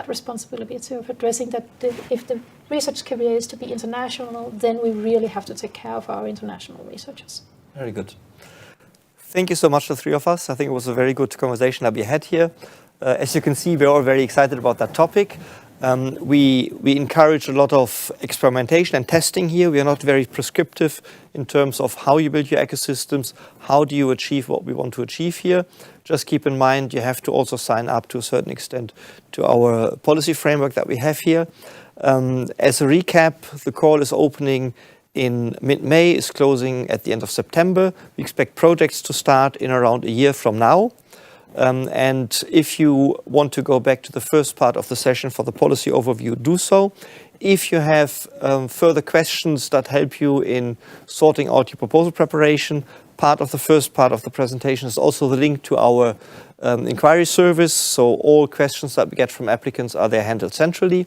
responsibility of addressing that. If the research career is to be international, then we really have to take care of our international researchers. Very good. Thank you so much, the three of us. I think it was a very good conversation that we had here. As you can see, we're all very excited about that topic. We encourage a lot of experimentation and testing here. We are not very prescriptive in terms of how you build your ecosystems, how do you achieve what we want to achieve here. Just keep in mind, you have to also sign up to a certain extent to our policy framework that we have here. As a recap, the call is opening in mid-May, is closing at the end of September. We expect projects to start in around a year from now. And if you want to go back to the first part of the session for the policy overview, do so. If you have further questions that help you in sorting out your proposal preparation, part of the first part of the presentation is also the link to our inquiry service. So all questions that we get from applicants are there handled centrally,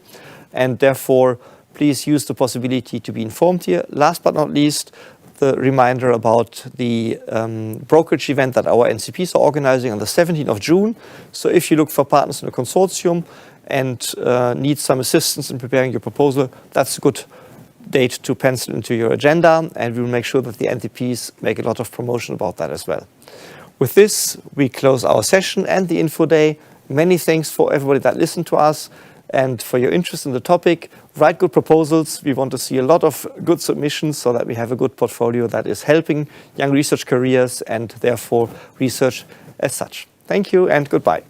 and therefore please use the possibility to be informed here. Last but not least, the reminder about the brokerage event that our NCPs are organizing on the 17th of June. So if you look for partners in a consortium and need some assistance in preparing your proposal, that's a good date to pencil into your agenda, and we will make sure that the NCPs make a lot of promotion about that as well. With this, we close our session and the info day. Many thanks for everybody that listened to us and for your interest in the topic. Write good proposals. We want to see a lot of good submissions so that we have a good portfolio that is helping young research careers and therefore research as such. Thank you and goodbye.